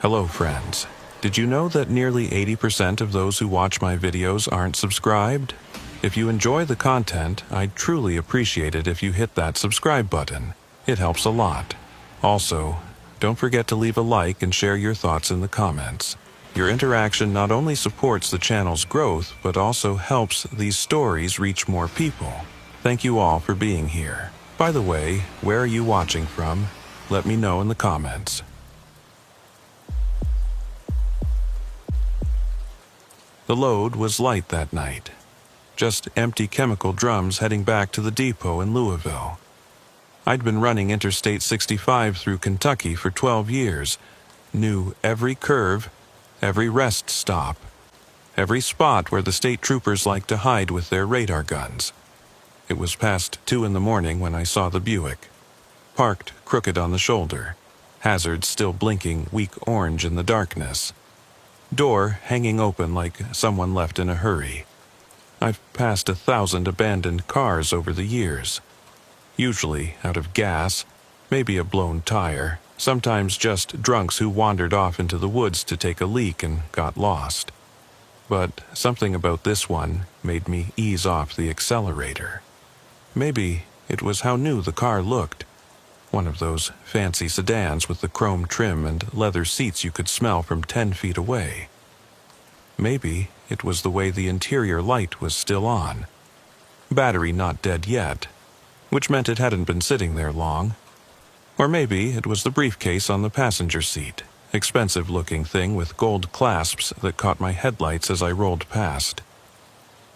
Hello friends. Did you know that nearly 80% of those who watch my videos aren't subscribed? If you enjoy the content, I'd truly appreciate it if you hit that subscribe button. It helps a lot. Also, don't forget to leave a like and share your thoughts in the comments. Your interaction not only supports the channel's growth, but also helps these stories reach more people. Thank you all for being here. By the way, where are you watching from? Let me know in the comments. The load was light that night. Just empty chemical drums heading back to the depot in Louisville. I'd been running Interstate 65 through Kentucky for 12 years, knew every curve, every rest stop, every spot where the state troopers like to hide with their radar guns. It was past 2 in the morning when I saw the Buick, parked crooked on the shoulder, hazards still blinking weak orange in the darkness. Door hanging open like someone left in a hurry. I've passed 1,000 abandoned cars over the years. Usually out of gas, maybe a blown tire, sometimes just drunks who wandered off into the woods to take a leak and got lost. But something about this one made me ease off the accelerator. Maybe it was how new the car looked. One of those fancy sedans with the chrome trim and leather seats you could smell from 10 feet away. Maybe it was the way the interior light was still on. Battery not dead yet, which meant it hadn't been sitting there long. Or maybe it was the briefcase on the passenger seat, expensive-looking thing with gold clasps that caught my headlights as I rolled past.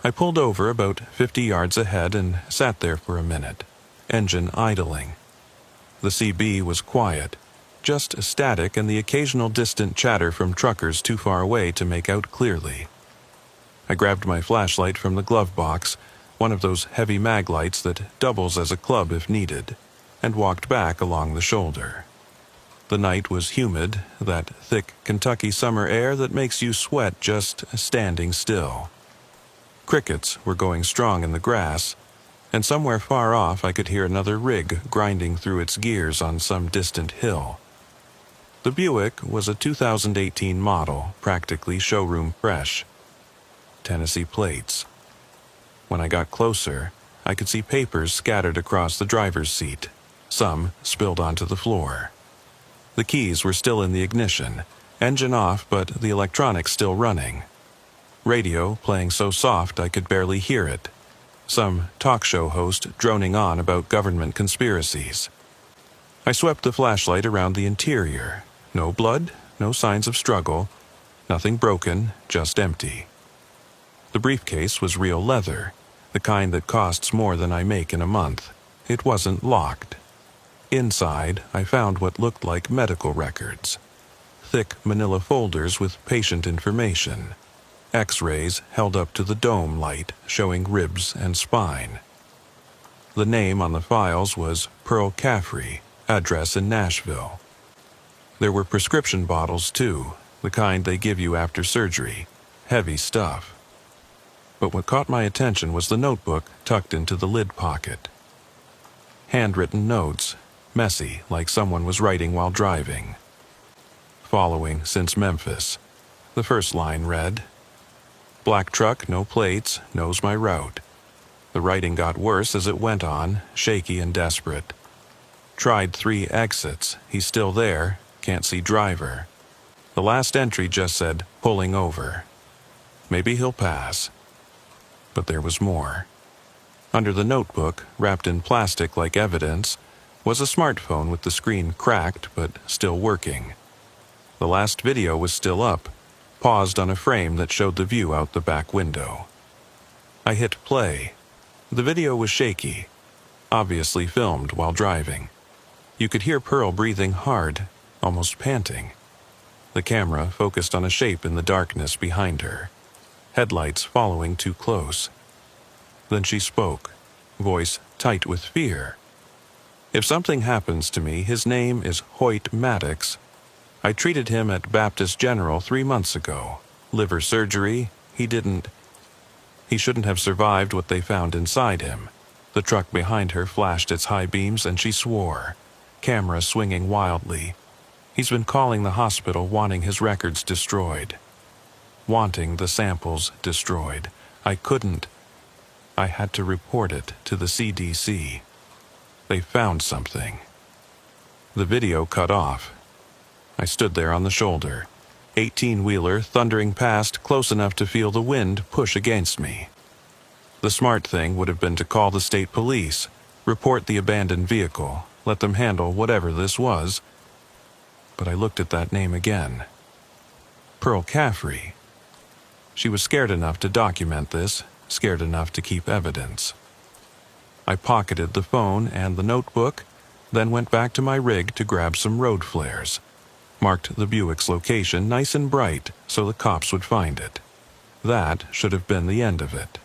I pulled over about 50 yards ahead and sat there for a minute, engine idling. The CB was quiet, just static and the occasional distant chatter from truckers too far away to make out clearly. I grabbed my flashlight from the glove box, one of those heavy mag lights that doubles as a club if needed, and walked back along the shoulder. The night was humid, that thick Kentucky summer air that makes you sweat just standing still. Crickets were going strong in the grass, and somewhere far off I could hear another rig grinding through its gears on some distant hill. The Buick was a 2018 model, practically showroom fresh. Tennessee plates. When I got closer, I could see papers scattered across the driver's seat, some spilled onto the floor. The keys were still in the ignition, engine off but the electronics still running. Radio playing so soft I could barely hear it. Some talk show host droning on about government conspiracies. I swept the flashlight around the interior. No blood, no signs of struggle, nothing broken, just empty. The briefcase was real leather, the kind that costs more than I make in a month. It wasn't locked. Inside, I found what looked like medical records. Thick manila folders with patient information. X-rays held up to the dome light, showing ribs and spine. The name on the files was Pearl Caffrey, address in Nashville. There were prescription bottles too, the kind they give you after surgery. Heavy stuff. But what caught my attention was the notebook tucked into the lid pocket. Handwritten notes, messy like someone was writing while driving. Following since Memphis. The first line read, "Black truck, no plates, knows my route." The writing got worse as it went on, shaky and desperate. Tried 3 exits, he's still there, can't see driver. The last entry just said, pulling over. Maybe he'll pass. But there was more. Under the notebook, wrapped in plastic like evidence, was a smartphone with the screen cracked but still working. The last video was still up, paused on a frame that showed the view out the back window. I hit play. The video was shaky, obviously filmed while driving. You could hear Pearl breathing hard, almost panting. The camera focused on a shape in the darkness behind her, headlights following too close. Then she spoke, voice tight with fear. "If something happens to me, his name is Hoyt Maddox. I treated him at Baptist General 3 months ago. Liver surgery, he shouldn't have survived what they found inside him." The truck behind her flashed its high beams and she swore, camera swinging wildly. He's been calling the hospital wanting his records destroyed. Wanting the samples destroyed. I couldn't. I had to report it to the CDC. They found something. The video cut off. I stood there on the shoulder, 18-wheeler thundering past close enough to feel the wind push against me. The smart thing would have been to call the state police, report the abandoned vehicle, let them handle whatever this was. But I looked at that name again. Pearl Caffrey. She was scared enough to document this, scared enough to keep evidence. I pocketed the phone and the notebook, then went back to my rig to grab some road flares. Marked the Buick's location nice and bright so the cops would find it. That should have been the end of it.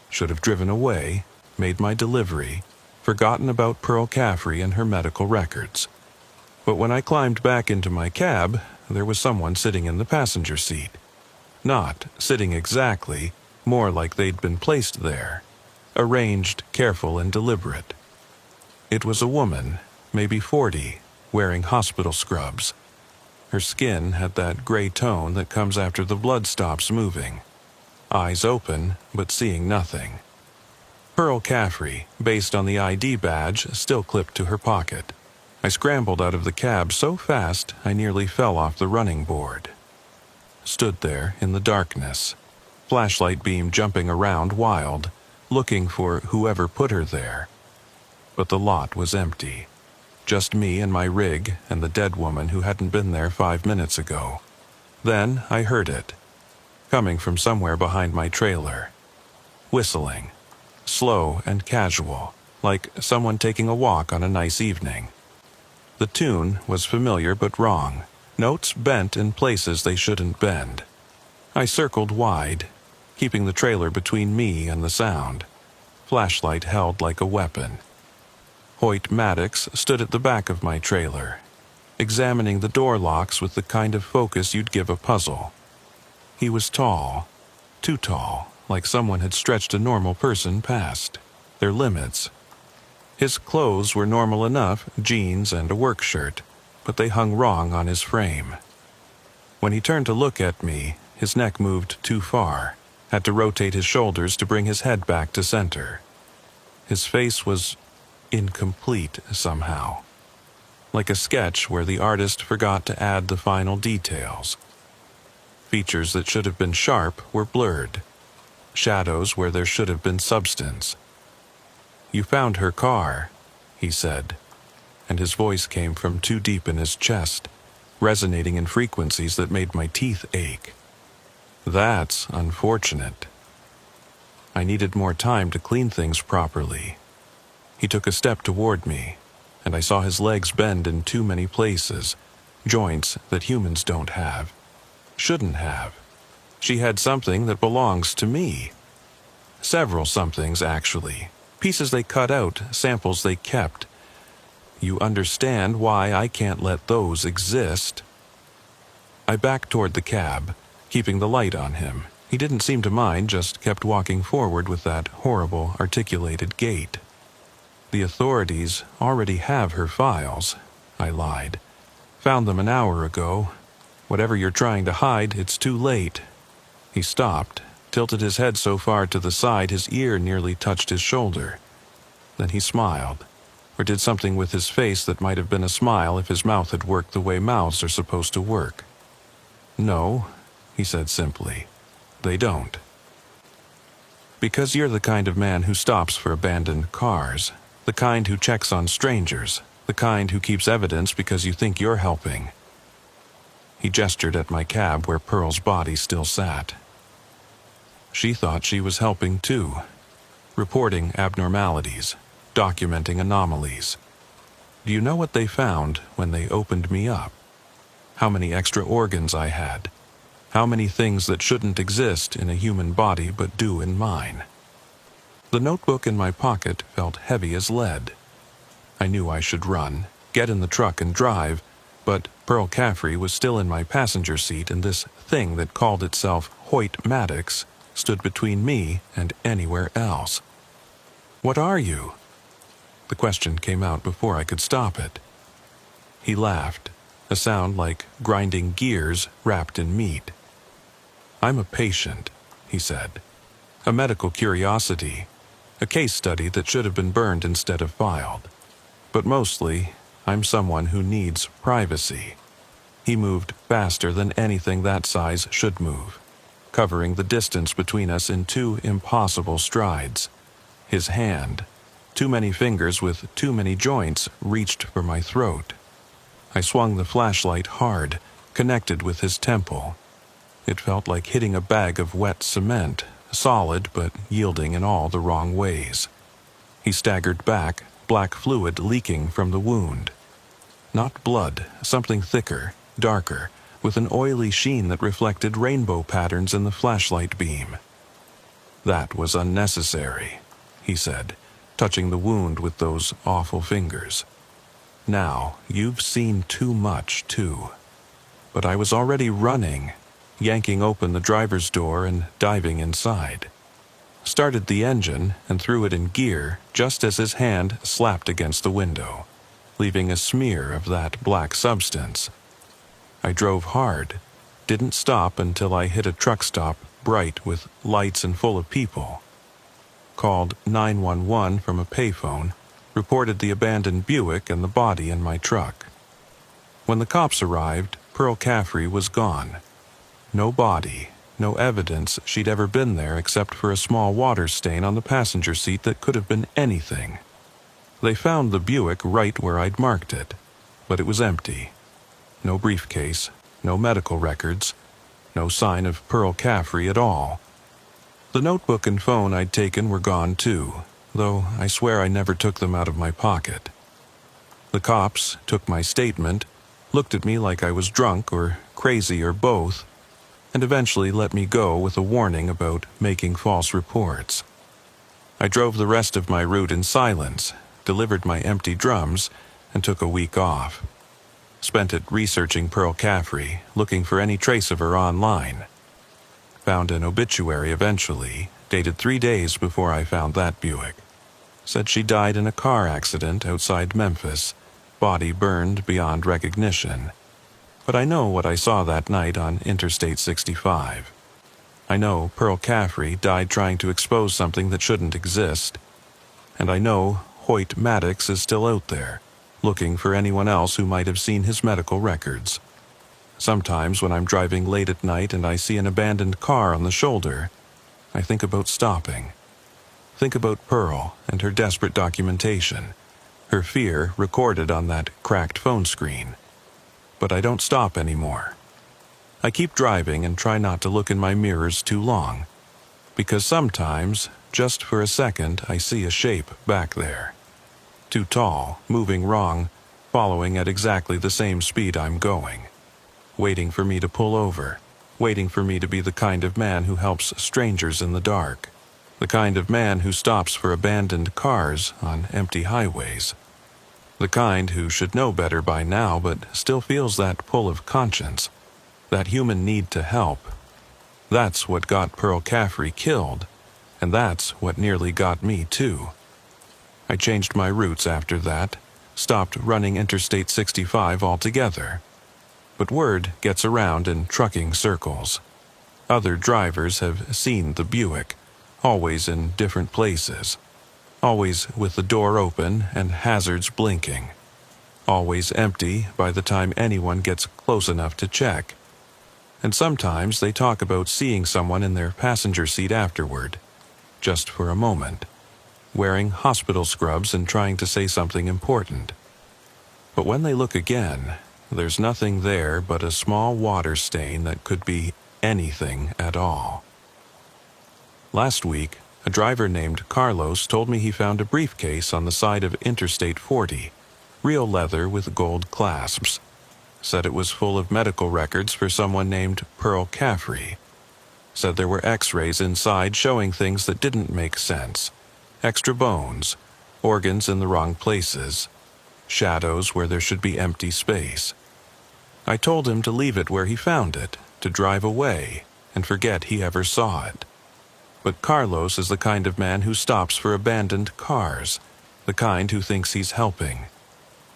Should have driven away, made my delivery, forgotten about Pearl Caffrey and her medical records. But when I climbed back into my cab, there was someone sitting in the passenger seat. Not sitting exactly, more like they'd been placed there. Arranged, careful, and deliberate. It was a woman, maybe 40, wearing hospital scrubs. Her skin had that gray tone that comes after the blood stops moving. Eyes open, but seeing nothing. Pearl Caffrey, based on the ID badge still clipped to her pocket. I scrambled out of the cab so fast I nearly fell off the running board. Stood there in the darkness, flashlight beam jumping around wild, looking for whoever put her there. But the lot was empty. Just me and my rig and the dead woman who hadn't been there 5 minutes ago. Then I heard it, coming from somewhere behind my trailer. Whistling, slow and casual, like someone taking a walk on a nice evening. The tune was familiar but wrong, notes bent in places they shouldn't bend. I circled wide, keeping the trailer between me and the sound, flashlight held like a weapon. Hoyt Maddox stood at the back of my trailer, examining the door locks with the kind of focus you'd give a puzzle. He was tall, too tall, like someone had stretched a normal person past their limits. His clothes were normal enough, jeans and a work shirt, but they hung wrong on his frame. When he turned to look at me, his neck moved too far, had to rotate his shoulders to bring his head back to center. His face was incomplete somehow, like a sketch where the artist forgot to add the final details. Features that should have been sharp were blurred, shadows where there should have been substance. "You found her car," he said, and his voice came from too deep in his chest, resonating in frequencies that made my teeth ache. "That's unfortunate." I needed more time to clean things properly. He took a step toward me, and I saw his legs bend in too many places, joints that humans don't have, shouldn't have. She had something that belongs to me. Several somethings, actually. Pieces they cut out, samples they kept. You understand why I can't let those exist? I backed toward the cab, keeping the light on him. He didn't seem to mind, just kept walking forward with that horrible, articulated gait. "The authorities already have her files," I lied. "Found them an hour ago. Whatever you're trying to hide, it's too late." He stopped, tilted his head so far to the side his ear nearly touched his shoulder. Then he smiled, or did something with his face that might have been a smile if his mouth had worked the way mouths are supposed to work. "No," he said simply, "they don't. Because you're the kind of man who stops for abandoned cars, the kind who checks on strangers, the kind who keeps evidence because you think you're helping." He gestured at my cab where Pearl's body still sat. She thought she was helping too, reporting abnormalities, documenting anomalies. Do you know what they found when they opened me up? How many extra organs I had. How many things that shouldn't exist in a human body but do in mine. The notebook in my pocket felt heavy as lead. I knew I should run, get in the truck and drive, but Pearl Caffrey was still in my passenger seat and this thing that called itself Hoyt Maddox stood between me and anywhere else. "What are you?" The question came out before I could stop it. He laughed, a sound like grinding gears wrapped in meat. "I'm a patient," he said. "A medical curiosity, a case study that should have been burned instead of filed. But mostly, I'm someone who needs privacy." He moved faster than anything that size should move, covering the distance between us in 2 impossible strides. His hand, too many fingers with too many joints, reached for my throat. I swung the flashlight hard, connected with his temple. It felt like hitting a bag of wet cement, solid but yielding in all the wrong ways. He staggered back, black fluid leaking from the wound. Not blood, something thicker, darker, with an oily sheen that reflected rainbow patterns in the flashlight beam. "That was unnecessary," he said, touching the wound with those awful fingers. "Now, you've seen too much, too." But I was already running, yanking open the driver's door and diving inside. Started the engine and threw it in gear just as his hand slapped against the window, leaving a smear of that black substance. I drove hard, didn't stop until I hit a truck stop bright with lights and full of people. Called 911 from a payphone, reported the abandoned Buick and the body in my truck. When the cops arrived, Pearl Caffrey was gone. No body, no evidence she'd ever been there except for a small water stain on the passenger seat that could have been anything. They found the Buick right where I'd marked it, but it was empty. No briefcase, no medical records, no sign of Pearl Caffrey at all. The notebook and phone I'd taken were gone too, though I swear I never took them out of my pocket. The cops took my statement, looked at me like I was drunk or crazy or both, and eventually let me go with a warning about making false reports. I drove the rest of my route in silence, delivered my empty drums, and took a week off. Spent it researching Pearl Caffrey, looking for any trace of her online. Found an obituary eventually, dated 3 days before I found that Buick. Said she died in a car accident outside Memphis, body burned beyond recognition. But I know what I saw that night on Interstate 65. I know Pearl Caffrey died trying to expose something that shouldn't exist. And I know Hoyt Maddox is still out there, looking for anyone else who might have seen his medical records. Sometimes when I'm driving late at night and I see an abandoned car on the shoulder, I think about stopping. Think about Pearl and her desperate documentation, her fear recorded on that cracked phone screen. But I don't stop anymore. I keep driving and try not to look in my mirrors too long, because sometimes, just for a second, I see a shape back there. Too tall, moving wrong, following at exactly the same speed I'm going. Waiting for me to pull over, waiting for me to be the kind of man who helps strangers in the dark, the kind of man who stops for abandoned cars on empty highways, the kind who should know better by now but still feels that pull of conscience, that human need to help. That's what got Pearl Caffrey killed, and that's what nearly got me too. I changed my routes after that, stopped running Interstate 65 altogether. But word gets around in trucking circles. Other drivers have seen the Buick, always in different places, always with the door open and hazards blinking, always empty by the time anyone gets close enough to check. And sometimes they talk about seeing someone in their passenger seat afterward, just for a moment, wearing hospital scrubs and trying to say something important. But when they look again, there's nothing there but a small water stain that could be anything at all. Last week, a driver named Carlos told me he found a briefcase on the side of Interstate 40, real leather with gold clasps. Said it was full of medical records for someone named Pearl Caffrey. Said there were x-rays inside showing things that didn't make sense. Extra bones, organs in the wrong places, shadows where there should be empty space. I told him to leave it where he found it, to drive away, and forget he ever saw it. But Carlos is the kind of man who stops for abandoned cars, the kind who thinks he's helping.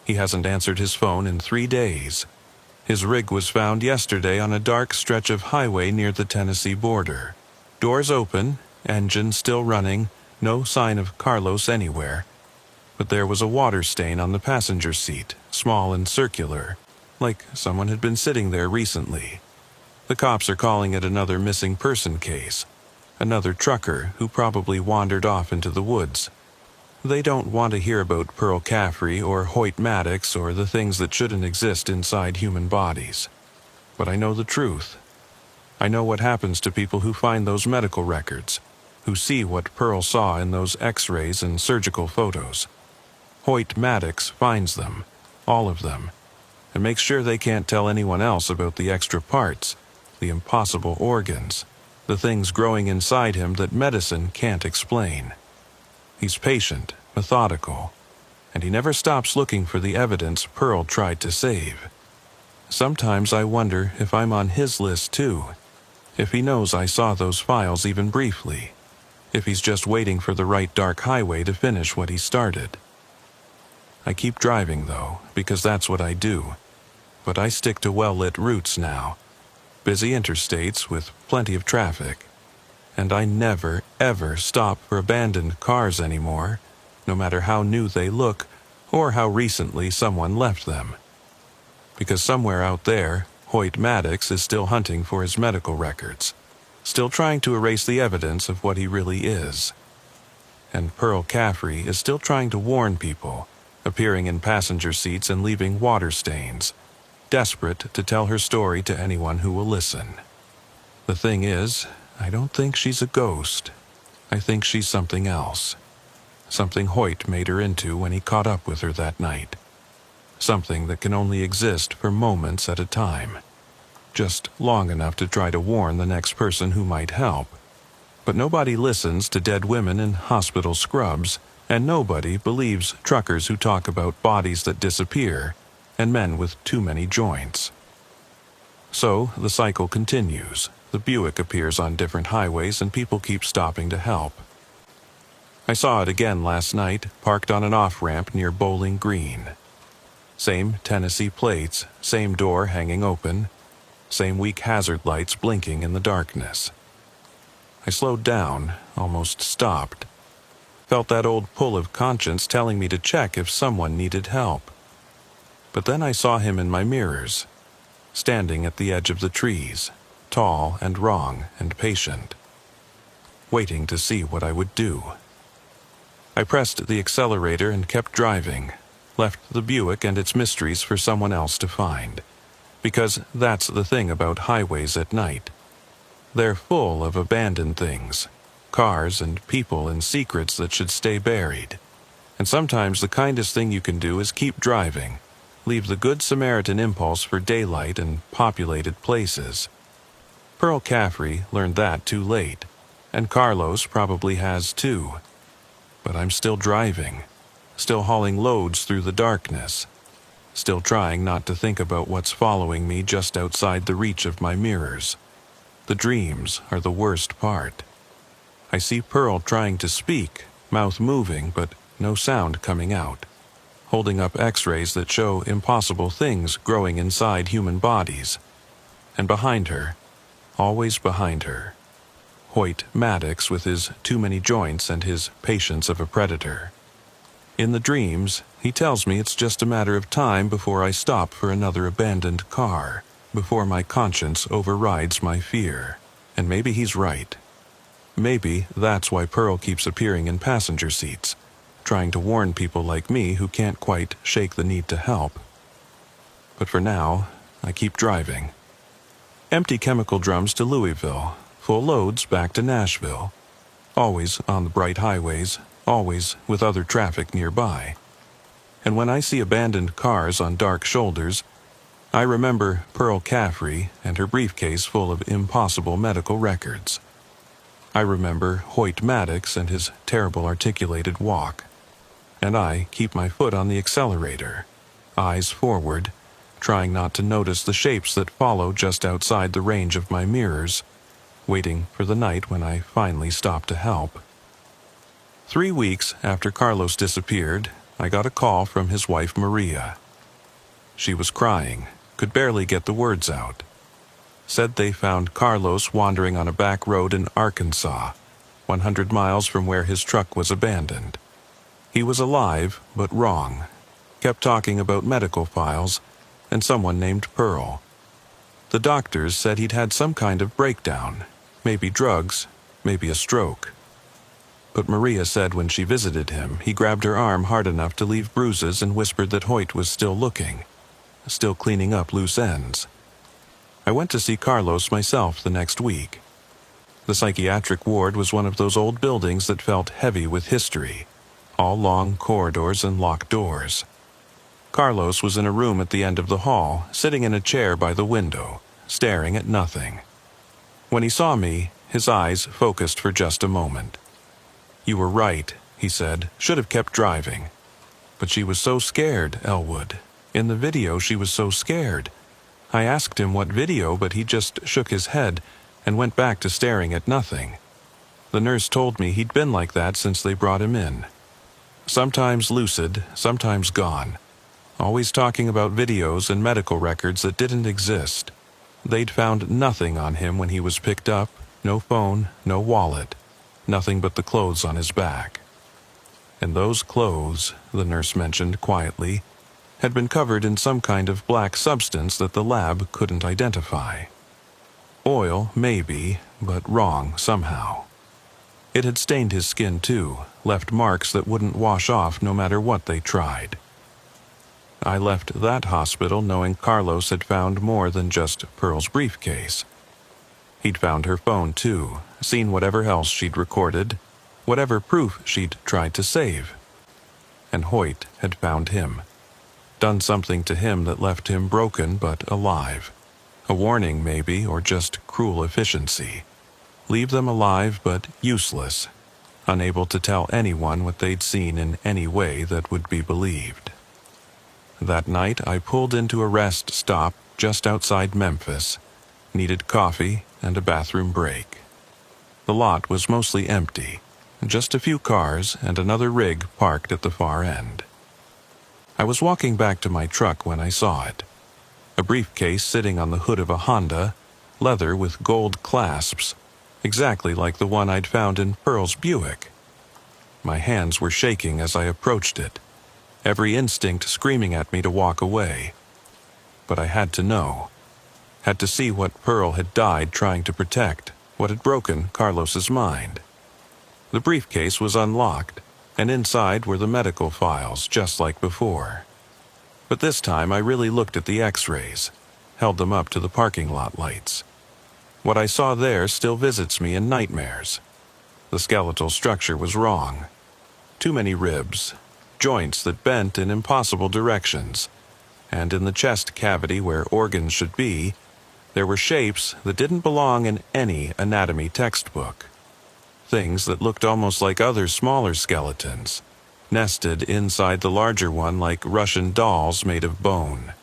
He hasn't answered his phone in 3 days. His rig was found yesterday on a dark stretch of highway near the Tennessee border. Doors open, engine still running, no sign of Carlos anywhere. But there was a water stain on the passenger seat, small and circular, like someone had been sitting there recently. The cops are calling it another missing person case, another trucker who probably wandered off into the woods. They don't want to hear about Pearl Caffrey or Hoyt Maddox or the things that shouldn't exist inside human bodies. But I know the truth. I know what happens to people who find those medical records, who see what Pearl saw in those x-rays and surgical photos. Hoyt Maddox finds them, all of them, and makes sure they can't tell anyone else about the extra parts, the impossible organs, the things growing inside him that medicine can't explain. He's patient, methodical, and he never stops looking for the evidence Pearl tried to save. Sometimes I wonder if I'm on his list too, if he knows I saw those files even briefly, if he's just waiting for the right dark highway to finish what he started. I keep driving though, because that's what I do, but I stick to well-lit routes now, busy interstates with plenty of traffic. And I never, ever stop for abandoned cars anymore, no matter how new they look or how recently someone left them. Because somewhere out there, Hoyt Maddox is still hunting for his medical records, still trying to erase the evidence of what he really is. And Pearl Caffrey is still trying to warn people, appearing in passenger seats and leaving water stains, desperate to tell her story to anyone who will listen. The thing is, I don't think she's a ghost. I think she's something else. Something Hoyt made her into when he caught up with her that night. Something that can only exist for moments at a time. Just long enough to try to warn the next person who might help. But nobody listens to dead women in hospital scrubs, and nobody believes truckers who talk about bodies that disappear and men with too many joints. So the cycle continues. The Buick appears on different highways and people keep stopping to help. I saw it again last night, parked on an off-ramp near Bowling Green. Same Tennessee plates, same door hanging open, same weak hazard lights blinking in the darkness. I slowed down, almost stopped. Felt that old pull of conscience telling me to check if someone needed help. But then I saw him in my mirrors, standing at the edge of the trees, tall and wrong and patient, waiting to see what I would do. I pressed the accelerator and kept driving, left the Buick and its mysteries for someone else to find, because that's the thing about highways at night. They're full of abandoned things, cars and people and secrets that should stay buried. And sometimes the kindest thing you can do is keep driving, leave the Good Samaritan impulse for daylight and populated places. Pearl Caffrey learned that too late, and Carlos probably has too. But I'm still driving, still hauling loads through the darkness, still trying not to think about what's following me just outside the reach of my mirrors. The dreams are the worst part. I see Pearl trying to speak, mouth moving, but no sound coming out, holding up x-rays that show impossible things growing inside human bodies. And behind her, always behind her, Hoyt Maddox with his too many joints and his patience of a predator. In the dreams, he tells me it's just a matter of time before I stop for another abandoned car, before my conscience overrides my fear. And maybe he's right. Maybe that's why Pearl keeps appearing in passenger seats, trying to warn people like me who can't quite shake the need to help. But for now, I keep driving. Empty chemical drums to Louisville, full loads back to Nashville. Always on the bright highways, always with other traffic nearby. And when I see abandoned cars on dark shoulders, I remember Pearl Caffrey and her briefcase full of impossible medical records. I remember Hoyt Maddox and his terrible articulated walk. And I keep my foot on the accelerator, eyes forward, trying not to notice the shapes that follow just outside the range of my mirrors, waiting for the night when I finally stop to help. 3 weeks after Carlos disappeared, I got a call from his wife Maria. She was crying, could barely get the words out. Said they found Carlos wandering on a back road in Arkansas, 100 miles from where his truck was abandoned. He was alive, but wrong. Kept talking about medical files and someone named Pearl. The doctors said he'd had some kind of breakdown, maybe drugs, maybe a stroke. But Maria said when she visited him, he grabbed her arm hard enough to leave bruises and whispered that Hoyt was still looking, still cleaning up loose ends. I went to see Carlos myself the next week. The psychiatric ward was one of those old buildings that felt heavy with history, all long corridors and locked doors. Carlos was in a room at the end of the hall, sitting in a chair by the window, staring at nothing. When he saw me, his eyes focused for just a moment. "You were right," he said. "Should have kept driving." "But she was so scared, Elwood. In the video, she was so scared." I asked him what video, but he just shook his head and went back to staring at nothing. The nurse told me he'd been like that since they brought him in. Sometimes lucid, sometimes gone. Always talking about videos and medical records that didn't exist. They'd found nothing on him when he was picked up, no phone, no wallet, nothing but the clothes on his back. And those clothes, the nurse mentioned quietly, had been covered in some kind of black substance that the lab couldn't identify. Oil, maybe, but wrong somehow. It had stained his skin too, left marks that wouldn't wash off no matter what they tried. I left that hospital knowing Carlos had found more than just Pearl's briefcase. He'd found her phone too, seen whatever else she'd recorded, whatever proof she'd tried to save. And Hoyt had found him. Done something to him that left him broken but alive. A warning maybe, or just cruel efficiency. Leave them alive but useless, unable to tell anyone what they'd seen in any way that would be believed. That night I pulled into a rest stop just outside Memphis, needed coffee and a bathroom break. The lot was mostly empty, just a few cars and another rig parked at the far end. I was walking back to my truck when I saw it. A briefcase sitting on the hood of a Honda, leather with gold clasps, exactly like the one I'd found in Pearl's Buick. My hands were shaking as I approached it, every instinct screaming at me to walk away. But I had to know. Had to see what Pearl had died trying to protect, what had broken Carlos's mind. The briefcase was unlocked, and inside were the medical files, just like before. But this time I really looked at the x-rays, held them up to the parking lot lights. What I saw there still visits me in nightmares. The skeletal structure was wrong. Too many ribs, joints that bent in impossible directions, and in the chest cavity where organs should be, there were shapes that didn't belong in any anatomy textbook. Things that looked almost like other smaller skeletons, nested inside the larger one like Russian dolls made of bone.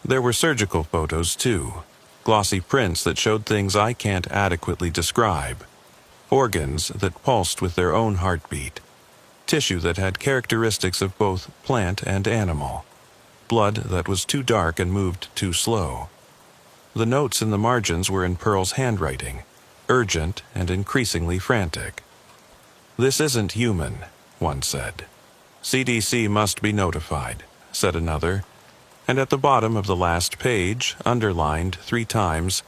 There were surgical photos too, glossy prints that showed things I can't adequately describe, organs that pulsed with their own heartbeat, tissue that had characteristics of both plant and animal, blood that was too dark and moved too slow. The notes in the margins were in Pearl's handwriting, urgent and increasingly frantic. "This isn't human," one said. "CDC must be notified," said another, and at the bottom of the last page, underlined 3 times,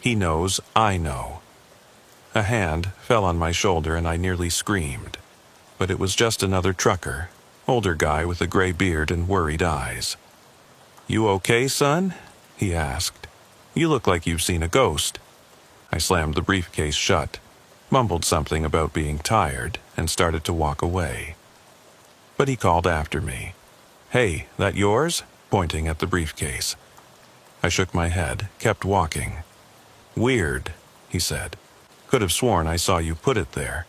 "He knows I know." A hand fell on my shoulder and I nearly screamed, but it was just another trucker, older guy with a gray beard and worried eyes. "You okay, son?" he asked. "You look like you've seen a ghost." I slammed the briefcase shut, mumbled something about being tired, and started to walk away. But he called after me. "Hey, that yours?" pointing at the briefcase. I shook my head, kept walking. "Weird," he said. "Could have sworn I saw you put it there."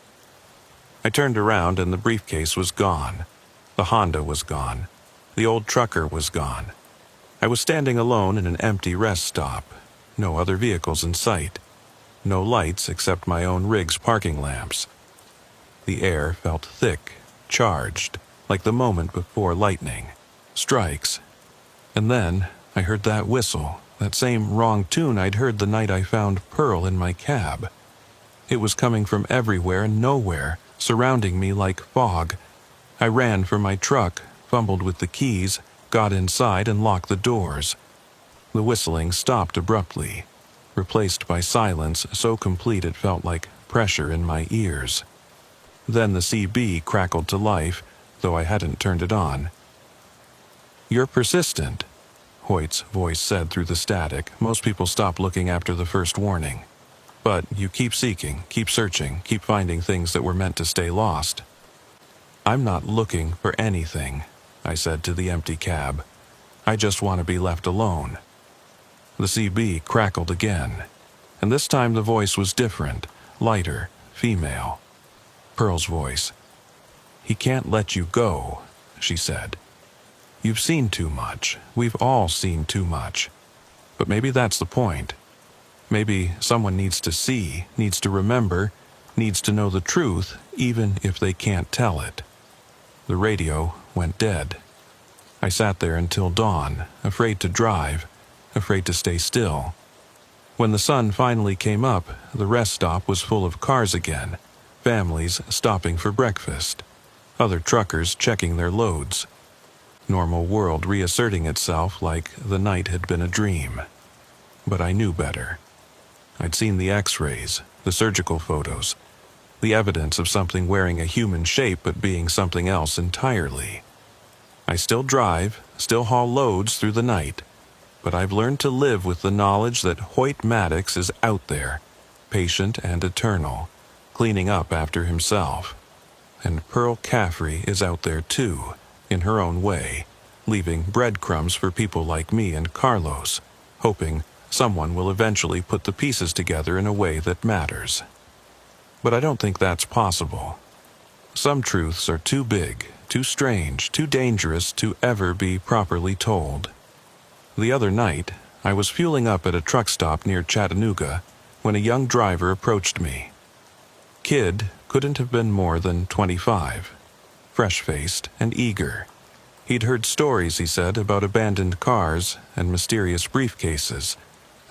I turned around and the briefcase was gone. The Honda was gone. The old trucker was gone. I was standing alone in an empty rest stop. No other vehicles in sight. No lights except my own rig's parking lamps. The air felt thick, charged, like the moment before lightning strikes. And then I heard that whistle, that same wrong tune I'd heard the night I found Pearl in my cab. It was coming from everywhere and nowhere, surrounding me like fog. I ran for my truck, fumbled with the keys, got inside and locked the doors. The whistling stopped abruptly, replaced by silence so complete it felt like pressure in my ears. Then the CB crackled to life, though I hadn't turned it on. "You're persistent," Hoyt's voice said through the static. "Most people stop looking after the first warning. But you keep seeking, keep searching, keep finding things that were meant to stay lost." "I'm not looking for anything," I said to the empty cab. "I just want to be left alone." The CB crackled again, and this time the voice was different, lighter, female. Pearl's voice. "He can't let you go," she said. "You've seen too much. We've all seen too much. But maybe that's the point. Maybe someone needs to see, needs to remember, needs to know the truth, even if they can't tell it." The radio went dead. I sat there until dawn, afraid to drive, afraid to stay still. When the sun finally came up, the rest stop was full of cars again, families stopping for breakfast, other truckers checking their loads. Normal world reasserting itself like the night had been a dream. But I knew better. I'd seen the x-rays, the surgical photos, the evidence of something wearing a human shape but being something else entirely. I still drive, still haul loads through the night, but I've learned to live with the knowledge that Hoyt Maddox is out there, patient and eternal, cleaning up after himself. And Pearl Caffrey is out there too, in her own way, leaving breadcrumbs for people like me and Carlos, hoping someone will eventually put the pieces together in a way that matters. But I don't think that's possible. Some truths are too big, too strange, too dangerous to ever be properly told. The other night, I was fueling up at a truck stop near Chattanooga when a young driver approached me. Kid couldn't have been more than 25, fresh-faced and eager. He'd heard stories, he said, about abandoned cars and mysterious briefcases,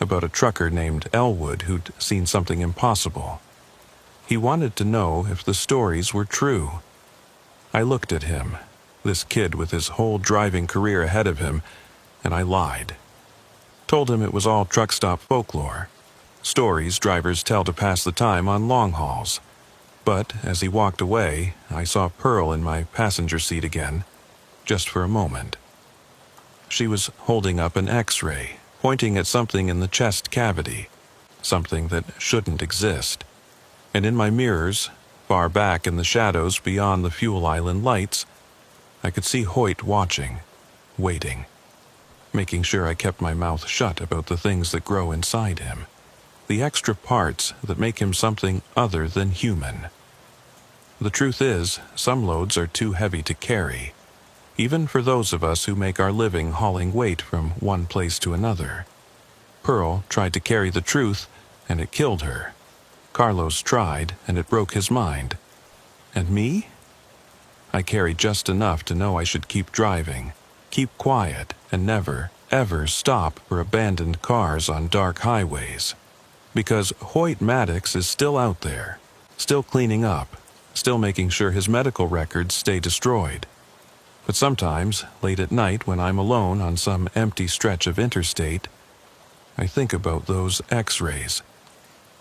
about a trucker named Elwood who'd seen something impossible. He wanted to know if the stories were true. I looked at him, this kid with his whole driving career ahead of him, and I lied. Told him it was all truck stop folklore, stories drivers tell to pass the time on long hauls. But as he walked away, I saw Pearl in my passenger seat again, just for a moment. She was holding up an x-ray, pointing at something in the chest cavity, something that shouldn't exist. And in my mirrors, far back in the shadows beyond the fuel island lights, I could see Hoyt watching, waiting, making sure I kept my mouth shut about the things that grow inside him, the extra parts that make him something other than human. The truth is, some loads are too heavy to carry, even for those of us who make our living hauling weight from one place to another. Pearl tried to carry the truth, and it killed her. Carlos tried, and it broke his mind. And me? I carried just enough to know I should keep driving, keep quiet, and never, ever stop for abandoned cars on dark highways. Because Hoyt Maddox is still out there, still cleaning up, still making sure his medical records stay destroyed. But sometimes, late at night when I'm alone on some empty stretch of interstate, I think about those x-rays.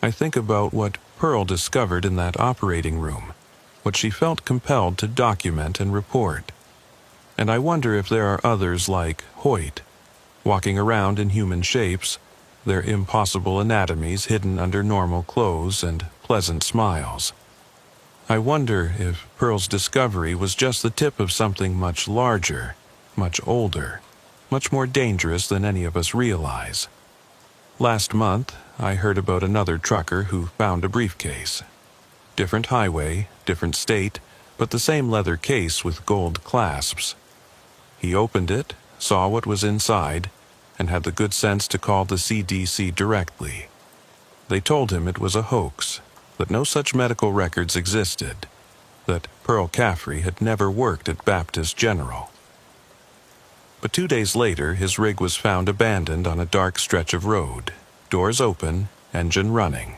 I think about what Pearl discovered in that operating room, what she felt compelled to document and report. And I wonder if there are others like Hoyt, walking around in human shapes, their impossible anatomies hidden under normal clothes and pleasant smiles. I wonder if Pearl's discovery was just the tip of something much larger, much older, much more dangerous than any of us realize. Last month, I heard about another trucker who found a briefcase. Different highway, different state, but the same leather case with gold clasps. He opened it, saw what was inside, and had the good sense to call the CDC directly. They told him it was a hoax, that no such medical records existed, that Pearl Caffrey had never worked at Baptist General. But 2 days later, his rig was found abandoned on a dark stretch of road, doors open, engine running.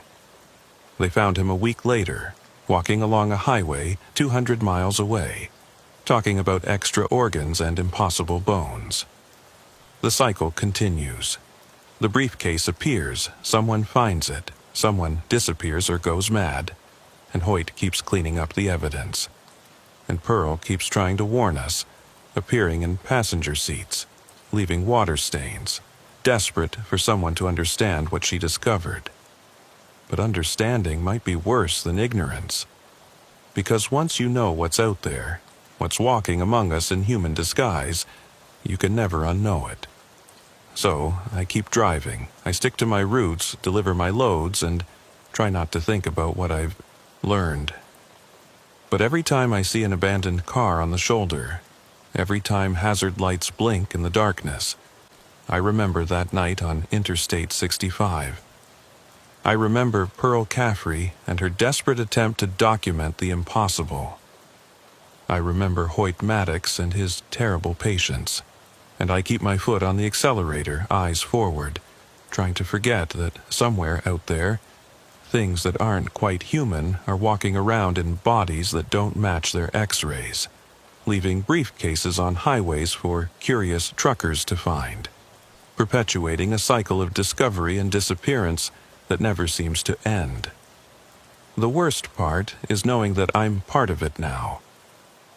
They found him a week later, walking along a highway 200 miles away, talking about extra organs and impossible bones. The cycle continues. The briefcase appears, someone finds it, someone disappears or goes mad, and Hoyt keeps cleaning up the evidence. And Pearl keeps trying to warn us, appearing in passenger seats, leaving water stains, desperate for someone to understand what she discovered. But understanding might be worse than ignorance. Because once you know what's out there, what's walking among us in human disguise, you can never unknow it. So, I keep driving. I stick to my routes, deliver my loads, and try not to think about what I've learned. But every time I see an abandoned car on the shoulder, every time hazard lights blink in the darkness, I remember that night on Interstate 65. I remember Pearl Caffrey and her desperate attempt to document the impossible. I remember Hoyt Maddox and his terrible patience, and I keep my foot on the accelerator, eyes forward, trying to forget that somewhere out there, things that aren't quite human are walking around in bodies that don't match their X-rays, leaving briefcases on highways for curious truckers to find, perpetuating a cycle of discovery and disappearance that never seems to end. The worst part is knowing that I'm part of it now,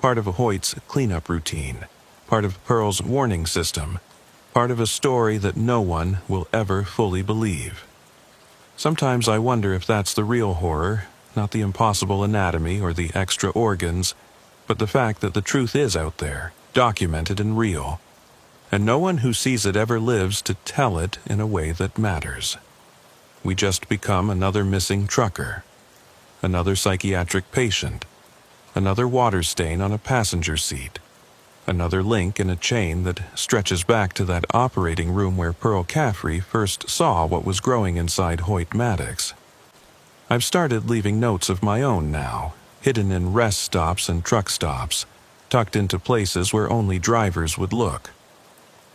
part of Hoyt's cleanup routine, part of Pearl's warning system, part of a story that no one will ever fully believe. Sometimes I wonder if that's the real horror, not the impossible anatomy or the extra organs, but the fact that the truth is out there, documented and real, and no one who sees it ever lives to tell it in a way that matters. We just become another missing trucker, another psychiatric patient, another water stain on a passenger seat, another link in a chain that stretches back to that operating room where Pearl Caffrey first saw what was growing inside Hoyt Maddox. I've started leaving notes of my own now, hidden in rest stops and truck stops, tucked into places where only drivers would look.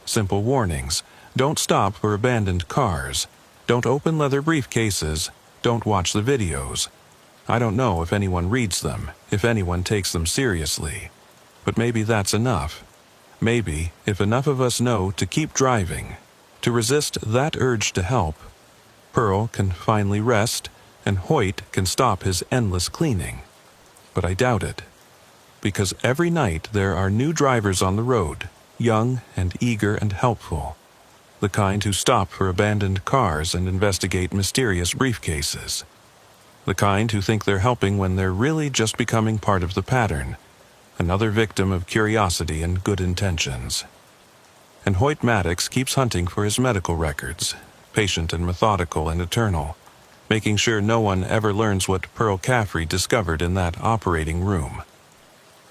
Simple warnings: don't stop for abandoned cars, don't open leather briefcases, don't watch the videos. I don't know if anyone reads them, if anyone takes them seriously. But maybe that's enough. Maybe, if enough of us know to keep driving, to resist that urge to help, Pearl can finally rest and Hoyt can stop his endless cleaning. But I doubt it. Because every night there are new drivers on the road, young and eager and helpful. The kind who stop for abandoned cars and investigate mysterious briefcases. The kind who think they're helping when they're really just becoming part of the pattern. Another victim of curiosity and good intentions. And Hoyt Maddox keeps hunting for his medical records, patient and methodical and eternal, making sure no one ever learns what Pearl Caffrey discovered in that operating room.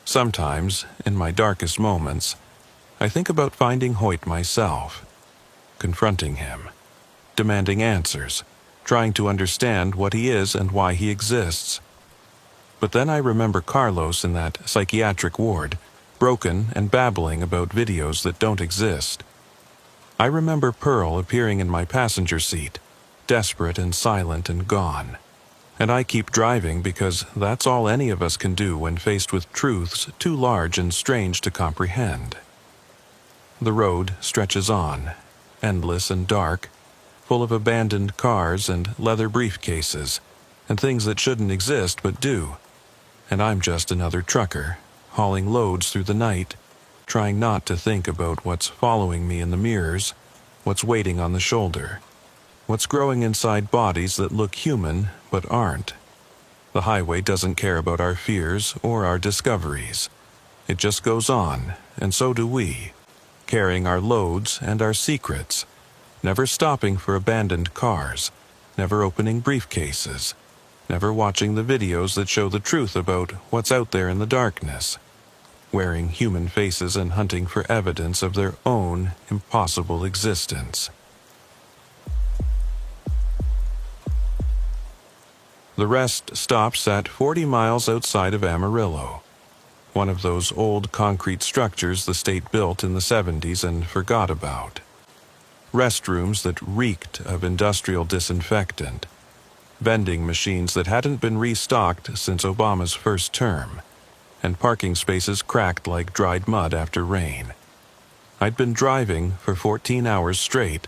Sometimes, in my darkest moments, I think about finding Hoyt myself, confronting him, demanding answers, trying to understand what he is and why he exists. But then I remember Carlos in that psychiatric ward, broken and babbling about videos that don't exist. I remember Pearl appearing in my passenger seat, desperate and silent and gone. And I keep driving because that's all any of us can do when faced with truths too large and strange to comprehend. The road stretches on, endless and dark, full of abandoned cars and leather briefcases, and things that shouldn't exist but do. And I'm just another trucker, hauling loads through the night, trying not to think about what's following me in the mirrors, what's waiting on the shoulder, what's growing inside bodies that look human but aren't. The highway doesn't care about our fears or our discoveries. It just goes on, and so do we, carrying our loads and our secrets, never stopping for abandoned cars, never opening briefcases, never watching the videos that show the truth about what's out there in the darkness, wearing human faces and hunting for evidence of their own impossible existence. The rest stops at 40 miles outside of Amarillo. one of those old concrete structures the state built in the 70s and forgot about. Restrooms that reeked of industrial disinfectant, vending machines that hadn't been restocked since Obama's first term, and parking spaces cracked like dried mud after rain. I'd been driving for 14 hours straight,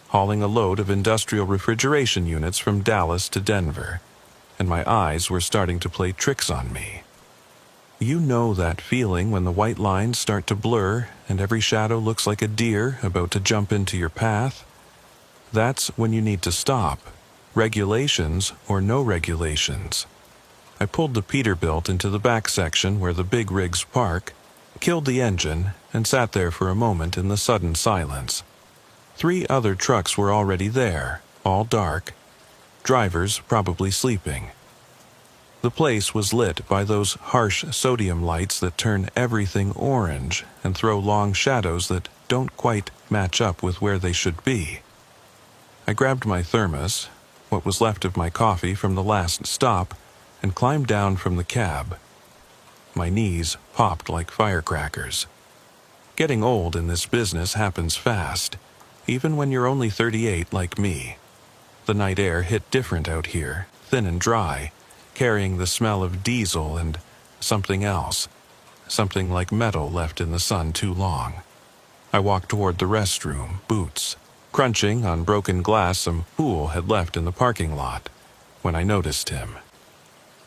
hauling a load of industrial refrigeration units from Dallas to Denver, and my eyes were starting to play tricks on me. You know that feeling when the white lines start to blur and every shadow looks like a deer about to jump into your path? That's when you need to stop, regulations or no regulations. I pulled the Peterbilt into the back section where the big rigs park, killed the engine, and sat there for a moment in the sudden silence. 3 other trucks were already there, all dark, drivers probably sleeping. The place was lit by those harsh sodium lights that turn everything orange and throw long shadows that don't quite match up with where they should be. I grabbed my thermos, what was left of my coffee from the last stop, and climbed down from the cab. My knees popped like firecrackers. Getting old in this business happens fast, even when you're only 38 like me. The night air hit different out here, thin and dry, carrying the smell of diesel and something else, something like metal left in the sun too long. I walked toward the restroom, boots, crunching on broken glass some fool had left in the parking lot, when I noticed him.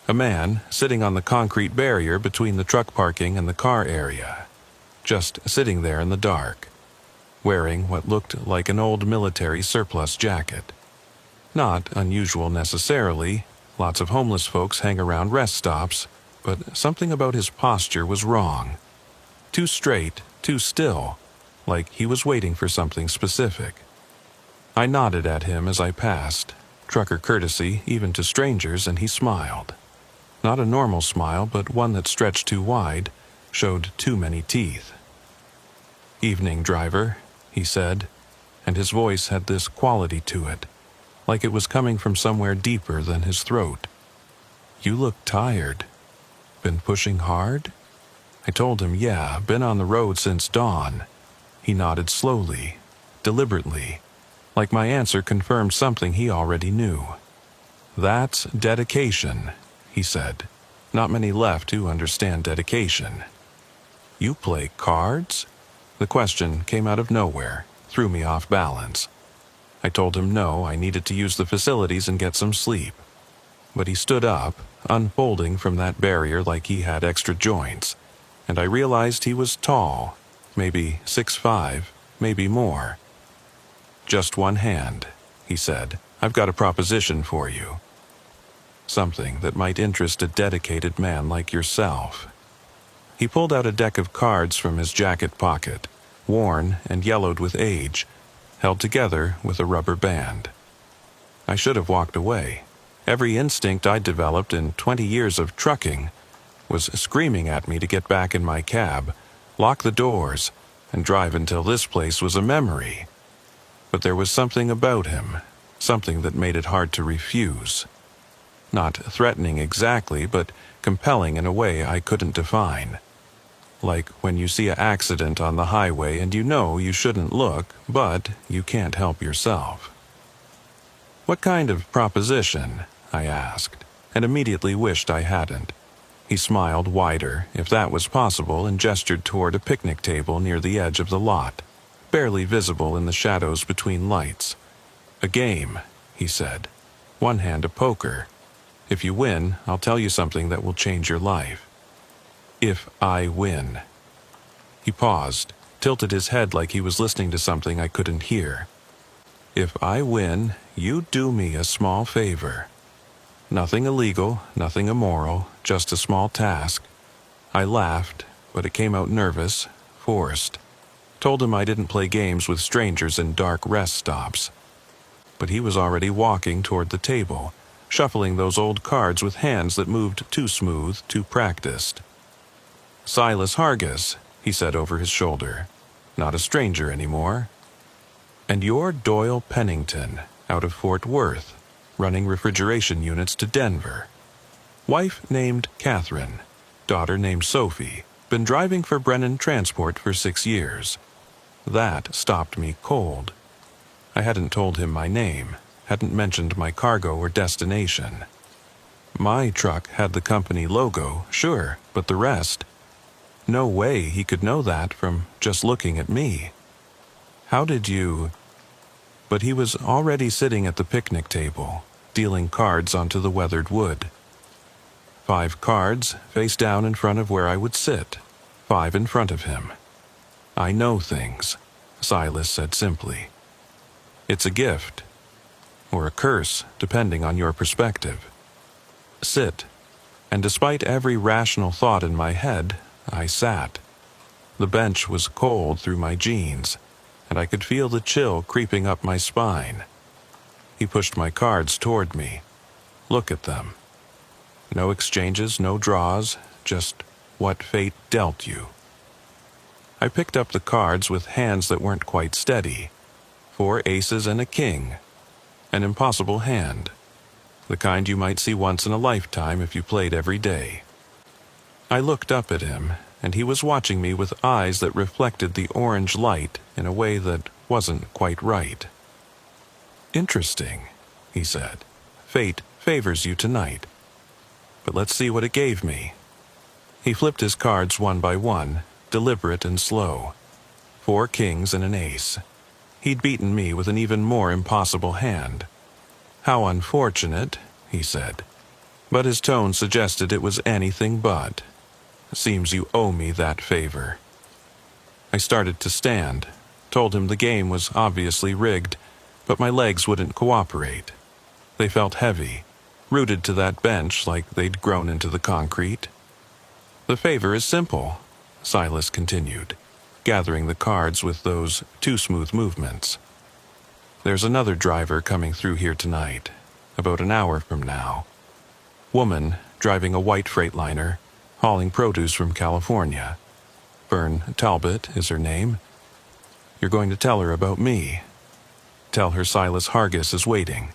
A man sitting on the concrete barrier between the truck parking and the car area, just sitting there in the dark, wearing what looked like an old military surplus jacket. Not unusual necessarily. Lots of homeless folks hang around rest stops, but something about his posture was wrong. Too straight, too still, like he was waiting for something specific. I nodded at him as I passed, trucker courtesy even to strangers, and he smiled. Not a normal smile, but one that stretched too wide, showed too many teeth. "Evening, driver," he said, and his voice had this quality to it, like it was coming from somewhere deeper than his throat. "You look tired. Been pushing hard?" I told him, yeah, been on the road since dawn. He nodded slowly, deliberately, like my answer confirmed something he already knew. "That's dedication," he said. "Not many left who understand dedication." "You play cards?" The question came out of nowhere, threw me off balance. I told him no, I needed to use the facilities and get some sleep. But he stood up, unfolding from that barrier like he had extra joints, and I realized he was tall, maybe 6'5", maybe more. "Just one hand," he said. "I've got a proposition for you. Something that might interest a dedicated man like yourself." He pulled out a deck of cards from his jacket pocket, worn and yellowed with age, held together with a rubber band. I should have walked away. Every instinct I'd developed in 20 years of trucking was screaming at me to get back in my cab, lock the doors, and drive until this place was a memory. But there was something about him, something that made it hard to refuse. Not threatening exactly, but compelling in a way I couldn't define. Like when you see an accident on the highway and you know you shouldn't look, but you can't help yourself. "What kind of proposition?" I asked, and immediately wished I hadn't. He smiled wider, if that was possible, and gestured toward a picnic table near the edge of the lot, barely visible in the shadows between lights. "A game," he said. "One hand a poker. If you win, I'll tell you something that will change your life. If I win." He paused, tilted his head like he was listening to something I couldn't hear. "If I win, you do me a small favor. Nothing illegal, nothing immoral, just a small task." I laughed, but it came out nervous, forced. Told him I didn't play games with strangers in dark rest stops. But he was already walking toward the table, shuffling those old cards with hands that moved too smooth, too practiced. "Silas Hargis," he said over his shoulder. "Not a stranger anymore. And you're Doyle Pennington, out of Fort Worth, running refrigeration units to Denver. Wife named Catherine. daughter named Sophie, been driving for Brennan Transport for 6 years. That stopped me cold. I hadn't told him my name, hadn't mentioned my cargo or destination. My truck had the company logo, sure, but the rest? No way he could know that from just looking at me. How did you... But he was already sitting at the picnic table, dealing cards onto the weathered wood. 5 cards, face down in front of where I would sit, 5 in front of him. I know things, Silas said simply. It's a gift, or a curse, depending on your perspective. Sit, and despite every rational thought in my head, I sat. The bench was cold through my jeans, and I could feel the chill creeping up my spine. He pushed my cards toward me. Look at them. No exchanges, no draws, just what fate dealt you. I picked up the cards with hands that weren't quite steady. 4 aces and a king. An impossible hand. The kind you might see once in a lifetime if you played every day. I looked up at him, and he was watching me with eyes that reflected the orange light in a way that wasn't quite right. Interesting, he said. Fate favors you tonight. But let's see what it gave me. He flipped his cards one by one, deliberate and slow. 4 kings and an ace. He'd beaten me with an even more impossible hand. How unfortunate, he said. But his tone suggested it was anything but. Seems you owe me that favor. I started to stand, told him the game was obviously rigged, but my legs wouldn't cooperate. They felt heavy, rooted to that bench like they'd grown into the concrete. The favor is simple, Silas continued, gathering the cards with those too smooth movements. There's another driver coming through here tonight, about an hour from now. Woman driving a white Freightliner, hauling produce from California. Fern Talbot is her name. You're going to tell her about me. Tell her Silas Hargis is waiting.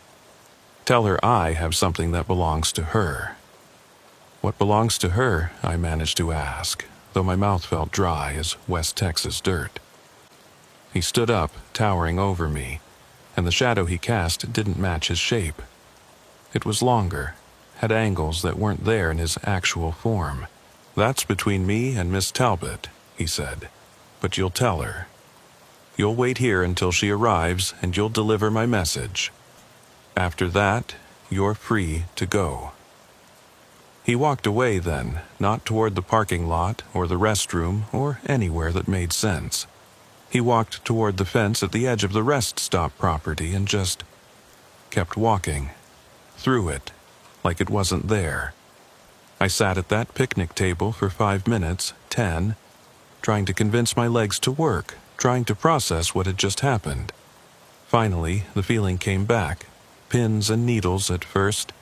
Tell her I have something that belongs to her. What belongs to her, I managed to ask, though my mouth felt dry as West Texas dirt. He stood up, towering over me, and the shadow he cast didn't match his shape. It was longer, had angles that weren't there in his actual form. That's between me and Miss Talbot, he said, but you'll tell her. You'll wait here until she arrives and you'll deliver my message. After that, you're free to go. He walked away then, not toward the parking lot or the restroom or anywhere that made sense. He walked toward the fence at the edge of the rest stop property and just kept walking, through it, like it wasn't there. I sat at that picnic table for 5 minutes, 10, trying to convince my legs to work, trying to process what had just happened. Finally, the feeling came back, pins and needles at first,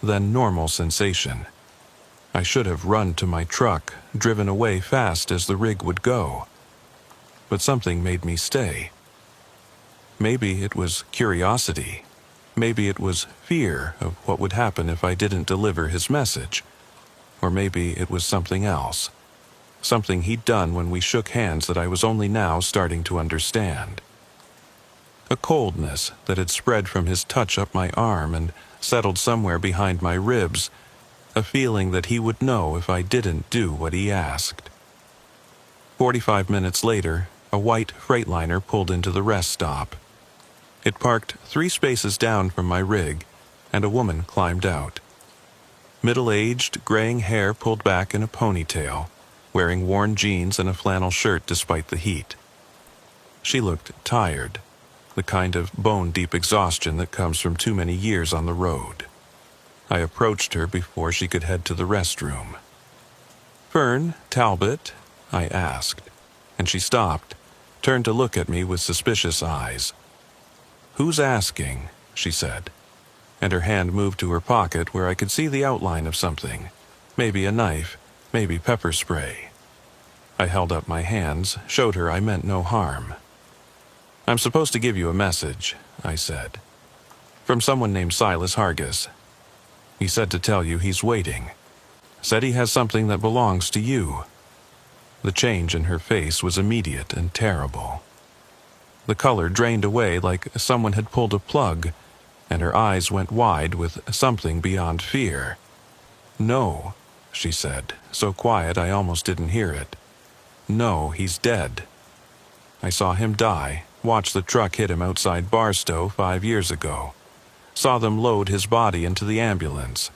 then normal sensation. I should have run to my truck, driven away fast as the rig would go. But something made me stay. Maybe it was curiosity. Maybe it was fear of what would happen if I didn't deliver his message. Or maybe it was something else. Something he'd done when we shook hands that I was only now starting to understand. A coldness that had spread from his touch up my arm and settled somewhere behind my ribs, a feeling that he would know if I didn't do what he asked. 45 minutes later, a white Freightliner pulled into the rest stop. It parked 3 spaces down from my rig, and a woman climbed out. Middle-aged, graying hair pulled back in a ponytail, wearing worn jeans and a flannel shirt despite the heat. She looked tired, the kind of bone-deep exhaustion that comes from too many years on the road. I approached her before she could head to the restroom. "Fern Talbot?" I asked, and she stopped, turned to look at me with suspicious eyes. "Who's asking?" she said, and her hand moved to her pocket where I could see the outline of something, maybe a knife, maybe pepper spray. I held up my hands, showed her I meant no harm. "I'm supposed to give you a message," I said. "From someone named Silas Hargis. He said to tell you he's waiting." Said he has something that belongs to you." The change in her face was immediate and terrible. The color drained away like someone had pulled a plug, and her eyes went wide with something beyond fear. "No," she said, so quiet I almost didn't hear it. "No, he's dead. I saw him die, watched the truck hit him outside Barstow 5 years ago. Saw them load his body into the ambulance."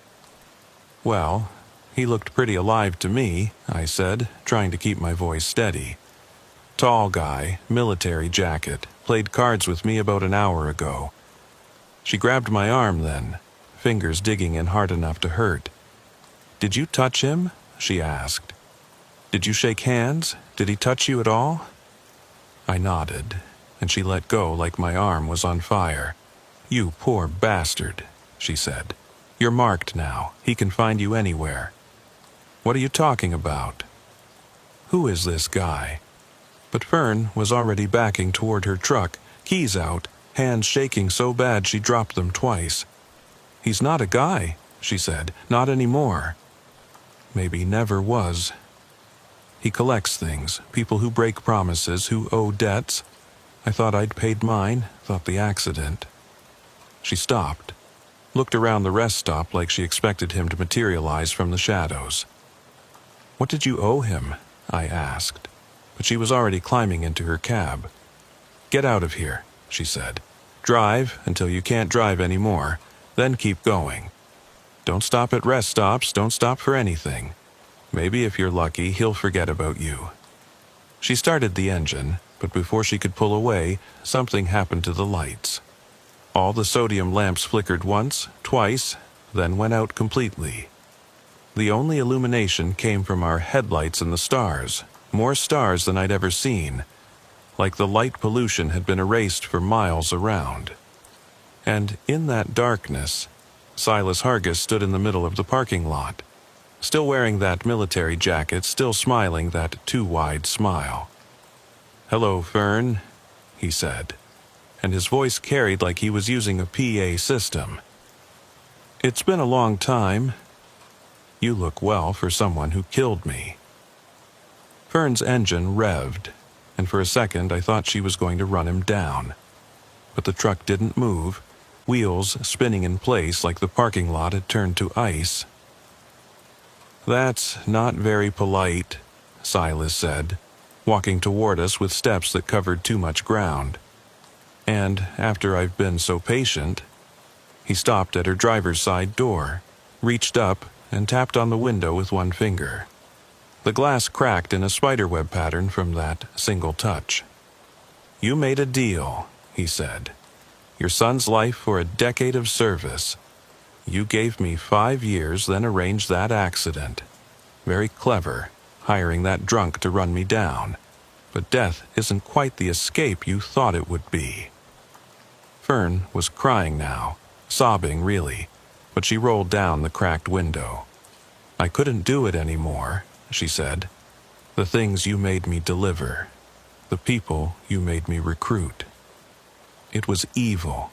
"Well, he looked pretty alive to me," I said, trying to keep my voice steady. "Tall guy, military jacket, played cards with me about an hour ago." She grabbed my arm then, fingers digging in hard enough to hurt. "Did you touch him?" she asked. "Did you shake hands? Did he touch you at all?" I nodded, and she let go like my arm was on fire. "You poor bastard," she said. "You're marked now. He can find you anywhere." "What are you talking about?" "Who is this guy?" But Fern was already backing toward her truck, keys out, hands shaking so bad she dropped them twice. "He's not a guy," she said. "Not anymore." Maybe never was. "He collects things, people who break promises, who owe debts. I thought I'd paid mine, thought the accident." She stopped, looked around the rest stop like she expected him to materialize from the shadows. "What did you owe him?" I asked, but she was already climbing into her cab. "Get out of here," she said. "Drive until you can't drive anymore, then keep going. Don't stop at rest stops, don't stop for anything. Maybe if you're lucky, he'll forget about you." She started the engine, but before she could pull away, something happened to the lights. All the sodium lamps flickered once, twice, then went out completely. The only illumination came from our headlights and the stars, more stars than I'd ever seen, like the light pollution had been erased for miles around. And in that darkness, Silas Hargis stood in the middle of the parking lot, still wearing that military jacket, still smiling that too-wide smile. "Hello, Fern," he said, and his voice carried like he was using a PA system. "It's been a long time. You look well for someone who killed me." Fern's engine revved, and for a second I thought she was going to run him down. But the truck didn't move, wheels spinning in place like the parking lot had turned to ice. "That's not very polite," Silas said, walking toward us with steps that covered too much ground. "And after I've been so patient..." He stopped at her driver's side door, reached up, and tapped on the window with one finger. The glass cracked in a spiderweb pattern from that single touch. "You made a deal," he said. "Your son's life for a decade of service. You gave me 5 years, then arranged that accident. Very clever, hiring that drunk to run me down. But death isn't quite the escape you thought it would be." Fern was crying now, sobbing really, but she rolled down the cracked window. "I couldn't do it anymore," she said. "The things you made me deliver. The people you made me recruit. It was evil."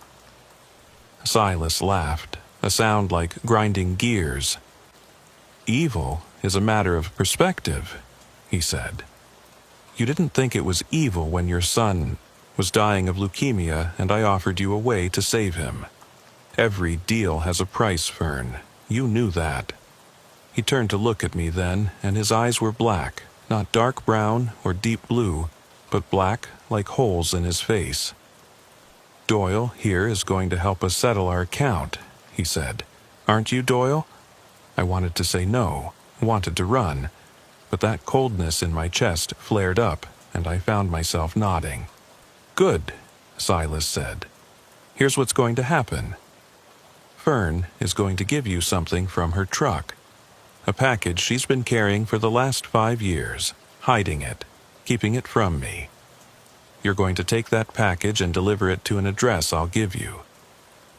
Silas laughed, a sound like grinding gears. "Evil is a matter of perspective," he said. "You didn't think it was evil when your son was dying of leukemia and I offered you a way to save him. Every deal has a price, Fern. You knew that." He turned to look at me then, and his eyes were black, not dark brown or deep blue, but black like holes in his face. "Doyle here is going to help us settle our account," he said. "Aren't you, Doyle?" I wanted to say no, wanted to run, but that coldness in my chest flared up, and I found myself nodding. "Good," Silas said. "Here's what's going to happen. Fern is going to give you something from her truck. A package she's been carrying for the last 5 years, hiding it, keeping it from me. You're going to take that package and deliver it to an address I'll give you.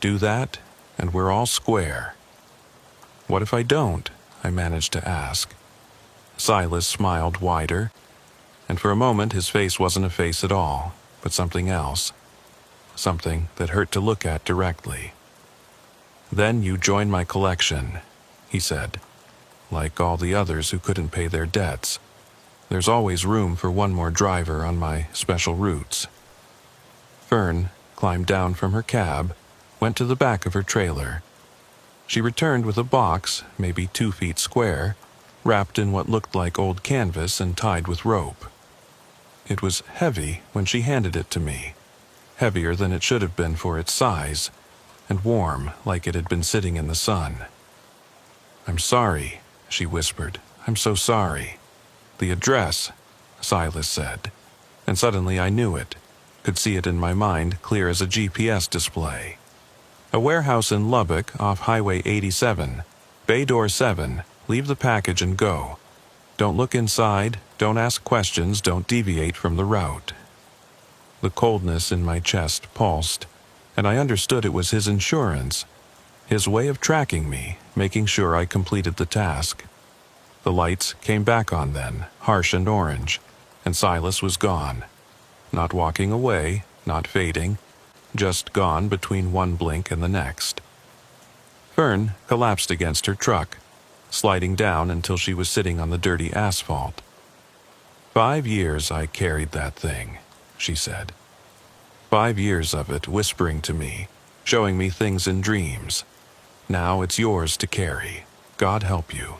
Do that, and we're all square." "What if I don't?" I managed to ask. Silas smiled wider, and for a moment his face wasn't a face at all, but something else. Something that hurt to look at directly. "Then you join my collection," he said. like all the others who couldn't pay their debts. There's always room for one more driver on my special routes. Fern climbed down from her cab, went to the back of her trailer. She returned with a box, maybe 2 feet square, wrapped in what looked like old canvas and tied with rope. It was heavy when she handed it to me, heavier than it should have been for its size, and warm like it had been sitting in the sun. "I'm sorry," she whispered. "I'm so sorry." "The address," Silas said, and suddenly I knew it, could see it in my mind clear as a GPS display. A warehouse in Lubbock off Highway 87, Bay Door 7, leave the package and go. Don't look inside, don't ask questions, don't deviate from the route. The coldness in my chest pulsed, and I understood it was his insurance, his way of tracking me, making sure I completed the task. The lights came back on then, harsh and orange, and Silas was gone. Not walking away, not fading, just gone between one blink and the next. Fern collapsed against her truck, sliding down until she was sitting on the dirty asphalt. 5 years I carried that thing, she said. 5 years of it whispering to me, showing me things in dreams. Now it's yours to carry. God help you.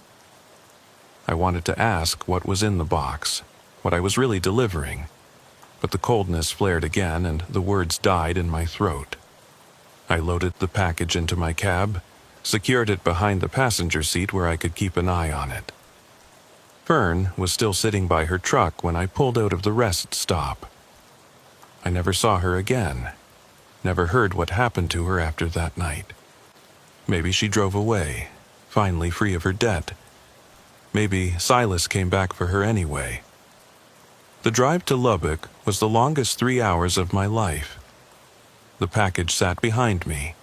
I wanted to ask what was in the box, what I was really delivering, but the coldness flared again and the words died in my throat. I loaded the package into my cab, secured it behind the passenger seat where I could keep an eye on it. Fern was still sitting by her truck when I pulled out of the rest stop. I never saw her again, never heard what happened to her after that night. Maybe she drove away, finally free of her debt. Maybe Silas came back for her anyway. The drive to Lubbock was the longest 3 hours of my life. The package sat behind me,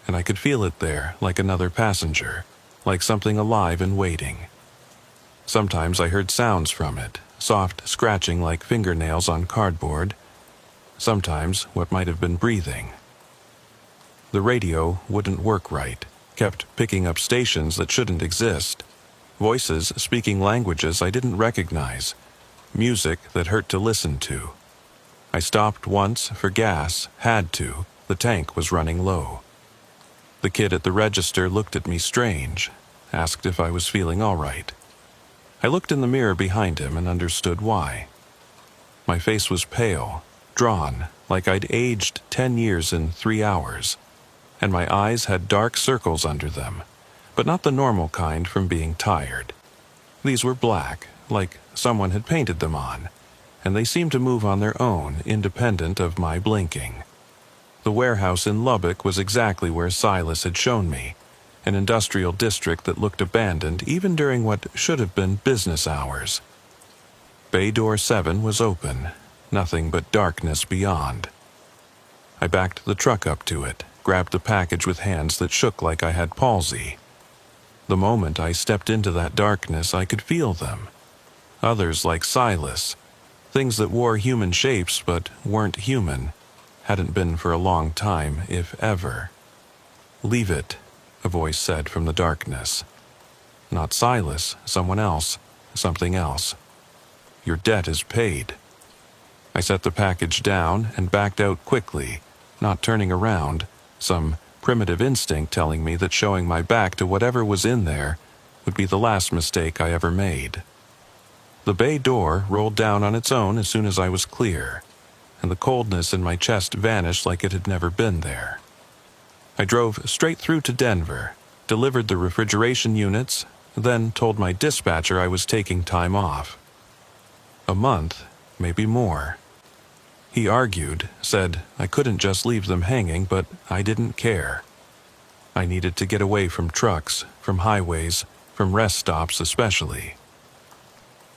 and I could feel it there like another passenger, like something alive and waiting. Sometimes I heard sounds from it, soft scratching like fingernails on cardboard. Sometimes what might have been breathing. The radio wouldn't work right, kept picking up stations that shouldn't exist. Voices speaking languages I didn't recognize. Music that hurt to listen to. I stopped once for gas, had to. The tank was running low. The kid at the register looked at me strange, asked if I was feeling all right. I looked in the mirror behind him and understood why. My face was pale, drawn, like I'd aged 10 years in 3 hours, and my eyes had dark circles under them, but not the normal kind from being tired. These were black, like someone had painted them on, and they seemed to move on their own, independent of my blinking. The warehouse in Lubbock was exactly where Silas had shown me, an industrial district that looked abandoned even during what should have been business hours. Bay Door 7 was open, nothing but darkness beyond. I backed the truck up to it, grabbed the package with hands that shook like I had palsy. The moment I stepped into that darkness, I could feel them. Others like Silas, things that wore human shapes but weren't human, hadn't been for a long time, if ever. "Leave it," a voice said from the darkness. Not Silas, someone else, something else. "Your debt is paid." I set the package down and backed out quickly, not turning around, some primitive instinct telling me that showing my back to whatever was in there would be the last mistake I ever made. The bay door rolled down on its own as soon as I was clear, and the coldness in my chest vanished like it had never been there. I drove straight through to Denver, delivered the refrigeration units, then told my dispatcher I was taking time off. A month, maybe more. He argued, said I couldn't just leave them hanging, but I didn't care. I needed to get away from trucks, from highways, from rest stops especially.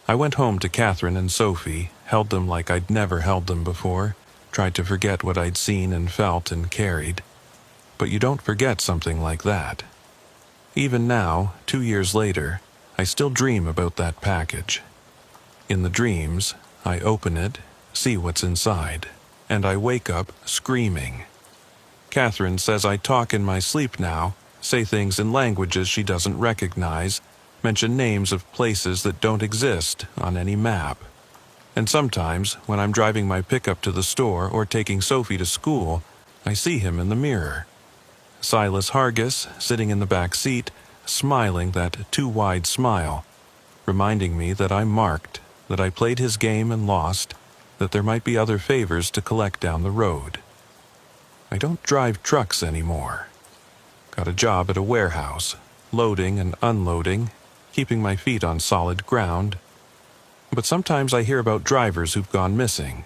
I went home to Catherine and Sophie, held them like I'd never held them before, tried to forget what I'd seen and felt and carried. But you don't forget something like that. Even now, 2 years later, I still dream about that package. In the dreams, I open it, see what's inside, and I wake up screaming. Catherine says I talk in my sleep now, say things in languages she doesn't recognize, mention names of places that don't exist on any map. And sometimes, when I'm driving my pickup to the store or taking Sophie to school, I see him in the mirror. Silas Hargis, sitting in the back seat, smiling that too-wide smile, reminding me that I'm marked, that I played his game and lost, that there might be other favors to collect down the road. I don't drive trucks anymore. Got a job at a warehouse, loading and unloading, keeping my feet on solid ground. But sometimes I hear about drivers who've gone missing,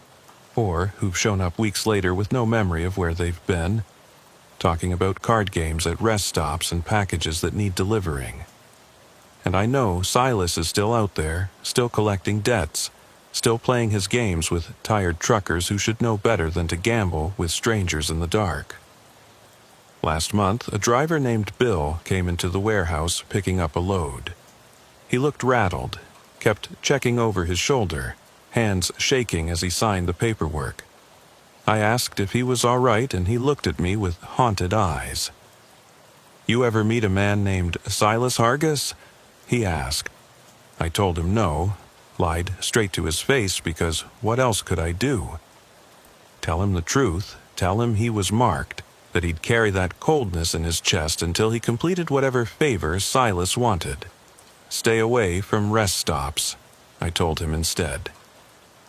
or who've shown up weeks later with no memory of where they've been, talking about card games at rest stops and packages that need delivering. And I know Silas is still out there, still collecting debts, still playing his games with tired truckers who should know better than to gamble with strangers in the dark. Last month, a driver named Bill came into the warehouse picking up a load. He looked rattled, kept checking over his shoulder, hands shaking as he signed the paperwork. I asked if he was all right, and he looked at me with haunted eyes. "You ever meet a man named Silas Hargis?" he asked. I told him no, lied straight to his face because what else could I do? Tell him the truth, tell him he was marked, that he'd carry that coldness in his chest until he completed whatever favor Silas wanted. Stay away from rest stops, I told him instead.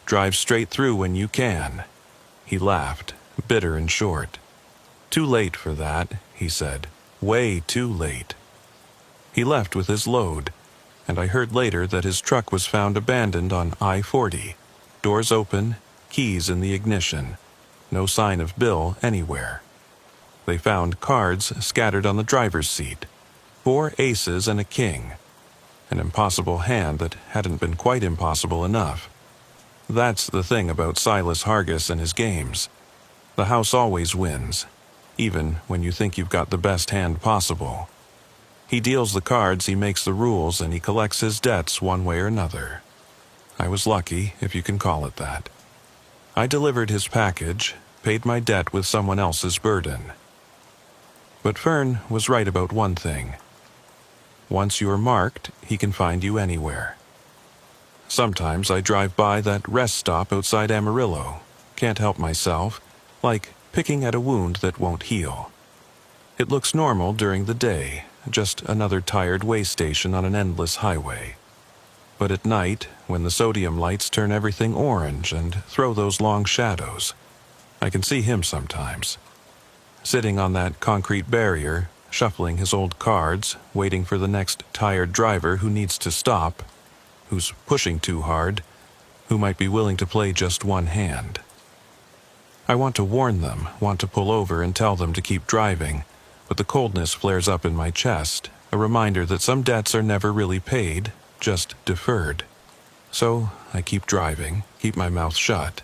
Drive straight through when you can. He laughed, bitter and short. Too late for that, he said. Way too late. He left with his load, and I heard later that his truck was found abandoned on I-40, doors open, keys in the ignition. No sign of Bill anywhere. They found cards scattered on the driver's seat, 4 aces and a king, an impossible hand that hadn't been quite impossible enough. That's the thing about Silas Hargis and his games. The house always wins, even when you think you've got the best hand possible. He deals the cards, he makes the rules, and he collects his debts one way or another. I was lucky, if you can call it that. I delivered his package, paid my debt with someone else's burden. But Fern was right about one thing. Once you're marked, he can find you anywhere. Sometimes I drive by that rest stop outside Amarillo. Can't help myself, like picking at a wound that won't heal. It looks normal during the day, just another tired way station on an endless highway. But at night, when the sodium lights turn everything orange and throw those long shadows, I can see him sometimes. Sitting on that concrete barrier, shuffling his old cards, waiting for the next tired driver who needs to stop, who's pushing too hard, who might be willing to play just one hand. I want to warn them, want to pull over and tell them to keep driving, but the coldness flares up in my chest, a reminder that some debts are never really paid, just deferred. So I keep driving, keep my mouth shut,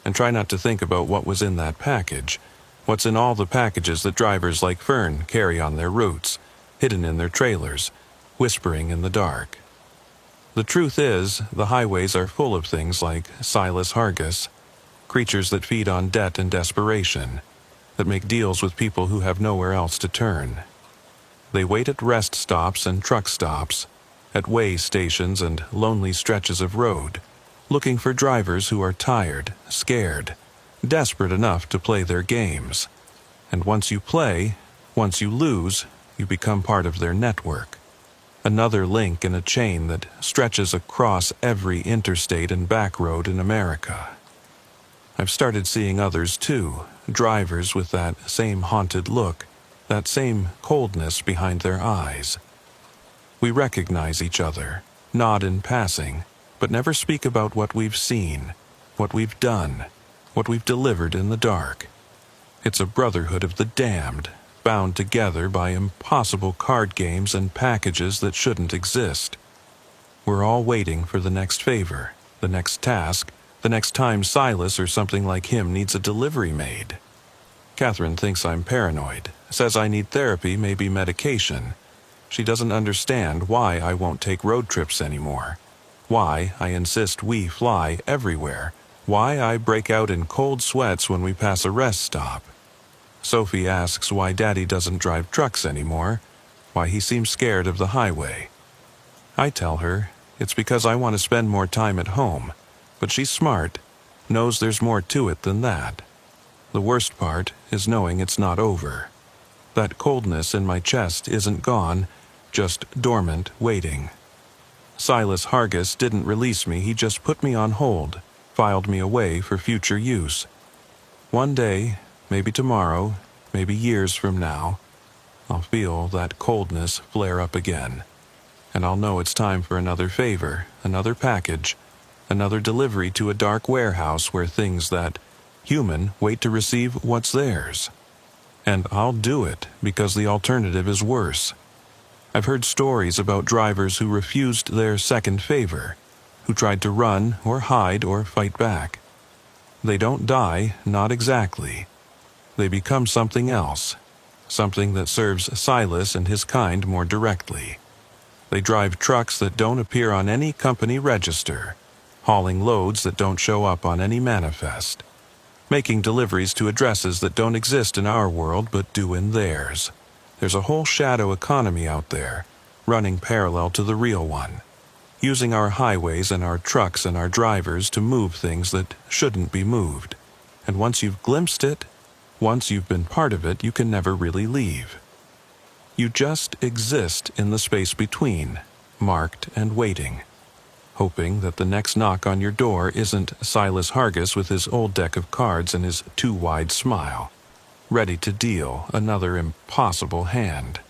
and try not to think about what was in that package, what's in all the packages that drivers like Fern carry on their routes, hidden in their trailers, whispering in the dark. The truth is, the highways are full of things like Silas Hargis, creatures that feed on debt and desperation, that make deals with people who have nowhere else to turn. They wait at rest stops and truck stops, at way stations and lonely stretches of road, looking for drivers who are tired, scared, desperate enough to play their games. And once you play, once you lose, you become part of their network. Another link in a chain that stretches across every interstate and back road in America. I've started seeing others too, drivers with that same haunted look, that same coldness behind their eyes. We recognize each other, nod in passing, but never speak about what we've seen, what we've done, what we've delivered in the dark. It's a brotherhood of the damned, bound together by impossible card games and packages that shouldn't exist. We're all waiting for the next favor, the next task, the next time Silas or something like him needs a delivery made. Catherine thinks I'm paranoid, says I need therapy, maybe medication. She doesn't understand why I won't take road trips anymore, why I insist we fly everywhere, why I break out in cold sweats when we pass a rest stop. Sophie asks why Daddy doesn't drive trucks anymore, why he seems scared of the highway. I tell her it's because I want to spend more time at home, but she's smart, knows there's more to it than that. The worst part is knowing it's not over. That coldness in my chest isn't gone, just dormant, waiting. Silas Hargis didn't release me, he just put me on hold, filed me away for future use. One day, maybe tomorrow, maybe years from now, I'll feel that coldness flare up again, and I'll know it's time for another favor, another package, another delivery to a dark warehouse where things that human wait to receive what's theirs. And I'll do it because the alternative is worse. I've heard stories about drivers who refused their second favor, who tried to run or hide or fight back. They don't die, not exactly. They become something else, something that serves Silas and his kind more directly. They drive trucks that don't appear on any company register, hauling loads that don't show up on any manifest, making deliveries to addresses that don't exist in our world but do in theirs. There's a whole shadow economy out there, running parallel to the real one, using our highways and our trucks and our drivers to move things that shouldn't be moved. And once you've glimpsed it, once you've been part of it, you can never really leave. You just exist in the space between, marked and waiting, hoping that the next knock on your door isn't Silas Hargis with his old deck of cards and his too wide smile, ready to deal another impossible hand.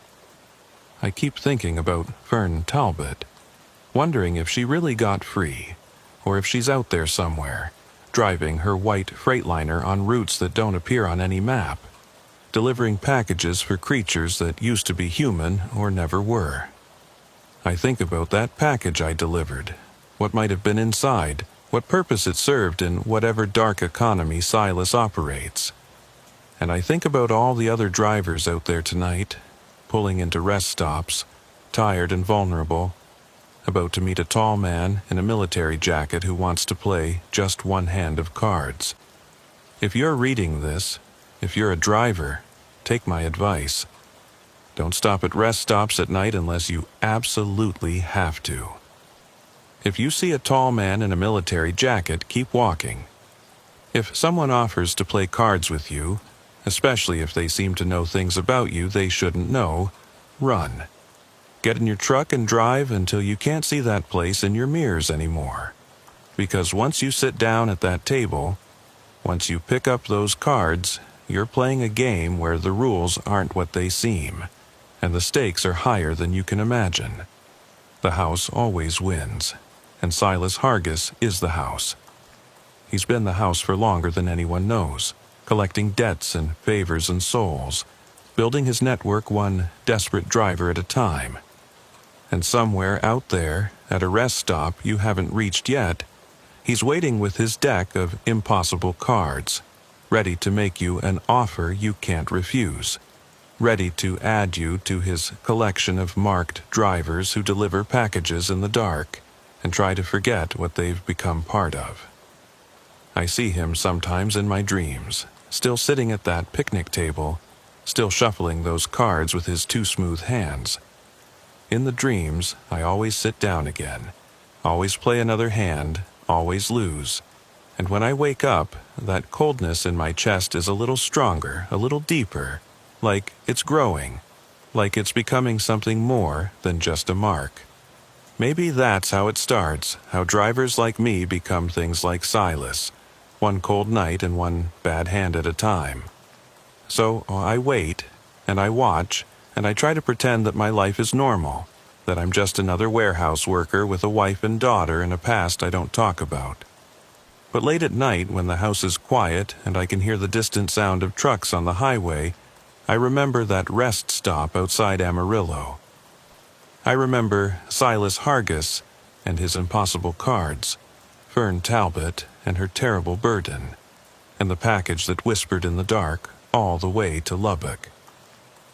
I keep thinking about Fern Talbot, wondering if she really got free, or if she's out there somewhere, driving her white Freightliner on routes that don't appear on any map, delivering packages for creatures that used to be human or never were. I think about that package I delivered, what might have been inside, what purpose it served in whatever dark economy Silas operates. And I think about all the other drivers out there tonight, pulling into rest stops, tired and vulnerable, about to meet a tall man in a military jacket who wants to play just one hand of cards. If you're reading this, if you're a driver, take my advice. Don't stop at rest stops at night unless you absolutely have to. If you see a tall man in a military jacket, keep walking. If someone offers to play cards with you, especially if they seem to know things about you they shouldn't know, run. Get in your truck and drive until you can't see that place in your mirrors anymore. Because once you sit down at that table, once you pick up those cards, you're playing a game where the rules aren't what they seem, and the stakes are higher than you can imagine. The house always wins, and Silas Hargis is the house. He's been the house for longer than anyone knows, collecting debts and favors and souls, building his network one desperate driver at a time. And somewhere out there, at a rest stop you haven't reached yet, he's waiting with his deck of impossible cards, ready to make you an offer you can't refuse, ready to add you to his collection of marked drivers who deliver packages in the dark and try to forget what they've become part of. I see him sometimes in my dreams, still sitting at that picnic table, still shuffling those cards with his too smooth hands. In the dreams, I always sit down again, always play another hand, always lose. And when I wake up, that coldness in my chest is a little stronger, a little deeper, like it's growing, like it's becoming something more than just a mark. Maybe that's how it starts, how drivers like me become things like Silas, one cold night and one bad hand at a time. So I wait, and I watch, and I try to pretend that my life is normal, that I'm just another warehouse worker with a wife and daughter and a past I don't talk about. But late at night, when the house is quiet and I can hear the distant sound of trucks on the highway, I remember that rest stop outside Amarillo. I remember Silas Hargis and his impossible cards, Fern Talbot and her terrible burden, and the package that whispered in the dark all the way to Lubbock.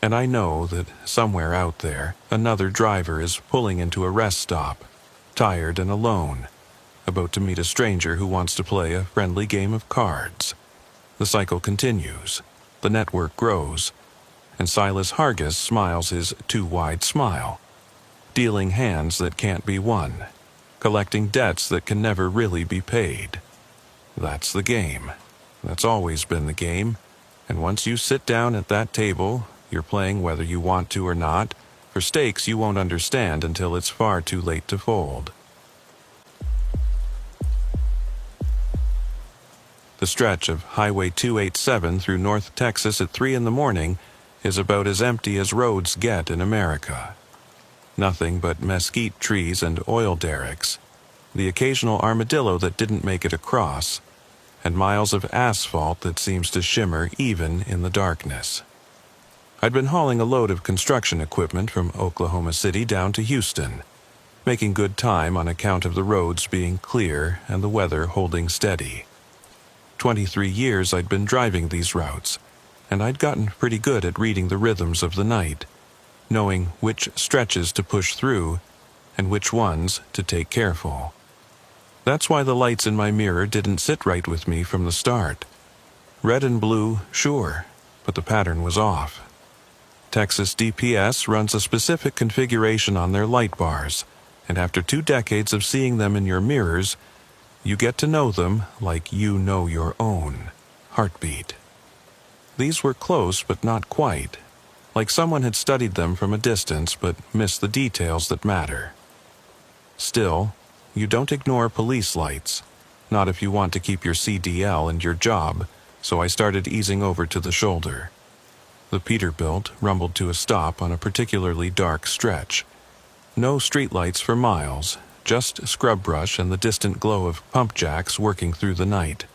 And I know that somewhere out there, another driver is pulling into a rest stop, tired and alone, about to meet a stranger who wants to play a friendly game of cards. The cycle continues, the network grows, and Silas Hargis smiles his too wide smile. dealing hands that can't be won, collecting debts that can never really be paid. That's the game. That's always been the game, and once you sit down at that table, you're playing whether you want to or not, for stakes you won't understand until it's far too late to fold. The stretch of Highway 287 through North Texas at 3 in the morning is about as empty as roads get in America. Nothing but mesquite trees and oil derricks, the occasional armadillo that didn't make it across, and miles of asphalt that seems to shimmer even in the darkness. I'd been hauling a load of construction equipment from Oklahoma City down to Houston, making good time on account of the roads being clear and the weather holding steady. 23 years I'd been driving these routes, and I'd gotten pretty good at reading the rhythms of the night, knowing which stretches to push through and which ones to take careful. That's why the lights in my mirror didn't sit right with me from the start. Red and blue, sure, but the pattern was off. Texas DPS runs a specific configuration on their light bars, and after 2 decades of seeing them in your mirrors, you get to know them like you know your own heartbeat. These were close but not quite, like someone had studied them from a distance but missed the details that matter. Still, you don't ignore police lights, not if you want to keep your CDL and your job, so I started easing over to the shoulder. The Peterbilt rumbled to a stop on a particularly dark stretch. No streetlights for miles, just scrub brush and the distant glow of pump jacks working through the night.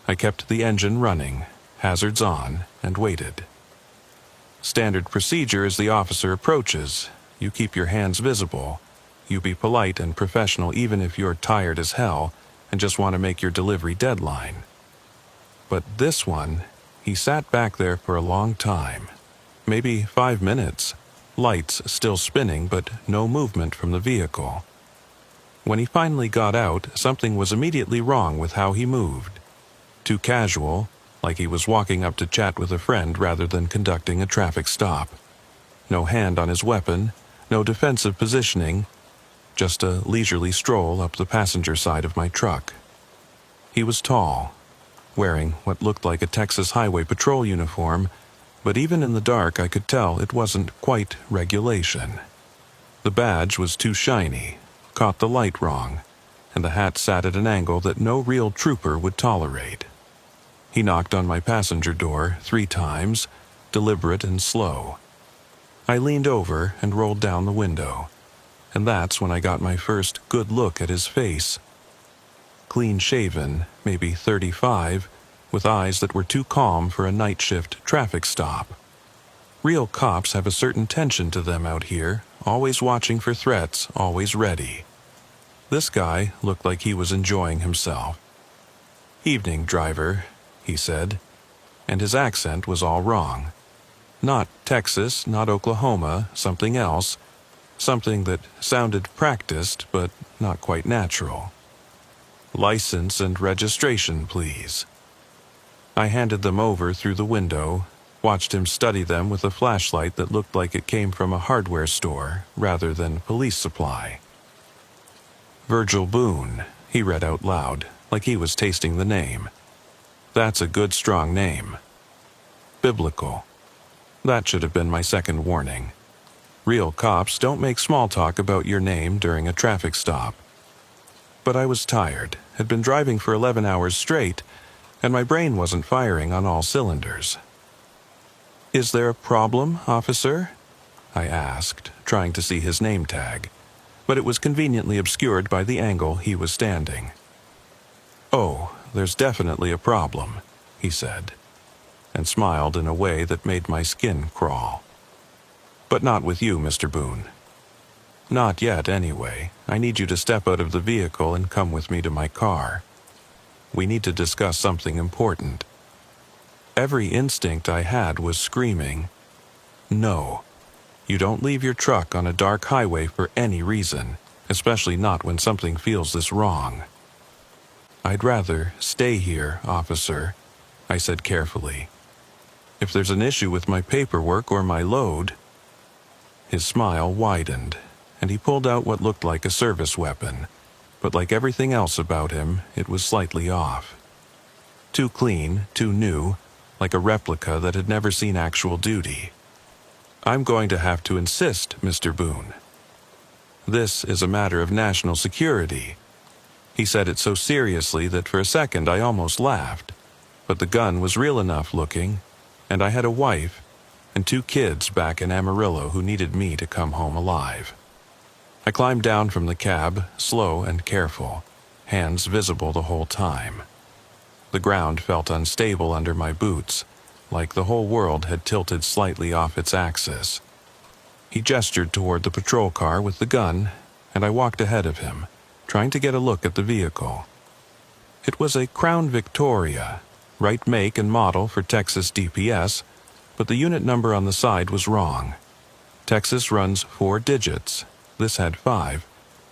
I kept the engine running, hazards on, and waited. Standard procedure as the officer approaches. You keep your hands visible. You be polite and professional even if you're tired as hell and just want to make your delivery deadline. But this one, he sat back there for a long time, maybe 5 minutes, lights still spinning but no movement from the vehicle. When he finally got out, something was immediately wrong with how he moved. Too casual, like he was walking up to chat with a friend rather than conducting a traffic stop. No hand on his weapon, no defensive positioning, just a leisurely stroll up the passenger side of my truck. He was tall, wearing what looked like a Texas Highway Patrol uniform, but even in the dark I could tell it wasn't quite regulation. The badge was too shiny, caught the light wrong, and the hat sat at an angle that no real trooper would tolerate. He knocked on my passenger door 3 times, deliberate and slow. I leaned over and rolled down the window, and that's when I got my first good look at his face. Clean-shaven, maybe 35, with eyes that were too calm for a night shift traffic stop. Real cops have a certain tension to them out here, always watching for threats, always ready. This guy looked like he was enjoying himself. "Evening, driver," he said, and his accent was all wrong. Not Texas, not Oklahoma, something else, something that sounded practiced but not quite natural. "License and registration, please." I handed them over through the window, watched him study them with a flashlight that looked like it came from a hardware store rather than police supply. "Virgil Boone," he read out loud, like he was tasting the name. "That's a good strong name. Biblical. That should have been my second warning. Real cops don't make small talk about your name during a traffic stop." But I was tired, had been driving for 11 hours straight, and my brain wasn't firing on all cylinders. "Is there a problem, officer?" I asked, trying to see his name tag, but it was conveniently obscured by the angle he was standing. "Oh, there's definitely a problem," he said, and smiled in a way that made my skin crawl. "But not with you, Mr. Boone. Not yet, anyway. I need you to step out of the vehicle and come with me to my car. We need to discuss something important." Every instinct I had was screaming, "No. You don't leave your truck on a dark highway for any reason, especially not when something feels this wrong." "I'd rather stay here, officer," I said carefully. "If there's an issue with my paperwork or my load—" His smile widened, and he pulled out what looked like a service weapon, but like everything else about him, it was slightly off. Too clean, too new, like a replica that had never seen actual duty. "I'm going to have to insist, Mr. Boone. This is a matter of national security." He said it so seriously that for a second I almost laughed, but the gun was real enough looking, and I had a wife and 2 kids back in Amarillo who needed me to come home alive. I climbed down from the cab, slow and careful, hands visible the whole time. The ground felt unstable under my boots, like the whole world had tilted slightly off its axis. He gestured toward the patrol car with the gun, and I walked ahead of him, trying to get a look at the vehicle. It was a Crown Victoria, right make and model for Texas DPS, but the unit number on the side was wrong. Texas runs 4 digits. This had 5,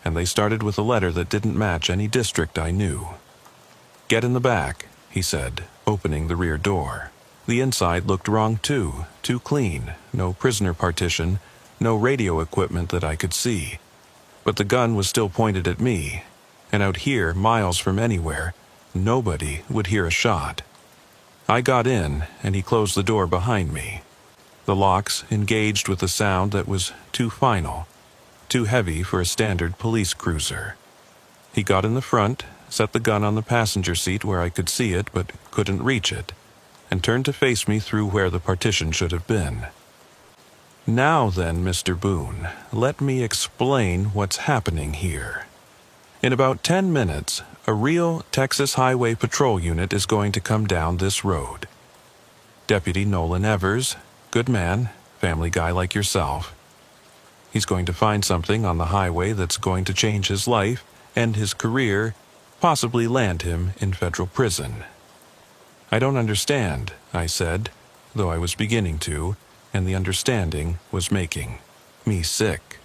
and they started with a letter that didn't match any district I knew. "Get in the back," he said, opening the rear door. The inside looked wrong too clean, no prisoner partition, no radio equipment that I could see. But the gun was still pointed at me, and out here, miles from anywhere, nobody would hear a shot. I got in, and he closed the door behind me. The locks engaged with a sound that was too final, too heavy for a standard police cruiser. He got in the front, set the gun on the passenger seat where I could see it but couldn't reach it, and turned to face me through where the partition should have been. "Now then, Mr. Boone, let me explain what's happening here. In about 10 minutes, a real Texas Highway Patrol unit is going to come down this road. Deputy Nolan Evers, good man, family guy like yourself. He's going to find something on the highway that's going to change his life, end his career, possibly land him in federal prison." "I don't understand," I said, though I was beginning to, and the understanding was making me sick.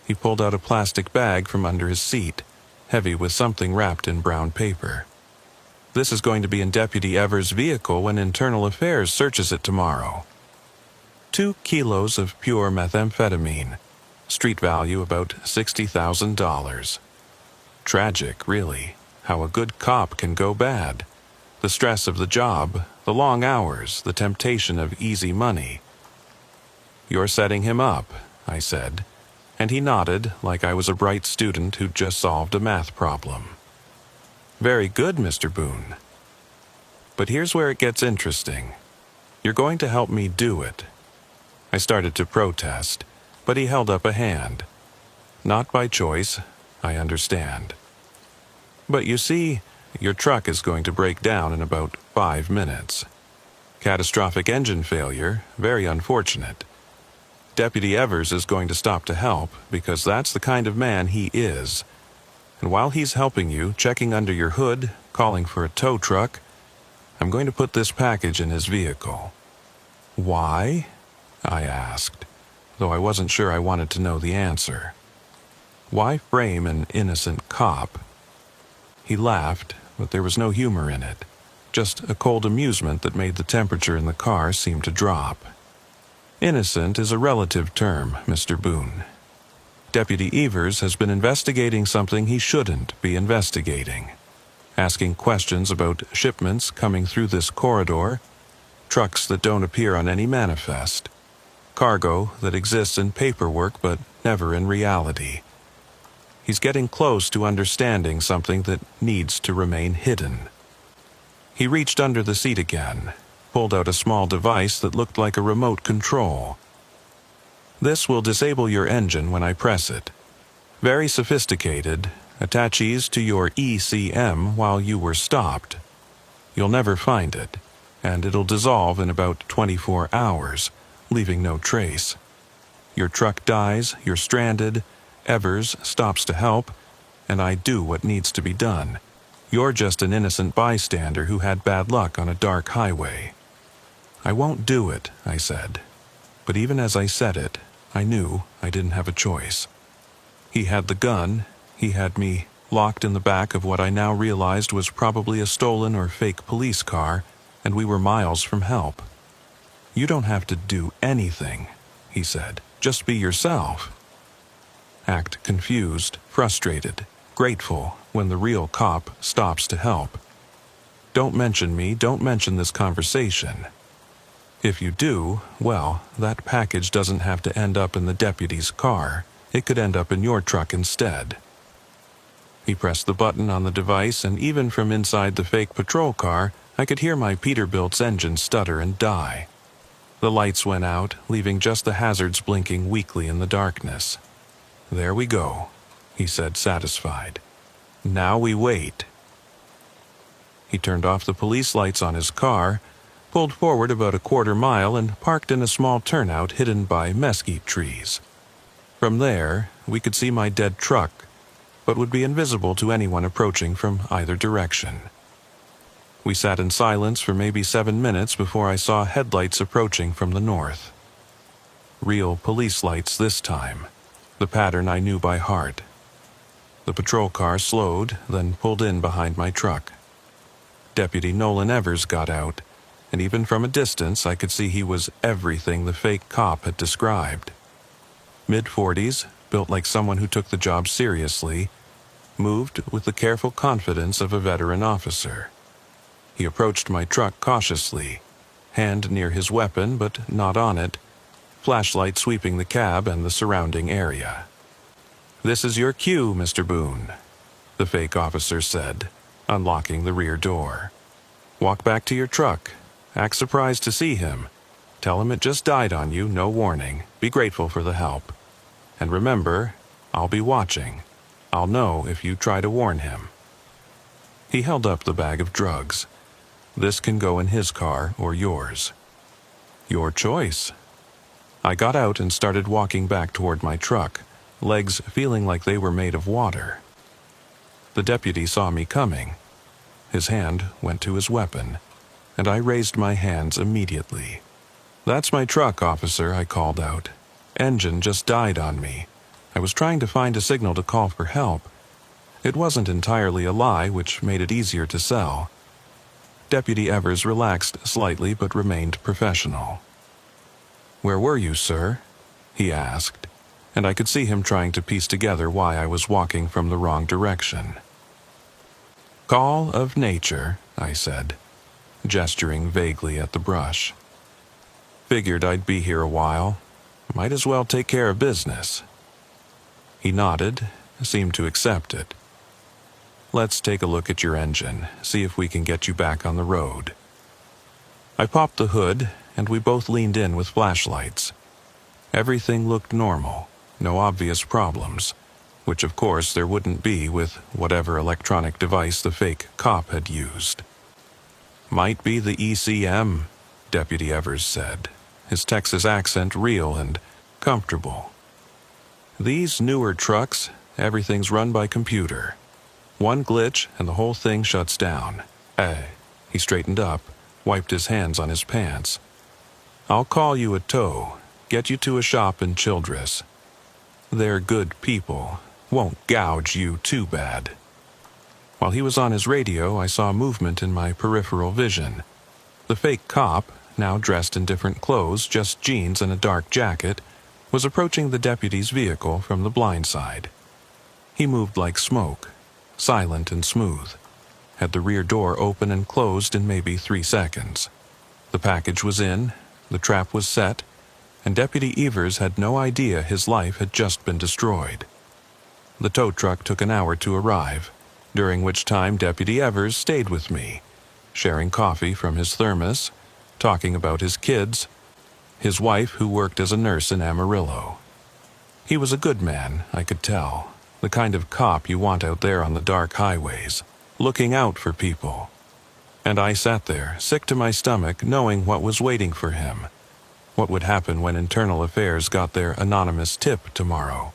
He pulled out a plastic bag from under his seat, heavy with something wrapped in brown paper. "This is going to be in Deputy Evers' vehicle when Internal Affairs searches it tomorrow. 2 kilos of pure methamphetamine, street value about $60,000. Tragic, really, how a good cop can go bad. The stress of the job, the long hours, the temptation of easy money." "You're setting him up," I said, and he nodded like I was a bright student who'd just solved a math problem. "Very good, Mr. Boone. But here's where it gets interesting. You're going to help me do it." I started to protest, but he held up a hand. "Not by choice, I understand. But you see, your truck is going to break down in about 5 minutes. Catastrophic engine failure, very unfortunate. Deputy Evers is going to stop to help because that's the kind of man he is. And while he's helping you, checking under your hood, calling for a tow truck, I'm going to put this package in his vehicle." "Why?" I asked, though I wasn't sure I wanted to know the answer. Why frame an innocent cop? He laughed, but there was no humor in it, just a cold amusement that made the temperature in the car seem to drop. "Innocent is a relative term, Mr. Boone. Deputy Evers has been investigating something he shouldn't be investigating. Asking questions about shipments coming through this corridor, trucks that don't appear on any manifest, cargo that exists in paperwork but never in reality. He's getting close to understanding something that needs to remain hidden." He reached under the seat again, pulled out a small device that looked like a remote control. "This will disable your engine when I press it. Very sophisticated, attaches to your ECM while you were stopped. You'll never find it, and it'll dissolve in about 24 hours, leaving no trace. Your truck dies, you're stranded, Evers stops to help, and I do what needs to be done. You're just an innocent bystander who had bad luck on a dark highway." "I won't do it," I said. But even as I said it, I knew I didn't have a choice. He had the gun, he had me locked in the back of what I now realized was probably a stolen or fake police car, and we were miles from help. "You don't have to do anything," he said. "Just be yourself." act confused, frustrated, grateful when the real cop stops to help. Don't mention me, don't mention this conversation. If you do, well, that package doesn't have to end up in the deputy's car. It could end up in your truck instead. He pressed the button on the device, and even from inside the fake patrol car, I could hear my Peterbilt's engine stutter and die. The lights went out, leaving just the hazards blinking weakly in the darkness. "There we go," he said, satisfied. "Now we wait." He turned off the police lights on his car, pulled forward about a quarter mile, and parked in a small turnout hidden by mesquite trees. From there, we could see my dead truck, but would be invisible to anyone approaching from either direction. We sat in silence for maybe 7 minutes before I saw headlights approaching from the north. Real police lights this time, the pattern I knew by heart. The patrol car slowed, then pulled in behind my truck. Deputy Nolan Evers got out, and even from a distance I could see he was everything the fake cop had described. Mid-40s, built like someone who took the job seriously, moved with the careful confidence of a veteran officer. He approached my truck cautiously, hand near his weapon but not on it, flashlight sweeping the cab and the surrounding area. "This is your cue, Mr. Boone," the fake officer said, unlocking the rear door. "Walk back to your truck. Act surprised to see him. Tell him it just died on you, no warning. Be grateful for the help. And remember, I'll be watching. I'll know if you try to warn him." He held up the bag of drugs. "This can go in his car or yours." "Your choice." I got out and started walking back toward my truck, legs feeling like they were made of water. The deputy saw me coming. His hand went to his weapon, and I raised my hands immediately. "That's my truck, officer," I called out. "Engine just died on me. I was trying to find a signal to call for help. It wasn't entirely a lie, which made it easier to sell." Deputy Evers relaxed slightly but remained professional. "Where were you, sir?" he asked, and I could see him trying to piece together why I was walking from the wrong direction. "Call of nature," I said, gesturing vaguely at the brush. "Figured I'd be here a while. Might as well take care of business." He nodded, seemed to accept it. "Let's take a look at your engine, see if we can get you back on the road." I popped the hood, and we both leaned in with flashlights. Everything looked normal, no obvious problems, which of course there wouldn't be with whatever electronic device the fake cop had used. "Might be the ECM," Deputy Evers said, his Texas accent real and comfortable. "These newer trucks, everything's run by computer. One glitch and the whole thing shuts down. He straightened up, wiped his hands on his pants. "I'll call you a tow, get you to a shop in Childress. They're good people, won't gouge you too bad." While he was on his radio, I saw movement in my peripheral vision. The fake cop, now dressed in different clothes, just jeans and a dark jacket, was approaching the deputy's vehicle from the blind side. He moved like smoke, silent and smooth, had the rear door open and closed in maybe 3 seconds. The package was in, the trap was set, and Deputy Evers had no idea his life had just been destroyed. The tow truck took an hour to arrive, during which time Deputy Evers stayed with me, sharing coffee from his thermos, talking about his kids, his wife who worked as a nurse in Amarillo. He was a good man, I could tell, the kind of cop you want out there on the dark highways, looking out for people. And I sat there, sick to my stomach, knowing what was waiting for him, what would happen when Internal Affairs got their anonymous tip tomorrow.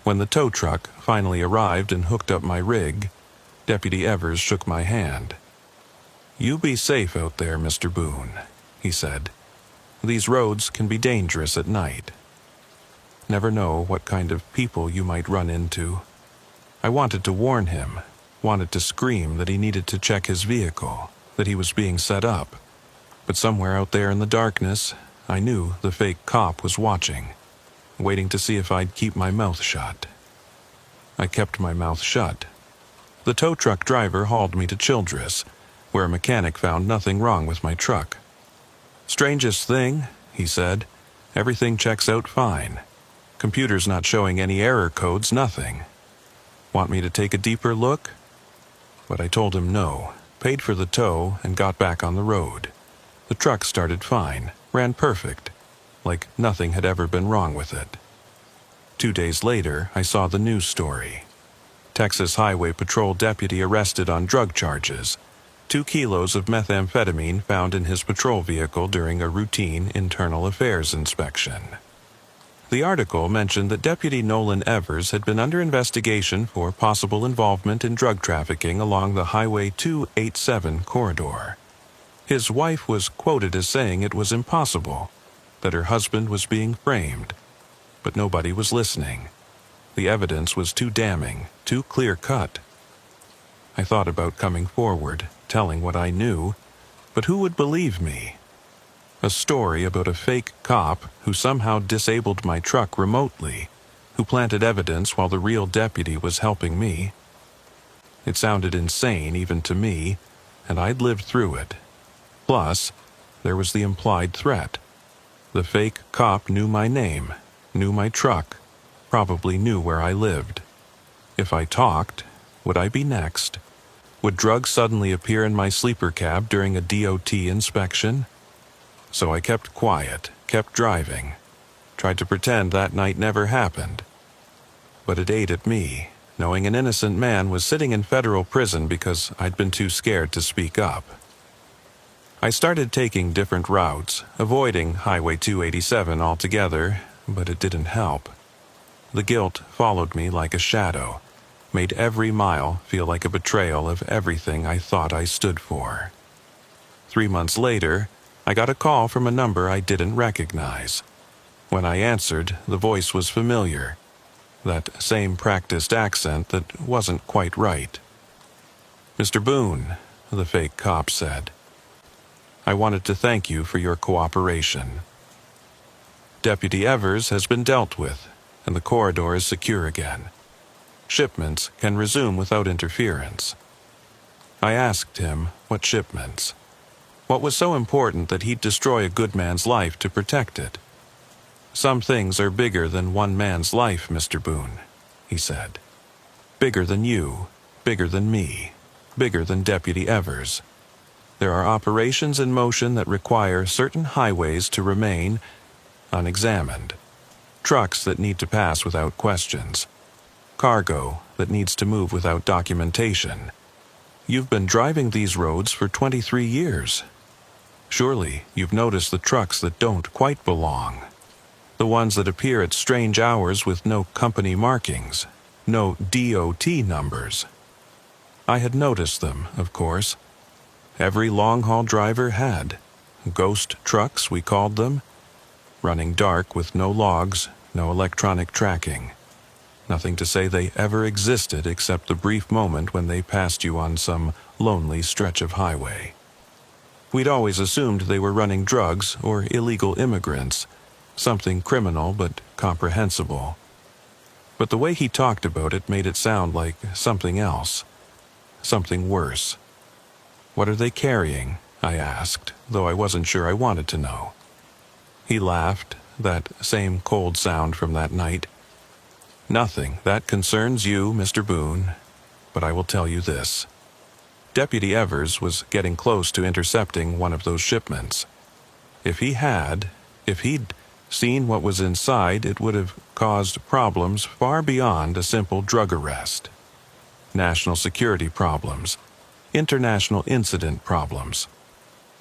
When the tow truck finally arrived and hooked up my rig, Deputy Evers shook my hand. "You be safe out there, Mr. Boone," he said. "These roads can be dangerous at night. Never know what kind of people you might run into." I wanted to warn him, wanted to scream that he needed to check his vehicle, that he was being set up. But somewhere out there in the darkness, I knew the fake cop was watching. waiting to see if I'd keep my mouth shut. I kept my mouth shut. The tow truck driver hauled me to Childress, where a mechanic found nothing wrong with my truck. "Strangest thing," he said, "everything checks out fine. Computer's not showing any error codes, nothing. Want me to take a deeper look?" But I told him no, paid for the tow, and got back on the road. The truck started fine, ran perfect, like nothing had ever been wrong with it. 2 days later, I saw the news story. Texas Highway Patrol deputy arrested on drug charges. 2 kilos of methamphetamine found in his patrol vehicle during a routine internal affairs inspection. The article mentioned that Deputy Nolan Evers had been under investigation for possible involvement in drug trafficking along the Highway 287 corridor. His wife was quoted as saying it was impossible, that her husband was being framed, but nobody was listening. The evidence was too damning, too clear-cut. I thought about coming forward, telling what I knew, but who would believe me? A story about a fake cop who somehow disabled my truck remotely, who planted evidence while the real deputy was helping me. It sounded insane even to me, and I'd lived through it. Plus, there was the implied threat. The fake cop knew my name, knew my truck, probably knew where I lived. If I talked, would I be next? Would drugs suddenly appear in my sleeper cab during a DOT inspection? So I kept quiet, kept driving, tried to pretend that night never happened. But it ate at me, knowing an innocent man was sitting in federal prison because I'd been too scared to speak up. I started taking different routes, avoiding Highway 287 altogether, but it didn't help. The guilt followed me like a shadow, made every mile feel like a betrayal of everything I thought I stood for. 3 months later, I got a call from a number I didn't recognize. When I answered, the voice was familiar, that same practiced accent that wasn't quite right. "Mr. Boone," the fake cop said, "I wanted to thank you for your cooperation. Deputy Evers has been dealt with, and the corridor is secure again. Shipments can resume without interference." I asked him what shipments. What was so important that he'd destroy a good man's life to protect it? "Some things are bigger than one man's life, Mr. Boone," he said. "Bigger than you, bigger than me, bigger than Deputy Evers. There are operations in motion that require certain highways to remain unexamined, trucks that need to pass without questions, cargo that needs to move without documentation. You've been driving these roads for 23 years. Surely you've noticed the trucks that don't quite belong, the ones that appear at strange hours with no company markings, no DOT numbers." I had noticed them, of course. Every long-haul driver had. Ghost trucks, we called them. Running dark with no logs, no electronic tracking. Nothing to say they ever existed except the brief moment when they passed you on some lonely stretch of highway. We'd always assumed they were running drugs or illegal immigrants, something criminal but comprehensible. But the way he talked about it made it sound like something else, something worse. "What are they carrying?" I asked, though I wasn't sure I wanted to know. He laughed, that same cold sound from that night. "Nothing that concerns you, Mr. Boone, but I will tell you this. Deputy Evers was getting close to intercepting one of those shipments. If he'd seen what was inside, it would have caused problems far beyond a simple drug arrest. National security problems, international incident problems,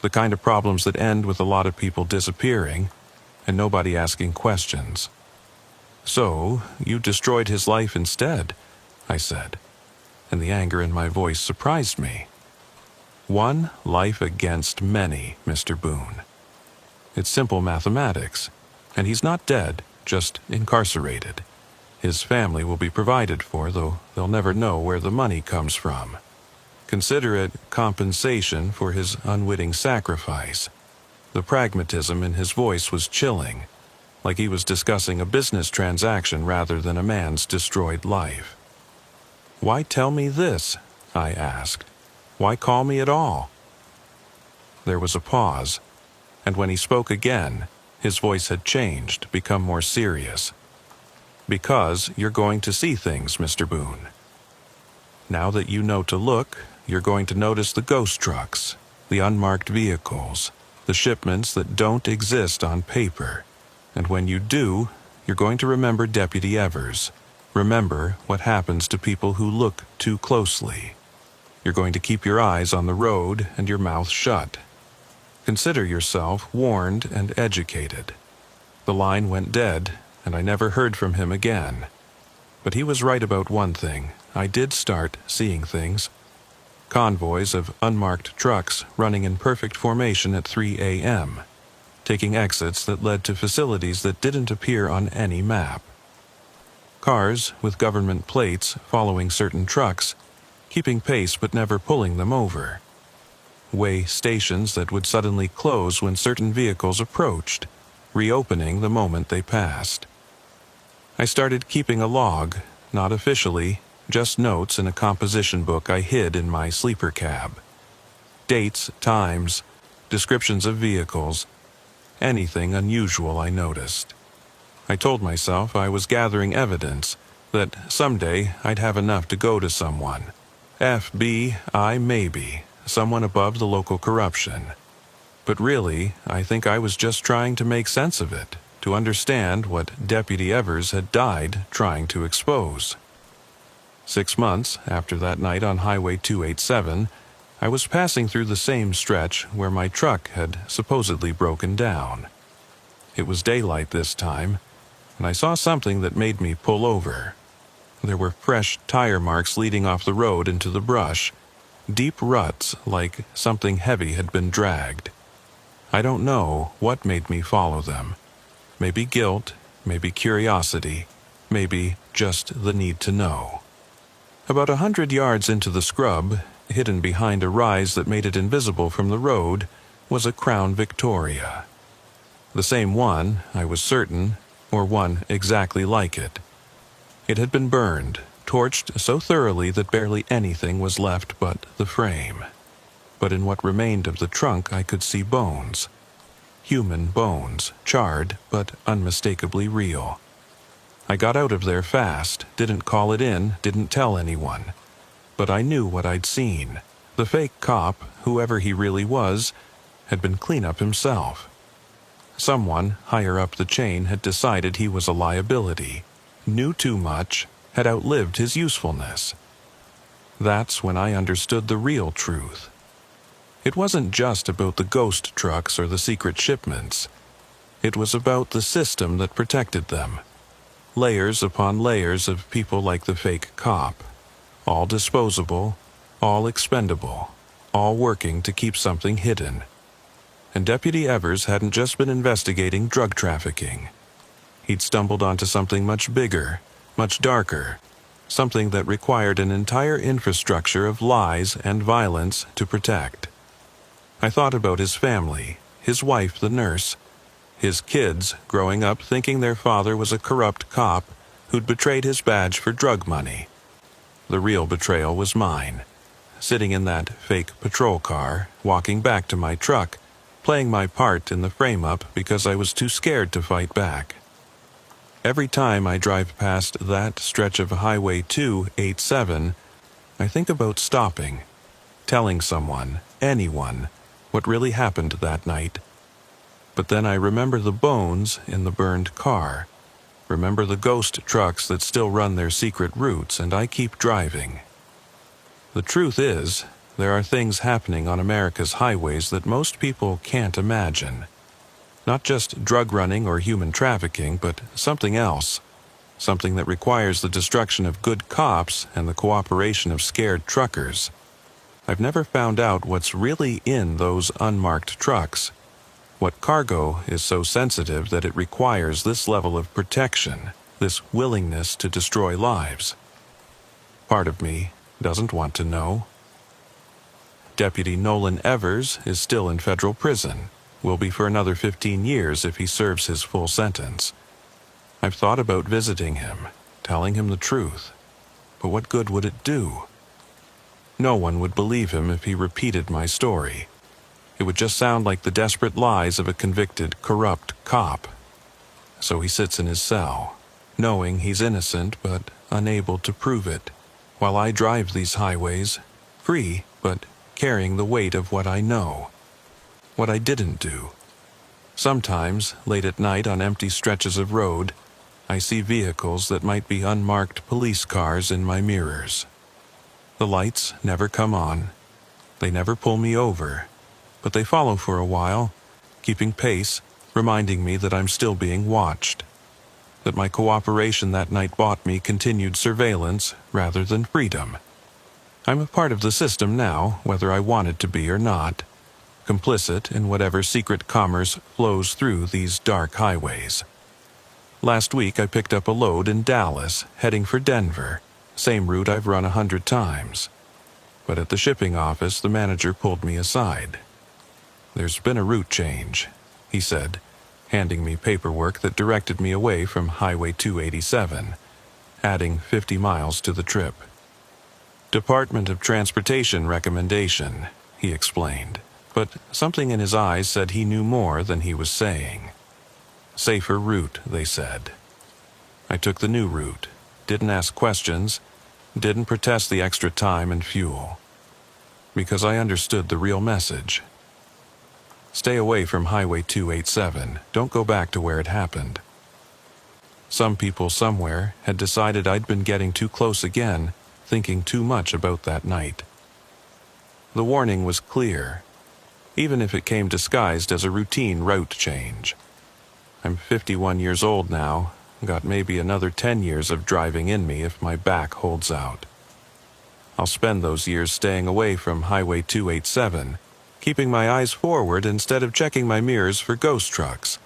the kind of problems that end with a lot of people disappearing and nobody asking questions. So, you destroyed his life instead," I said, and the anger in my voice surprised me. "One life against many, Mr. Boone. It's simple mathematics, and he's not dead, just incarcerated. His family will be provided for, though they'll never know where the money comes from. Consider it compensation for his unwitting sacrifice." The pragmatism in his voice was chilling. like he was discussing a business transaction rather than a man's destroyed life. "Why tell me this?" I asked. "Why call me at all?" There was a pause, and when he spoke again, his voice had changed, become more serious. "Because you're going to see things, Mr. Boone. Now that you know to look, you're going to notice the ghost trucks, the unmarked vehicles, the shipments that don't exist on paper. And when you do, you're going to remember Deputy Evers. Remember what happens to people who look too closely. You're going to keep your eyes on the road and your mouth shut. Consider yourself warned and educated." The line went dead, and I never heard from him again. But he was right about one thing. I did start seeing things. Convoys of unmarked trucks running in perfect formation at 3 a.m., taking exits that led to facilities that didn't appear on any map. Cars with government plates following certain trucks, keeping pace but never pulling them over. Way stations that would suddenly close when certain vehicles approached, reopening the moment they passed. I started keeping a log, not officially, just notes in a composition book I hid in my sleeper cab. Dates, times, descriptions of vehicles, anything unusual I noticed. I told myself I was gathering evidence, that someday I'd have enough to go to someone. FBI maybe, someone above the local corruption. But really, I think I was just trying to make sense of it, to understand what Deputy Evers had died trying to expose. 6 months after that night on Highway 287, I was passing through the same stretch where my truck had supposedly broken down. It was daylight this time, and I saw something that made me pull over. There were fresh tire marks leading off the road into the brush, deep ruts like something heavy had been dragged. I don't know what made me follow them. Maybe guilt, maybe curiosity, maybe just the need to know. About 100 yards into the scrub, hidden behind a rise that made it invisible from the road, was a Crown Victoria. The same one, I was certain, or one exactly like it. It had been burned, torched so thoroughly that barely anything was left but the frame. But in what remained of the trunk I could see bones. Human bones, charred but unmistakably real. I got out of there fast, didn't call it in, didn't tell anyone. But I knew what I'd seen. The fake cop, whoever he really was, had been cleanup himself. Someone higher up the chain had decided he was a liability, knew too much, had outlived his usefulness. That's when I understood the real truth. It wasn't just about the ghost trucks or the secret shipments. It was about the system that protected them. Layers upon layers of people like the fake cop. All disposable, all expendable, all working to keep something hidden. And Deputy Evers hadn't just been investigating drug trafficking. He'd stumbled onto something much bigger, much darker, something that required an entire infrastructure of lies and violence to protect. I thought about his family, his wife the nurse, his kids growing up thinking their father was a corrupt cop who'd betrayed his badge for drug money. The real betrayal was mine, sitting in that fake patrol car, walking back to my truck, playing my part in the frame-up because I was too scared to fight back. Every time I drive past that stretch of Highway 287, I think about stopping, telling someone, anyone, what really happened that night. But then I remember the bones in the burned car, remember the ghost trucks that still run their secret routes, and I keep driving. The truth is, there are things happening on America's highways that most people can't imagine. Not just drug running or human trafficking, but something else. Something that requires the destruction of good cops and the cooperation of scared truckers. I've never found out what's really in those unmarked trucks. What cargo is so sensitive that it requires this level of protection, this willingness to destroy lives. Part of me doesn't want to know. Deputy Nolan Evers is still in federal prison, will be for another 15 years if he serves his full sentence. I've thought about visiting him, telling him the truth, but what good would it do? No one would believe him if he repeated my story. It would just sound like the desperate lies of a convicted, corrupt cop. So he sits in his cell, knowing he's innocent but unable to prove it, while I drive these highways, free but carrying the weight of what I know, what I didn't do. Sometimes, late at night on empty stretches of road, I see vehicles that might be unmarked police cars in my mirrors. The lights never come on. They never pull me over, but they follow for a while, keeping pace, reminding me that I'm still being watched, that my cooperation that night bought me continued surveillance rather than freedom. I'm a part of the system now, whether I wanted to be or not, complicit in whatever secret commerce flows through these dark highways. Last week I picked up a load in Dallas, heading for Denver, same route I've run 100 times. But at the shipping office, the manager pulled me aside. "There's been a route change," he said, handing me paperwork that directed me away from Highway 287, adding 50 miles to the trip. "Department of Transportation recommendation," he explained, but something in his eyes said he knew more than he was saying. "Safer route," they said. I took the new route, didn't ask questions, didn't protest the extra time and fuel, because I understood the real message. Stay away from Highway 287. Don't go back to where it happened. Some people somewhere had decided I'd been getting too close again, thinking too much about that night. The warning was clear, even if it came disguised as a routine route change. I'm 51 years old now, got maybe another 10 years of driving in me if my back holds out. I'll spend those years staying away from Highway 287, keeping my eyes forward instead of checking my mirrors for ghost trucks,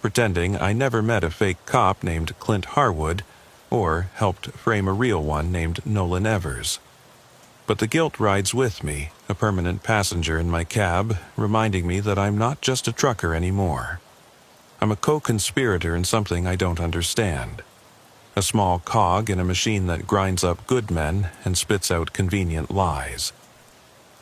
pretending I never met a fake cop named Clint Harwood or helped frame a real one named Nolan Evers. But the guilt rides with me, a permanent passenger in my cab, reminding me that I'm not just a trucker anymore. I'm a co-conspirator in something I don't understand. A small cog in a machine that grinds up good men and spits out convenient lies.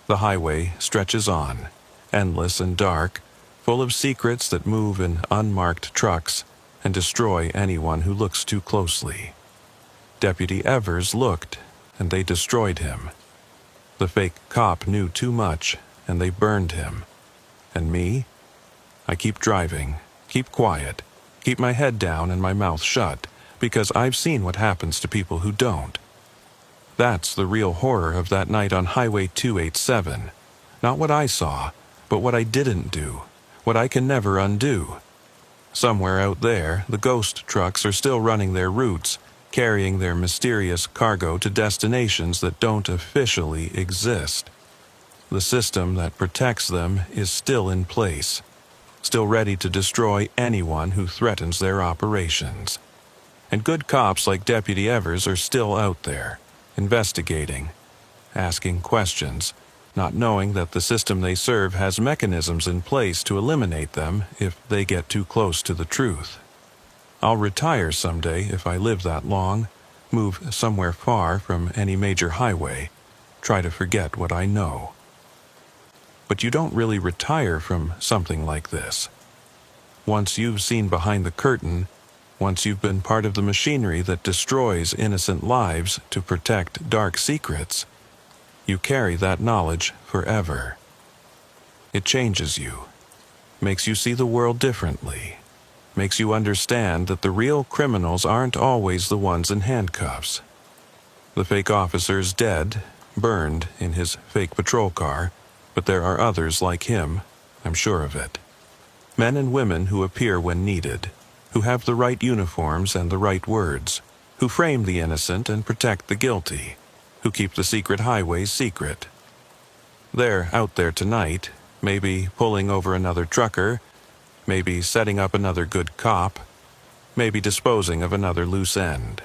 The highway stretches on, endless and dark, full of secrets that move in unmarked trucks and destroy anyone who looks too closely. Deputy Evers looked, and they destroyed him. The fake cop knew too much, and they burned him. And me? I keep driving, keep quiet, keep my head down and my mouth shut, because I've seen what happens to people who don't. That's the real horror of that night on Highway 287. Not what I saw, but what I didn't do, what I can never undo. Somewhere out there, the ghost trucks are still running their routes, carrying their mysterious cargo to destinations that don't officially exist. The system that protects them is still in place, still ready to destroy anyone who threatens their operations. And good cops like Deputy Evers are still out there, investigating, asking questions, not knowing that the system they serve has mechanisms in place to eliminate them if they get too close to the truth. I'll retire someday if I live that long, move somewhere far from any major highway, try to forget what I know. But you don't really retire from something like this. Once you've seen behind the curtain, once you've been part of the machinery that destroys innocent lives to protect dark secrets, you carry that knowledge forever. It changes you, makes you see the world differently, makes you understand that the real criminals aren't always the ones in handcuffs. The fake officer's dead, burned in his fake patrol car, but there are others like him, I'm sure of it. Men and women who appear when needed, who have the right uniforms and the right words, who frame the innocent and protect the guilty, who keep the secret highways secret. They're out there tonight, maybe pulling over another trucker, maybe setting up another good cop, maybe disposing of another loose end.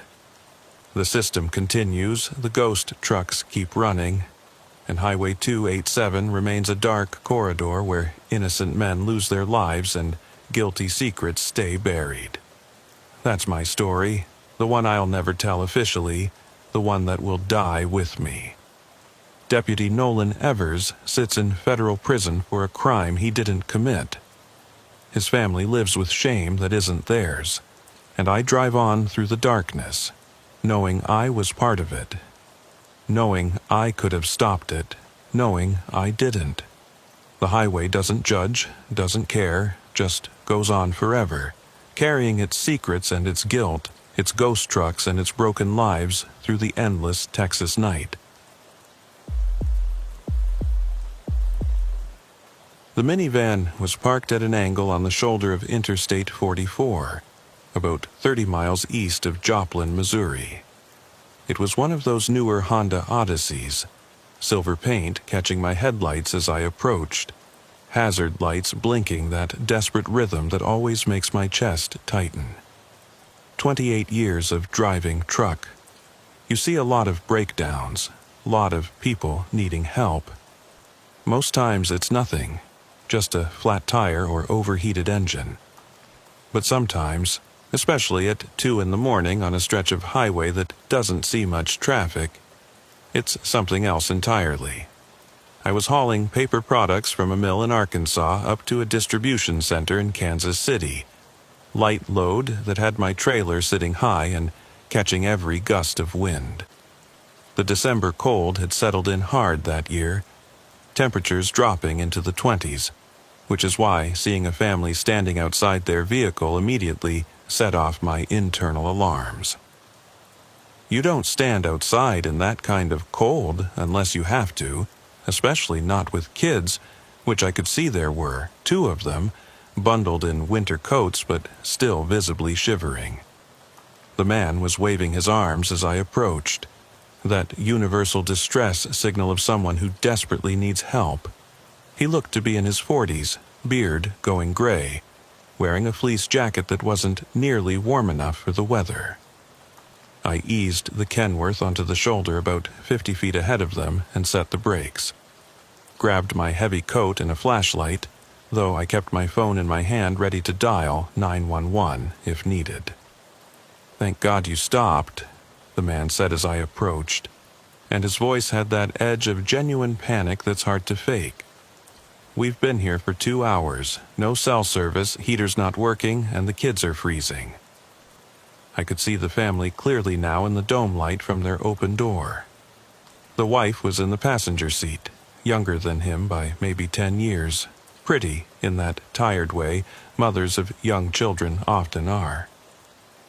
The system continues, the ghost trucks keep running, and Highway 287 remains a dark corridor where innocent men lose their lives and guilty secrets stay buried. That's my story, the one I'll never tell officially, the one that will die with me. Deputy Nolan Evers sits in federal prison for a crime he didn't commit. His family lives with shame that isn't theirs, and I drive on through the darkness, knowing I was part of it, knowing I could have stopped it, knowing I didn't. The highway doesn't judge, doesn't care, just goes on forever, carrying its secrets and its guilt, its ghost trucks and its broken lives through the endless Texas night. The minivan was parked at an angle on the shoulder of Interstate 44, about 30 miles east of Joplin, Missouri. It was one of those newer Honda Odysseys, silver paint catching my headlights as I approached, hazard lights blinking that desperate rhythm that always makes my chest tighten. 28 years of driving truck. You see a lot of breakdowns, a lot of people needing help. Most times it's nothing, just a flat tire or overheated engine. But sometimes, especially at 2 in the morning on a stretch of highway that doesn't see much traffic, it's something else entirely. I was hauling paper products from a mill in Arkansas up to a distribution center in Kansas City. Light load that had my trailer sitting high and catching every gust of wind. The December cold had settled in hard that year, temperatures dropping into the 20s, which is why seeing a family standing outside their vehicle immediately set off my internal alarms. You don't stand outside in that kind of cold unless you have to, especially not with kids, which I could see there were, 2 of them, bundled in winter coats but still visibly shivering. The man was waving his arms as I approached, that universal distress signal of someone who desperately needs help. He looked to be in his 40s, beard going gray, wearing a fleece jacket that wasn't nearly warm enough for the weather. I eased the Kenworth onto the shoulder about 50 feet ahead of them and set the brakes. Grabbed my heavy coat and a flashlight, though I kept my phone in my hand ready to dial 911 if needed. "Thank God you stopped," the man said as I approached, and his voice had that edge of genuine panic that's hard to fake. "We've been here for 2 hours, no cell service, heater's not working, and the kids are freezing." I could see the family clearly now in the dome light from their open door. The wife was in the passenger seat, younger than him by maybe 10 years, pretty in that tired way mothers of young children often are.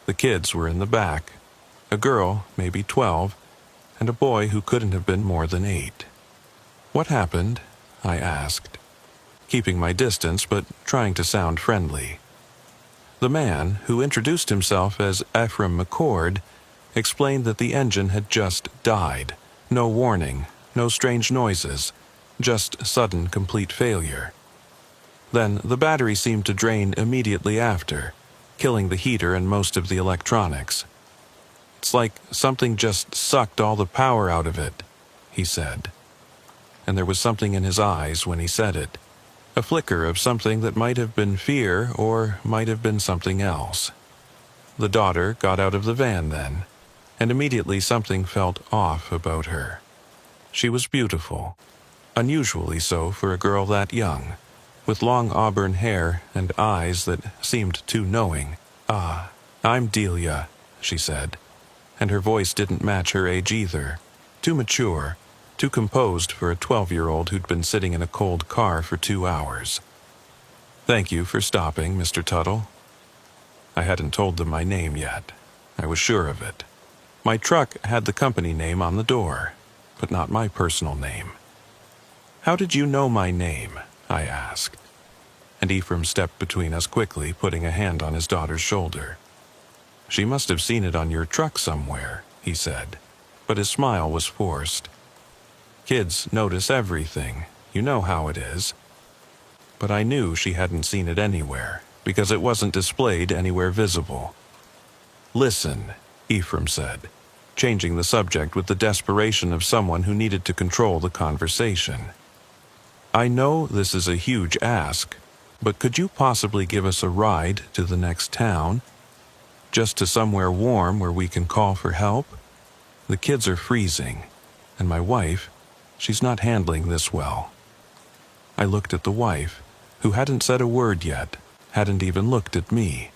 The kids were in the back, a girl maybe 12, and a boy who couldn't have been more than 8. "What happened?" I asked, keeping my distance but trying to sound friendly. The man, who introduced himself as Ephraim McCord, explained that the engine had just died. No warning, no strange noises, just sudden complete failure. Then the battery seemed to drain immediately after, killing the heater and most of the electronics. "It's like something just sucked all the power out of it," he said. And there was something in his eyes when he said it. A flicker of something that might have been fear or might have been something else. The daughter got out of the van then, and immediately something felt off about her. She was beautiful, unusually so for a girl that young, with long auburn hair and eyes that seemed too knowing. "Ah, I'm Delia," she said, and her voice didn't match her age either. Too mature, too composed for a 12-year-old who'd been sitting in a cold car for 2 hours. "Thank you for stopping, Mr. Tuttle." I hadn't told them my name yet. I was sure of it. My truck had the company name on the door, but not my personal name. "How did you know my name?" I asked. And Ephraim stepped between us quickly, putting a hand on his daughter's shoulder. "She must have seen it on your truck somewhere," he said, but his smile was forced. "Kids notice everything, you know how it is." But I knew she hadn't seen it anywhere, because it wasn't displayed anywhere visible. "Listen," Ephraim said. changing the subject with the desperation of someone who needed to control the conversation. "I know this is a huge ask, but could you possibly give us a ride to the next town? Just to somewhere warm where we can call for help? The kids are freezing, and my wife, she's not handling this well." I looked at the wife, who hadn't said a word yet, hadn't even looked at me.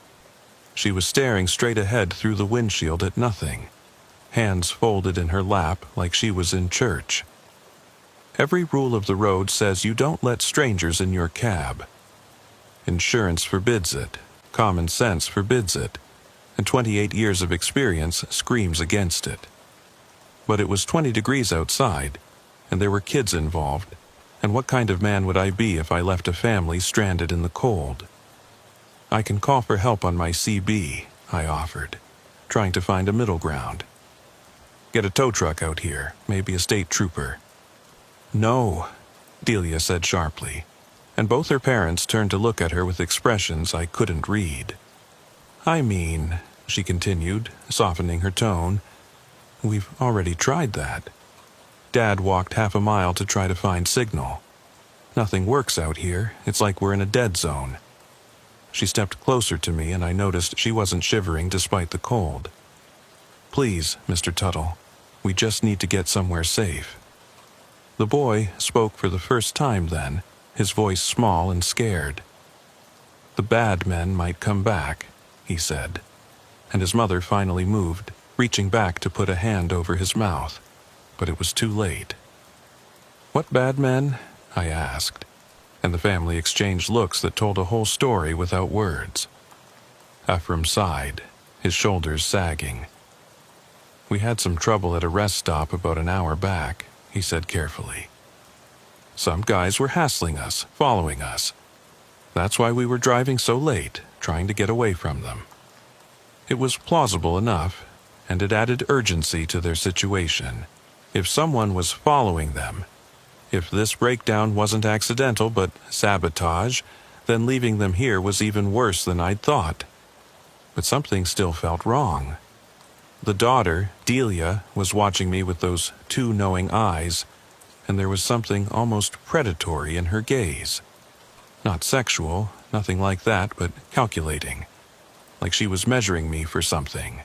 She was staring straight ahead through the windshield at nothing, hands folded in her lap like she was in church. Every rule of the road says you don't let strangers in your cab. Insurance forbids it, common sense forbids it, and 28 years of experience screams against it. But it was 20 degrees outside, and there were kids involved, and what kind of man would I be if I left a family stranded in the cold? "I can call for help on my CB, I offered, trying to find a middle ground. "Get a tow truck out here, maybe a state trooper." "No," Delia said sharply, and both her parents turned to look at her with expressions I couldn't read. "I mean," she continued, softening her tone, "we've already tried that. Dad walked half a mile to try to find signal. Nothing works out here, it's like we're in a dead zone." She stepped closer to me and I noticed she wasn't shivering despite the cold. "Please, Mr. Tuttle, we just need to get somewhere safe." The boy spoke for the first time then, his voice small and scared. "The bad men might come back," he said, and his mother finally moved, reaching back to put a hand over his mouth, but it was too late. "What bad men?" I asked, and the family exchanged looks that told a whole story without words. Ephraim sighed, his shoulders sagging. "We had some trouble at a rest stop about an hour back," he said carefully. "Some guys were hassling us, following us. That's why we were driving so late, trying to get away from them." It was plausible enough, and it added urgency to their situation. If someone was following them, if this breakdown wasn't accidental but sabotage, then leaving them here was even worse than I'd thought. But something still felt wrong. The daughter, Delia, was watching me with those two knowing eyes, and there was something almost predatory in her gaze. Not sexual, nothing like that, but calculating. Like she was measuring me for something.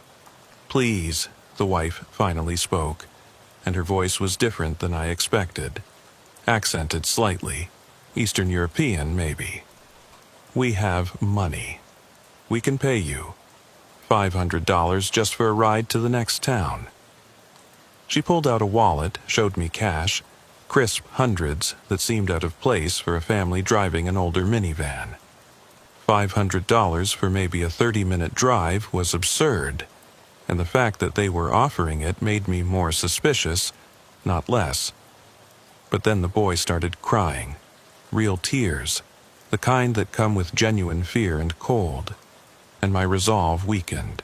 "Please," the wife finally spoke, and her voice was different than I expected. Accented slightly, Eastern European maybe. "We have money. We can pay you. $500 just for a ride to the next town." She pulled out a wallet, showed me cash, crisp hundreds that seemed out of place for a family driving an older minivan. $500 for maybe a 30-minute drive was absurd, and the fact that they were offering it made me more suspicious, not less. But then the boy started crying, real tears, the kind that come with genuine fear and cold, and my resolve weakened.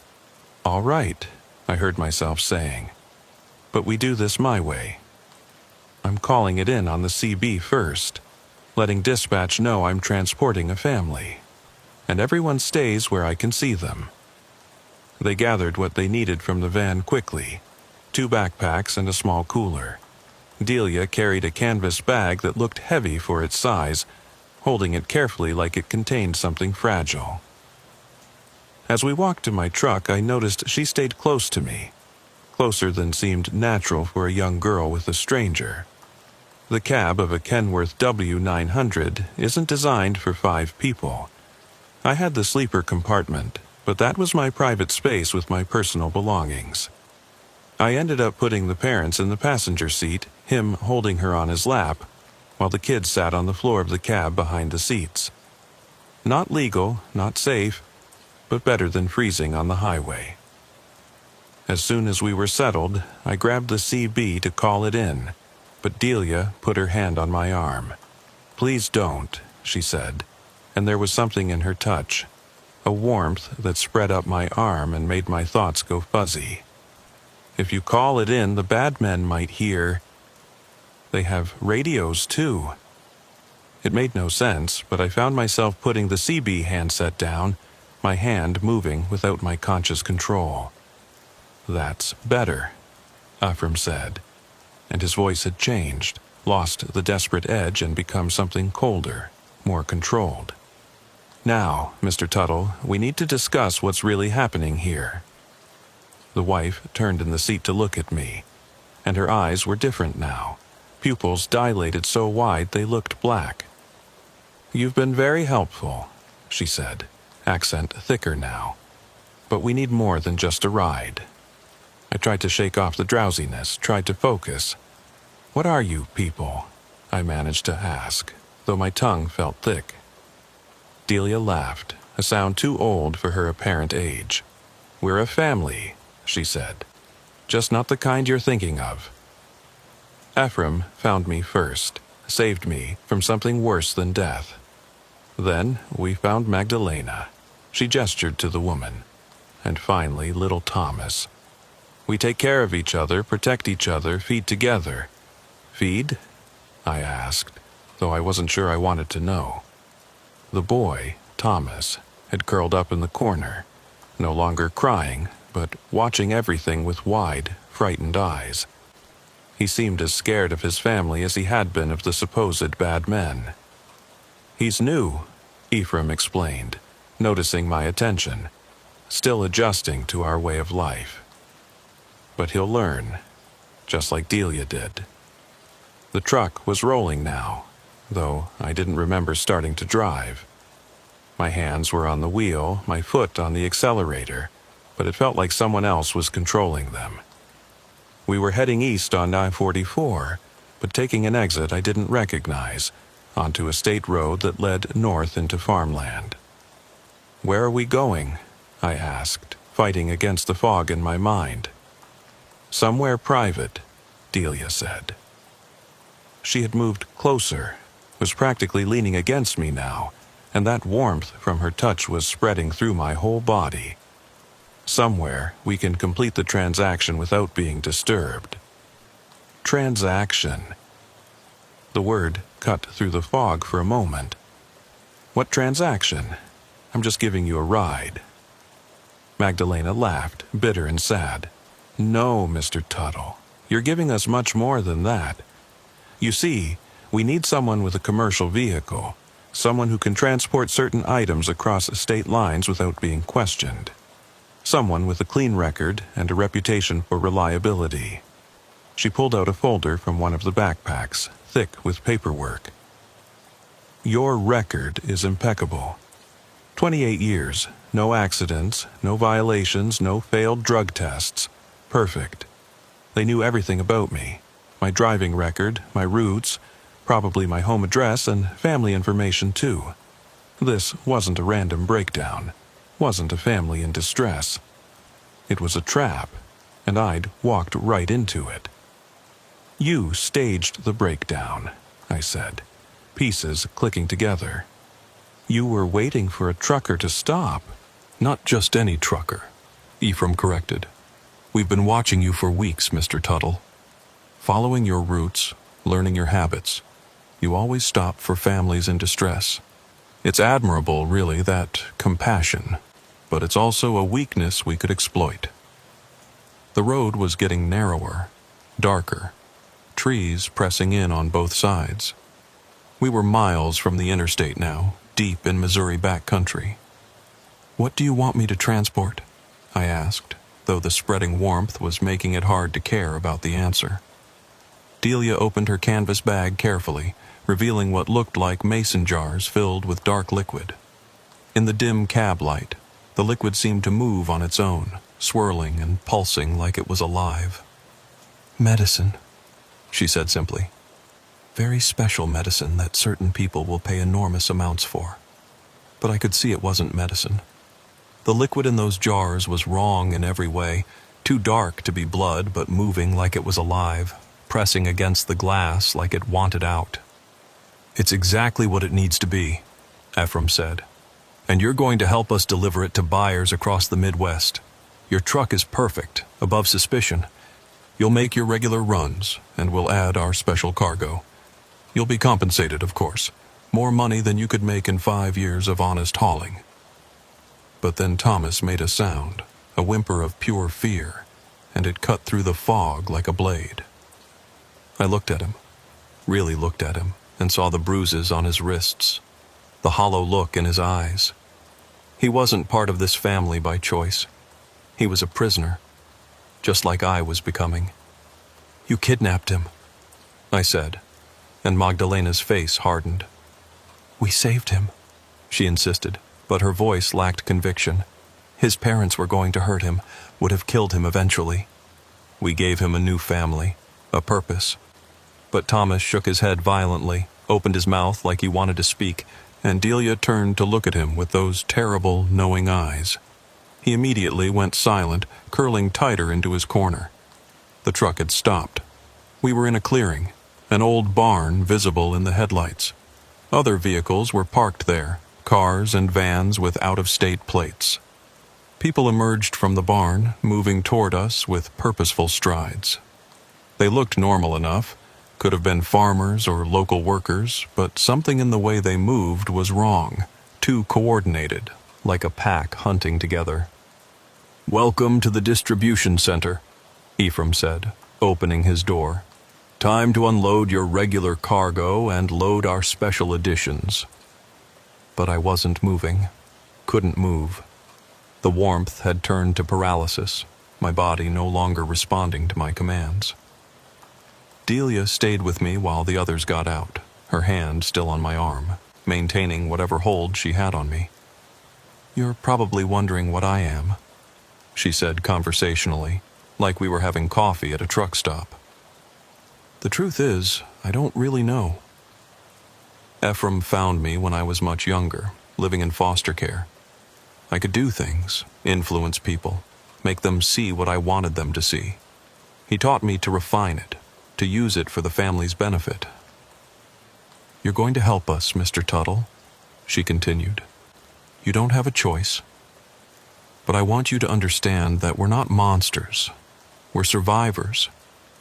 "All right," I heard myself saying, "but we do this my way. I'm calling it in on the CB first, letting dispatch know I'm transporting a family, and everyone stays where I can see them." They gathered what they needed from the van quickly, 2 backpacks and a small cooler. Delia carried a canvas bag that looked heavy for its size, holding it carefully like it contained something fragile. As we walked to my truck, I noticed she stayed close to me, closer than seemed natural for a young girl with a stranger. The cab of a Kenworth W900 isn't designed for 5 people. I had the sleeper compartment, but that was my private space with my personal belongings. I ended up putting the parents in the passenger seat, him holding her on his lap, while the kids sat on the floor of the cab behind the seats. Not legal, not safe, but better than freezing on the highway. As soon as we were settled, I grabbed the CB to call it in, but Delia put her hand on my arm. "Please don't," she said, and there was something in her touch, a warmth that spread up my arm and made my thoughts go fuzzy. "If you call it in, the bad men might hear. They have radios, too." It made no sense, but I found myself putting the CB handset down, my hand moving without my conscious control. "That's better," Ephraim said, and his voice had changed, lost the desperate edge and become something colder, more controlled. "Now, Mr. Tuttle, we need to discuss what's really happening here." The wife turned in the seat to look at me, and her eyes were different now, pupils dilated so wide they looked black. "You've been very helpful," she said, accent thicker now. "But we need more than just a ride." I tried to shake off the drowsiness, tried to focus. "What are you people?" I managed to ask, though my tongue felt thick. Delia laughed, a sound too old for her apparent age. "We're a family," she said. "Just not the kind you're thinking of." Ephraim found me first, saved me from something worse than death. Then we found Magdalena. She gestured to the woman. And finally, little Thomas. "We take care of each other, protect each other, feed together." "Feed?" I asked, though I wasn't sure I wanted to know. The boy, Thomas, had curled up in the corner, no longer crying, but watching everything with wide, frightened eyes. He seemed as scared of his family as he had been of the supposed bad men. "He's new," Ephraim explained, noticing my attention, still adjusting to our way of life. "But he'll learn, just like Delia did." The truck was rolling now, though I didn't remember starting to drive. My hands were on the wheel, my foot on the accelerator, but it felt like someone else was controlling them. We were heading east on I-44, but taking an exit I didn't recognize, onto a state road that led north into farmland. "Where are we going?" I asked, fighting against the fog in my mind. "Somewhere private," Delia said. She had moved closer, was practically leaning against me now, and that warmth from her touch was spreading through my whole body. "Somewhere we can complete the transaction without being disturbed." Transaction. The word cut through the fog for a moment. "What transaction? I'm just giving you a ride." Magdalena laughed, bitter and sad. "No, Mr. Tuttle, you're giving us much more than that. You see, we need someone with a commercial vehicle, someone who can transport certain items across state lines without being questioned. Someone with a clean record and a reputation for reliability." She pulled out a folder from one of the backpacks, thick with paperwork. "Your record is impeccable. 28 years, no accidents, no violations, no failed drug tests. Perfect. They knew everything about me. My driving record, my routes, probably my home address and family information too. This wasn't a random breakdown, wasn't a family in distress. It was a trap, and I'd walked right into it." "You staged the breakdown," I said, pieces clicking together. "You were waiting for a trucker to stop." "Not just any trucker," Ephraim corrected. "We've been watching you for weeks, Mr. Tuttle. Following your routes, learning your habits. You always stop for families in distress. It's admirable, really, that compassion, but it's also a weakness we could exploit." The road was getting narrower, darker, trees pressing in on both sides. We were miles from the interstate now, deep in Missouri backcountry. "What do you want me to transport?" I asked, though the spreading warmth was making it hard to care about the answer. Delia opened her canvas bag carefully, revealing what looked like mason jars filled with dark liquid. In the dim cab light, the liquid seemed to move on its own, swirling and pulsing like it was alive. "Medicine," she said simply. "Very special medicine that certain people will pay enormous amounts for." But I could see it wasn't medicine. The liquid in those jars was wrong in every way, too dark to be blood but moving like it was alive, pressing against the glass like it wanted out. "It's exactly what it needs to be," Ephraim said. "And you're going to help us deliver it to buyers across the Midwest. Your truck is perfect, above suspicion. You'll make your regular runs, and we'll add our special cargo. You'll be compensated, of course. More money than you could make in 5 years of honest hauling." But then Thomas made a sound, a whimper of pure fear, and it cut through the fog like a blade. I looked at him, really looked at him, and saw the bruises on his wrists, the hollow look in his eyes. He wasn't part of this family by choice. He was a prisoner, just like I was becoming. "You kidnapped him," I said, and Magdalena's face hardened. "We saved him," she insisted, but her voice lacked conviction. "His parents were going to hurt him, would have killed him eventually. We gave him a new family, a purpose." But Thomas shook his head violently, opened his mouth like he wanted to speak, and Delia turned to look at him with those terrible, knowing eyes. He immediately went silent, curling tighter into his corner. The truck had stopped. We were in a clearing, an old barn visible in the headlights. Other vehicles were parked there, cars and vans with out-of-state plates. People emerged from the barn, moving toward us with purposeful strides. They looked normal enough, could have been farmers or local workers, but something in the way they moved was wrong, too coordinated, like a pack hunting together. "Welcome to the distribution center," Ephraim said, opening his door. "Time to unload your regular cargo and load our special editions." But I wasn't moving, couldn't move. The warmth had turned to paralysis, my body no longer responding to my commands. Delia stayed with me while the others got out, her hand still on my arm, maintaining whatever hold she had on me. "You're probably wondering what I am," she said conversationally, like we were having coffee at a truck stop. "The truth is, I don't really know. Ephraim found me when I was much younger, living in foster care. I could do things, influence people, make them see what I wanted them to see. He taught me to refine it, to use it for the family's benefit. You're going to help us, Mr. Tuttle," she continued. "You don't have a choice. But I want you to understand that we're not monsters. We're survivors,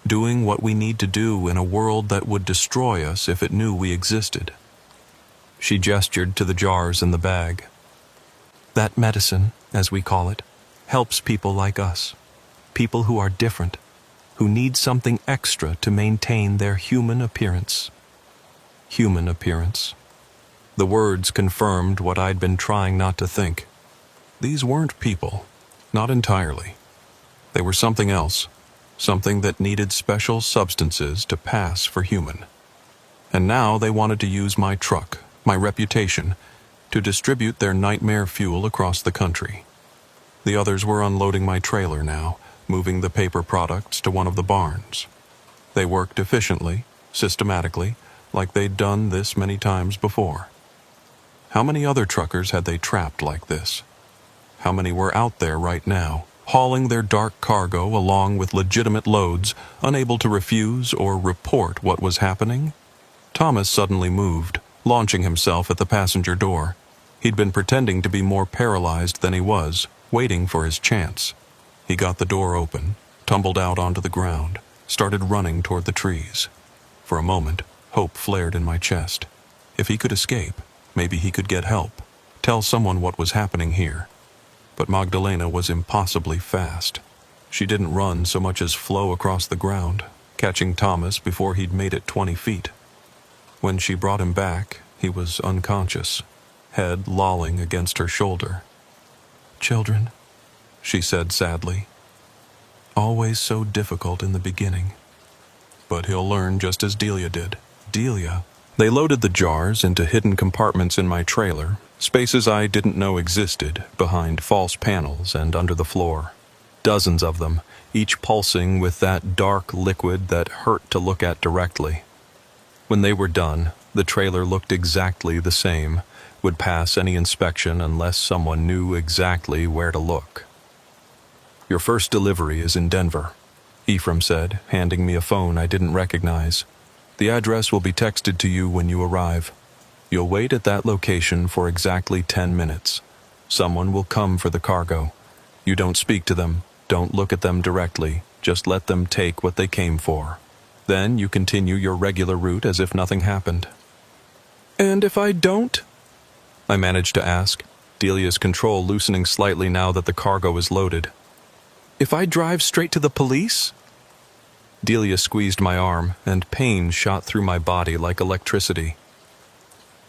doing what we need to do in a world that would destroy us if it knew we existed." She gestured to the jars in the bag. "That medicine, as we call it, helps people like us, people who are different, who need something extra to maintain their human appearance." Human appearance. The words confirmed what I'd been trying not to think. These weren't people, not entirely. They were something else, something that needed special substances to pass for human. And now they wanted to use my truck, my reputation, to distribute their nightmare fuel across the country. The others were unloading my trailer now, moving the paper products to one of the barns. They worked efficiently, systematically, like they'd done this many times before. How many other truckers had they trapped like this? How many were out there right now, hauling their dark cargo along with legitimate loads, unable to refuse or report what was happening? Thomas suddenly moved, launching himself at the passenger door. He'd been pretending to be more paralyzed than he was, waiting for his chance. He got the door open, tumbled out onto the ground, started running toward the trees. For a moment, hope flared in my chest. If he could escape, maybe he could get help, tell someone what was happening here. But Magdalena was impossibly fast. She didn't run so much as flow across the ground, catching Thomas before he'd made it 20 feet. When she brought him back, he was unconscious, head lolling against her shoulder. "Children," she said sadly. "Always so difficult in the beginning. But he'll learn just as Delia did." Delia. They loaded the jars into hidden compartments in my trailer, spaces I didn't know existed, behind false panels and under the floor. Dozens of them, each pulsing with that dark liquid that hurt to look at directly. When they were done, the trailer looked exactly the same, would pass any inspection unless someone knew exactly where to look. "Your first delivery is in Denver," Ephraim said, handing me a phone I didn't recognize. "The address will be texted to you when you arrive. You'll wait at that location for exactly 10 minutes. Someone will come for the cargo. You don't speak to them, don't look at them directly, just let them take what they came for. Then you continue your regular route as if nothing happened." "And if I don't?" I managed to ask, Delia's control loosening slightly now that the cargo is loaded. If I drive straight to the police? Delia squeezed my arm, and pain shot through my body like electricity.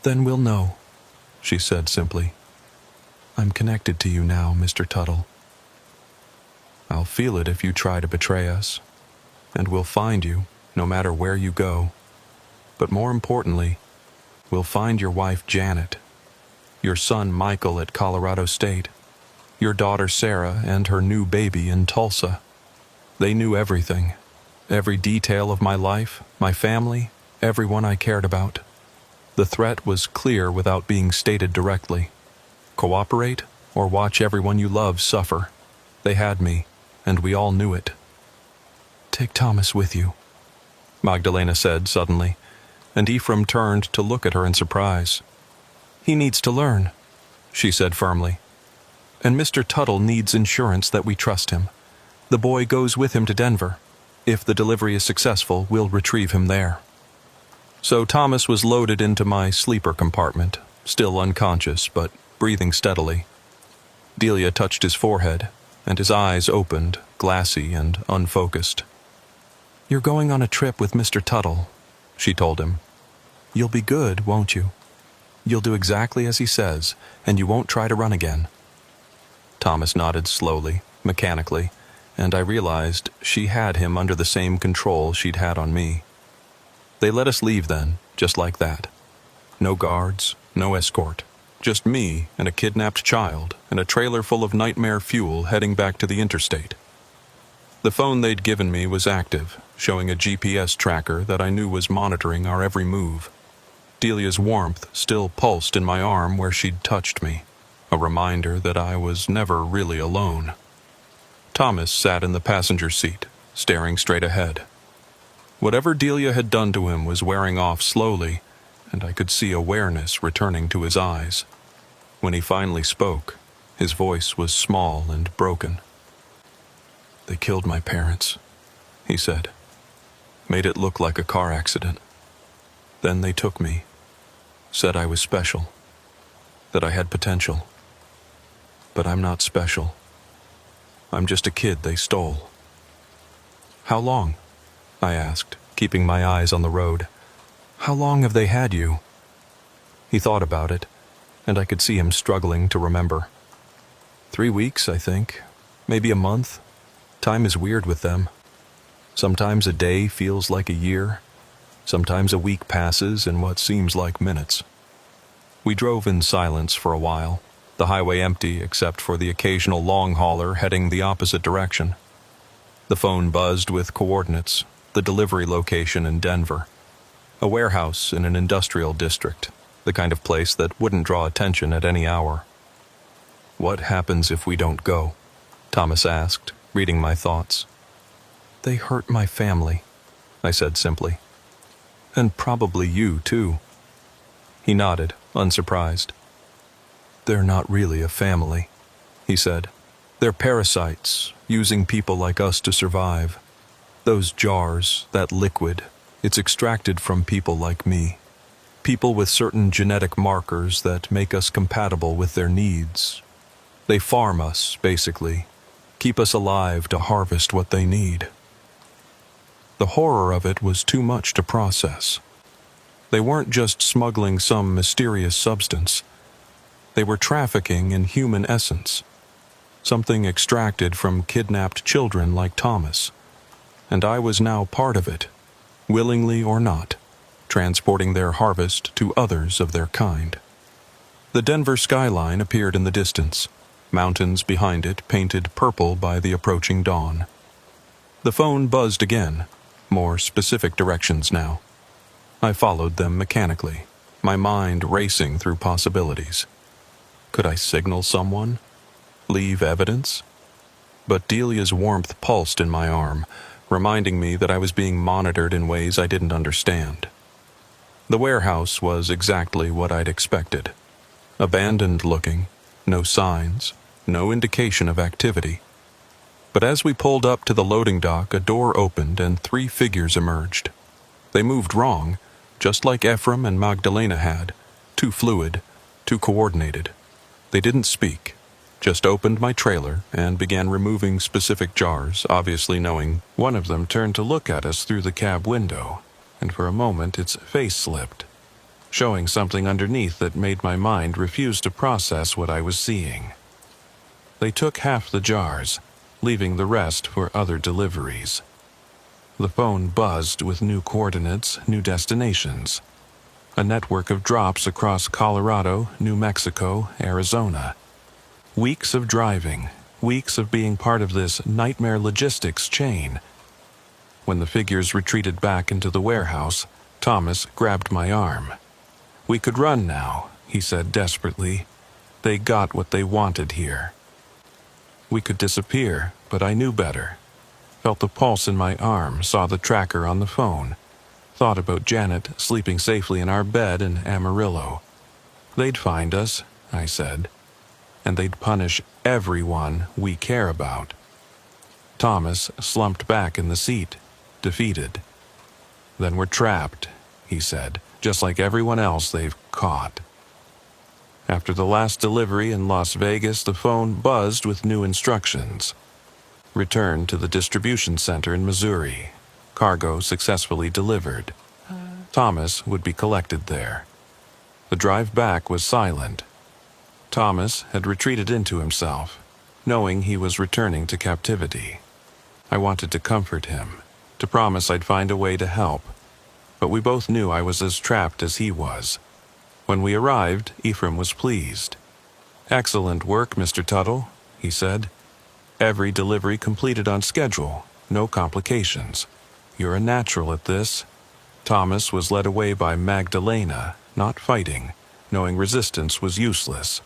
Then we'll know, she said simply. I'm connected to you now, Mr. Tuttle. I'll feel it if you try to betray us, and we'll find you, no matter where you go. But more importantly, we'll find your wife Janet, your son Michael at Colorado State, your daughter Sarah and her new baby in Tulsa. They knew everything, every detail of my life, my family, everyone I cared about. The threat was clear without being stated directly. Cooperate or watch everyone you love suffer. They had me, and we all knew it. Take Thomas with you, Magdalena said suddenly, and Ephraim turned to look at her in surprise. He needs to learn, she said firmly. And Mr. Tuttle needs insurance that we trust him. The boy goes with him to Denver. If the delivery is successful, we'll retrieve him there. So Thomas was loaded into my sleeper compartment, still unconscious but breathing steadily. Delia touched his forehead, and his eyes opened, glassy and unfocused. You're going on a trip with Mr. Tuttle, she told him. You'll be good, won't you? You'll do exactly as he says, and you won't try to run again. Thomas nodded slowly, mechanically, and I realized she had him under the same control she'd had on me. They let us leave then, just like that. No guards, no escort. Just me and a kidnapped child and a trailer full of nightmare fuel heading back to the interstate. The phone they'd given me was active, showing a GPS tracker that I knew was monitoring our every move. Delia's warmth still pulsed in my arm where she'd touched me, a reminder that I was never really alone. Thomas sat in the passenger seat, staring straight ahead. Whatever Delia had done to him was wearing off slowly, and I could see awareness returning to his eyes. When he finally spoke, his voice was small and broken. They killed my parents, he said. Made it look like a car accident. Then they took me, said I was special, that I had potential. But I'm not special. I'm just a kid they stole. How long? I asked, keeping my eyes on the road. How long have they had you? He thought about it, and I could see him struggling to remember. 3 weeks, I think. Maybe a month. Time is weird with them. Sometimes a day feels like a year. Sometimes a week passes in what seems like minutes. We drove in silence for a while, the highway empty except for the occasional long hauler heading the opposite direction. The phone buzzed with coordinates, the delivery location in Denver. A warehouse in an industrial district, the kind of place that wouldn't draw attention at any hour. What happens if we don't go? Thomas asked, reading my thoughts. They hurt my family, I said simply. And probably you, too. He nodded, unsurprised. They're not really a family, he said. They're parasites, using people like us to survive. Those jars, that liquid, it's extracted from people like me. People with certain genetic markers that make us compatible with their needs. They farm us, basically. Keep us alive to harvest what they need. The horror of it was too much to process. They weren't just smuggling some mysterious substance. They were trafficking in human essence. Something extracted from kidnapped children like Thomas. And I was now part of it, willingly or not, transporting their harvest to others of their kind. The Denver skyline appeared in the distance, mountains behind it painted purple by the approaching dawn. The phone buzzed again, more specific directions now. I followed them mechanically, my mind racing through possibilities. Could I signal someone? Leave evidence? But Delia's warmth pulsed in my arm, reminding me that I was being monitored in ways I didn't understand. The warehouse was exactly what I'd expected. Abandoned looking, no signs, no indication of activity. But as we pulled up to the loading dock, a door opened and 3 figures emerged. They moved wrong, just like Ephraim and Magdalena had, too fluid, too coordinated. They didn't speak. Just opened my trailer and began removing specific jars, obviously knowing One of them turned to look at us through the cab window, and for a moment its face slipped, showing something underneath that made my mind refuse to process what I was seeing. They took half the jars, leaving the rest for other deliveries. The phone buzzed with new coordinates, new destinations. A network of drops across Colorado, New Mexico, Arizona. Weeks of driving, weeks of being part of this nightmare logistics chain. When the figures retreated back into the warehouse, Thomas grabbed my arm. "We could run now," he said desperately. "They got what they wanted here." We could disappear, but I knew better. Felt the pulse in my arm, saw the tracker on the phone. Thought about Janet sleeping safely in our bed in Amarillo. "They'd find us," I said, "and they'd punish everyone we care about." Thomas slumped back in the seat, defeated. "Then we're trapped," he said, "just like everyone else they've caught." After the last delivery in Las Vegas, the phone buzzed with new instructions. Return to the distribution center in Missouri. Cargo successfully delivered. Thomas would be collected there. The drive back was silent. Thomas had retreated into himself, knowing he was returning to captivity. I wanted to comfort him, to promise I'd find a way to help, but we both knew I was as trapped as he was. When we arrived, Ephraim was pleased. "Excellent work, Mr. Tuttle," he said. "Every delivery completed on schedule, no complications. You're a natural at this." Thomas was led away by Magdalena, not fighting, knowing resistance was useless.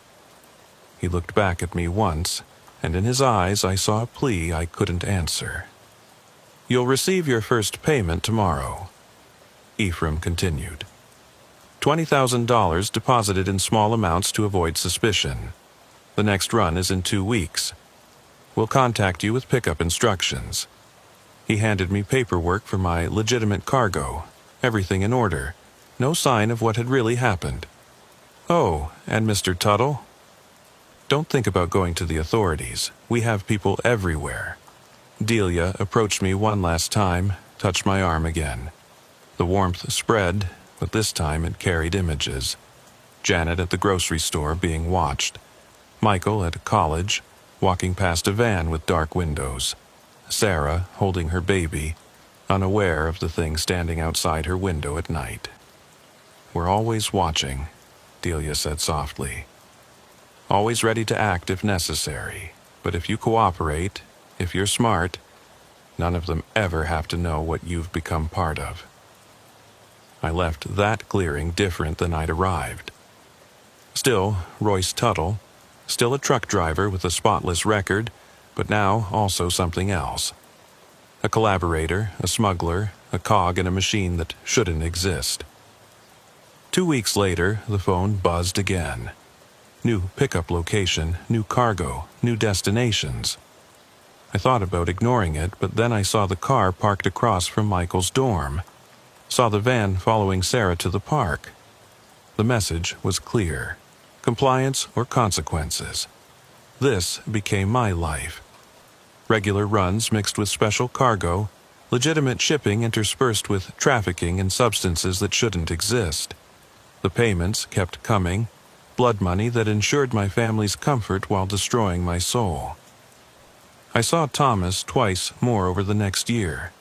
He looked back at me once, and in his eyes I saw a plea I couldn't answer. "You'll receive your first payment tomorrow," Ephraim continued. $20,000 deposited in small amounts to avoid suspicion. The next run is in 2 weeks. We'll contact you with pickup instructions. He handed me paperwork for my legitimate cargo, everything in order, no sign of what had really happened. "Oh, and Mr. Tuttle, don't think about going to the authorities. We have people everywhere." Delia approached me one last time, touched my arm again. The warmth spread, but this time it carried images. Janet at the grocery store being watched. Michael at college, walking past a van with dark windows. Sarah holding her baby, unaware of the thing standing outside her window at night. "We're always watching," Delia said softly. "Always ready to act if necessary. But if you cooperate, if you're smart, none of them ever have to know what you've become part of." I left that clearing different than I'd arrived. Still Royce Tuttle, still a truck driver with a spotless record, but now also something else. A collaborator, a smuggler, a cog in a machine that shouldn't exist. 2 weeks later, the phone buzzed again. New pickup location, new cargo, new destinations. I thought about ignoring it, but then I saw the car parked across from Michael's dorm. Saw the van following Sarah to the park. The message was clear. Compliance or consequences. This became my life. Regular runs mixed with special cargo, legitimate shipping interspersed with trafficking in substances that shouldn't exist. The payments kept coming, blood money that ensured my family's comfort while destroying my soul. I saw Thomas twice more over the next year.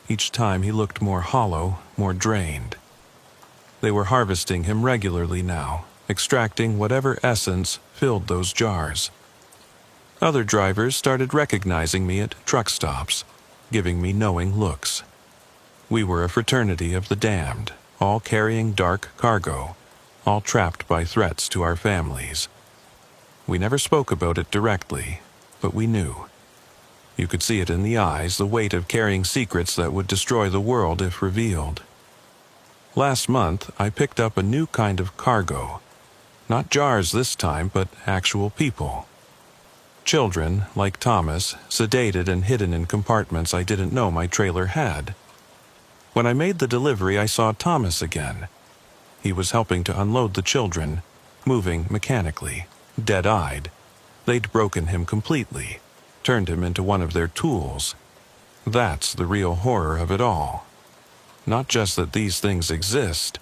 Each time he looked more hollow, more drained. They were harvesting him regularly now, extracting whatever essence filled those jars. Other drivers started recognizing me at truck stops, giving me knowing looks. We were a fraternity of the damned, all carrying dark cargo, all trapped by threats to our families. We never spoke about it directly, but we knew. You could see it in the eyes, the weight of carrying secrets that would destroy the world if revealed. Last month, I picked up a new kind of cargo. Not jars this time, but actual people. Children, like Thomas, sedated and hidden in compartments I didn't know my trailer had. When I made the delivery, I saw Thomas again. He was helping to unload the children, moving mechanically, dead-eyed. They'd broken him completely, turned him into one of their tools. That's the real horror of it all. Not just that these things exist,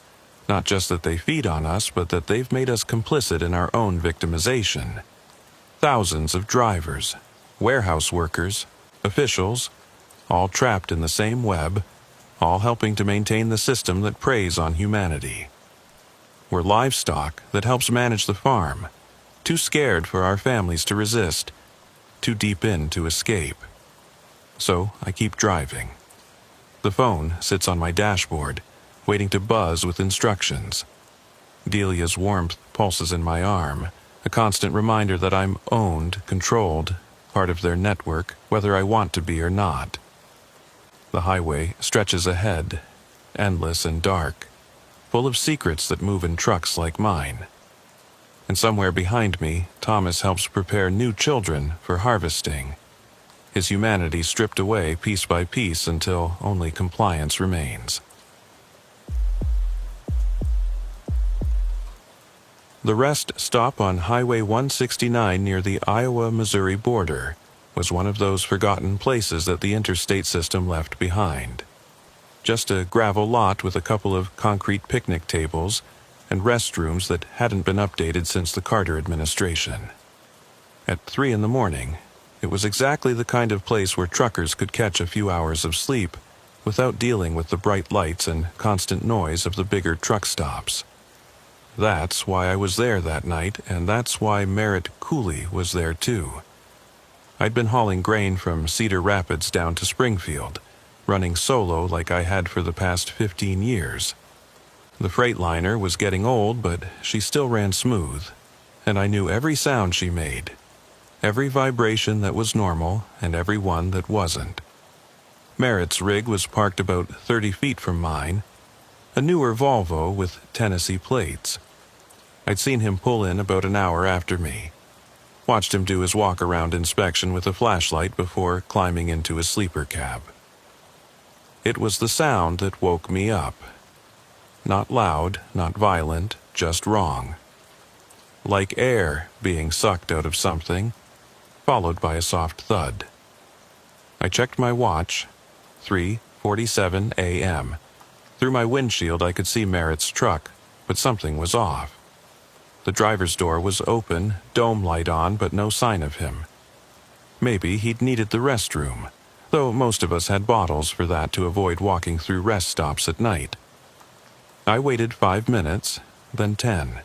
not just that they feed on us, but that they've made us complicit in our own victimization. Thousands of drivers, warehouse workers, officials, all trapped in the same web, all helping to maintain the system that preys on humanity. We're livestock that helps manage the farm, too scared for our families to resist, too deep in to escape. So I keep driving. The phone sits on my dashboard, waiting to buzz with instructions. Delia's warmth pulses in my arm, a constant reminder that I'm owned, controlled, part of their network, whether I want to be or not. The highway stretches ahead, endless and dark, full of secrets that move in trucks like mine. And somewhere behind me, Thomas helps prepare new children for harvesting. His humanity stripped away piece by piece until only compliance remains. The rest stop on Highway 169 near the Iowa-Missouri border was one of those forgotten places that the interstate system left behind. Just a gravel lot with a couple of concrete picnic tables and restrooms that hadn't been updated since the Carter administration. At 3 a.m, it was exactly the kind of place where truckers could catch a few hours of sleep without dealing with the bright lights and constant noise of the bigger truck stops. That's why I was there that night, and that's why Merritt Cooley was there too. I'd been hauling grain from Cedar Rapids down to Springfield, running solo like I had for the past 15 years. The Freightliner was getting old, but she still ran smooth, and I knew every sound she made, every vibration that was normal and every one that wasn't. Merritt's rig was parked about 30 feet from mine, a newer Volvo with Tennessee plates. I'd seen him pull in about an hour after me. Watched him do his walk-around inspection with a flashlight before climbing into his sleeper cab. It was the sound that woke me up. Not loud, not violent, just wrong. Like air being sucked out of something, followed by a soft thud. I checked my watch, 3:47 a.m. Through my windshield I could see Merritt's truck, but something was off. The driver's door was open, dome light on, but no sign of him. Maybe he'd needed the restroom, though most of us had bottles for that to avoid walking through rest stops at night. I waited 5 minutes, then 10.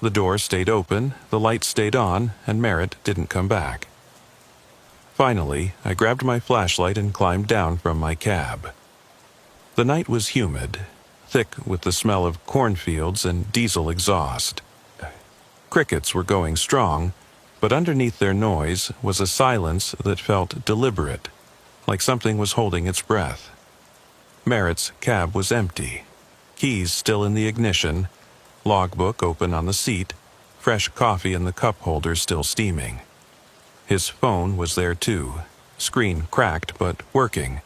The door stayed open, the lights stayed on, and Merritt didn't come back. Finally, I grabbed my flashlight and climbed down from my cab. The night was humid, thick with the smell of cornfields and diesel exhaust. Crickets were going strong, but underneath their noise was a silence that felt deliberate, like something was holding its breath. Merritt's cab was empty, keys still in the ignition, logbook open on the seat, fresh coffee in the cup holder still steaming. His phone was there too, screen cracked but working,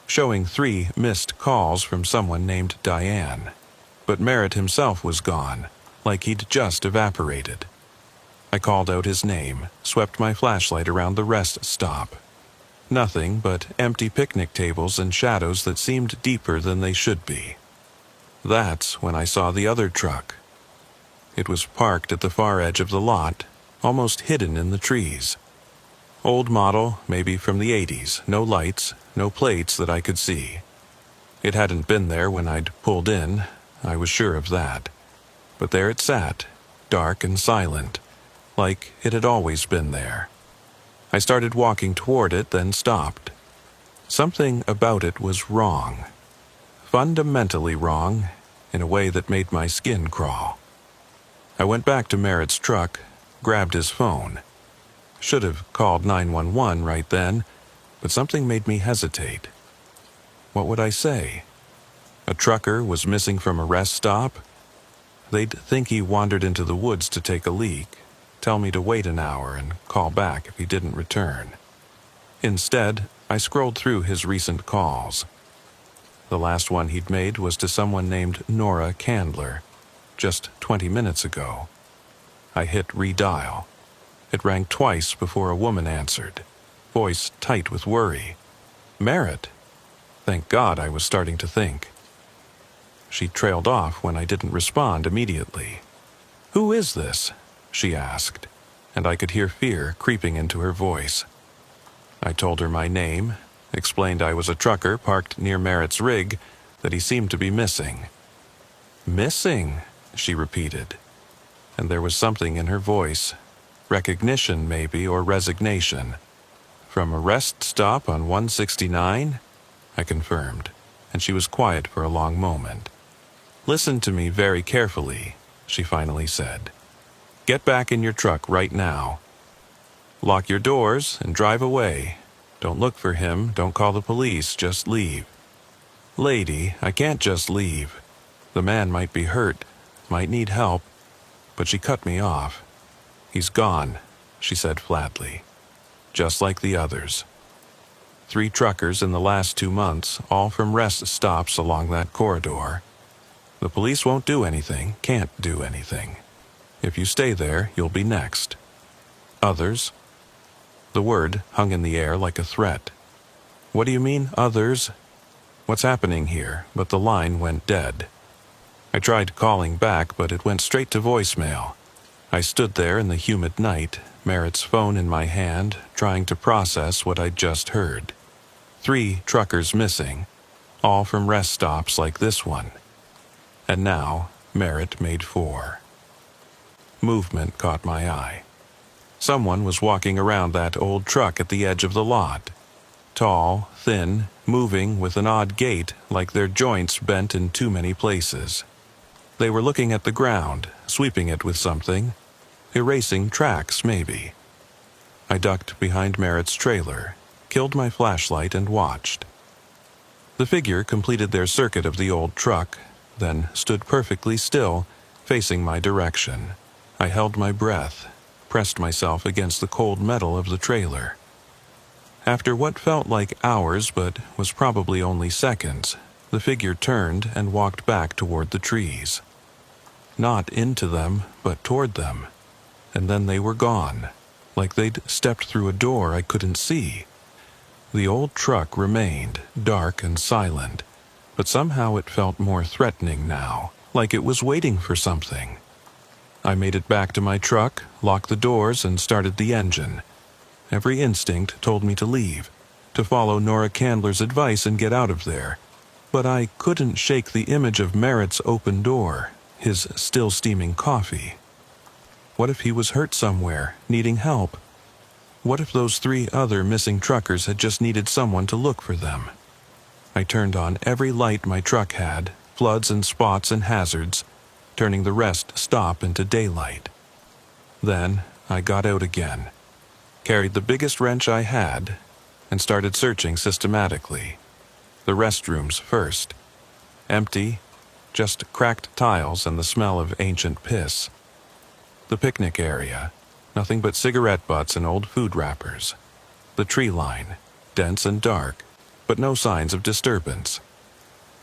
showing 3 missed calls from someone named Diane. But Merritt himself was gone, like he'd just evaporated. I called out his name, swept my flashlight around the rest stop. Nothing but empty picnic tables and shadows that seemed deeper than they should be. That's when I saw the other truck. It was parked at the far edge of the lot, almost hidden in the trees. Old model, maybe from the 80s, no lights, no plates that I could see. It hadn't been there when I'd pulled in, I was sure of that. But there it sat, dark and silent, like it had always been there. I started walking toward it, then stopped. Something about it was wrong. Fundamentally wrong, in a way that made my skin crawl. I went back to Merritt's truck, grabbed his phone. Should have called 911 right then, but something made me hesitate. What would I say? A trucker was missing from a rest stop? They'd think he wandered into the woods to take a leak, tell me to wait an hour and call back if he didn't return. Instead, I scrolled through his recent calls. The last one he'd made was to someone named Nora Candler, just 20 minutes ago. I hit redial. It rang twice before a woman answered, voice tight with worry. Merritt. Thank God, I was starting to think. She trailed off when I didn't respond immediately. Who is this? She asked, and I could hear fear creeping into her voice. I told her my name, explained I was a trucker parked near Merritt's rig, that he seemed to be missing. Missing, she repeated, and there was something in her voice, recognition maybe, or resignation. From a rest stop on 169? I confirmed, and she was quiet for a long moment. Listen to me very carefully, she finally said. Get back in your truck right now. Lock your doors and drive away. Don't look for him, don't call the police, just leave. Lady, I can't just leave. The man might be hurt, might need help, but she cut me off. He's gone, she said flatly, just like the others. 3 truckers in the last 2 months, all from rest stops along that corridor. The police won't do anything, can't do anything. If you stay there, you'll be next. Others? The word hung in the air like a threat. What do you mean, others? What's happening here? But the line went dead. I tried calling back, but it went straight to voicemail. I stood there in the humid night, Merritt's phone in my hand, trying to process what I'd just heard. 3 truckers missing, all from rest stops like this one. And now, Merritt made 4. Movement caught my eye. Someone was walking around that old truck at the edge of the lot. Tall, thin, moving with an odd gait like their joints bent in too many places. They were looking at the ground, sweeping it with something. Erasing tracks, maybe. I ducked behind Merritt's trailer, killed my flashlight and watched. The figure completed their circuit of the old truck, then stood perfectly still, facing my direction. I held my breath, pressed myself against the cold metal of the trailer. After what felt like hours but was probably only seconds, the figure turned and walked back toward the trees. Not into them, but toward them. And then they were gone, like they'd stepped through a door I couldn't see. The old truck remained, dark and silent, but somehow it felt more threatening now, like it was waiting for something. I made it back to my truck, locked the doors, and started the engine. Every instinct told me to leave, to follow Nora Candler's advice and get out of there. But I couldn't shake the image of Merritt's open door, his still steaming coffee. What if he was hurt somewhere, needing help? What if those 3 other missing truckers had just needed someone to look for them? I turned on every light my truck had, floods and spots and hazards, turning the rest stop into daylight. Then I got out again, carried the biggest wrench I had, and started searching systematically. The restrooms first. Empty, just cracked tiles and the smell of ancient piss. The picnic area, nothing but cigarette butts and old food wrappers. The tree line, dense and dark, but no signs of disturbance.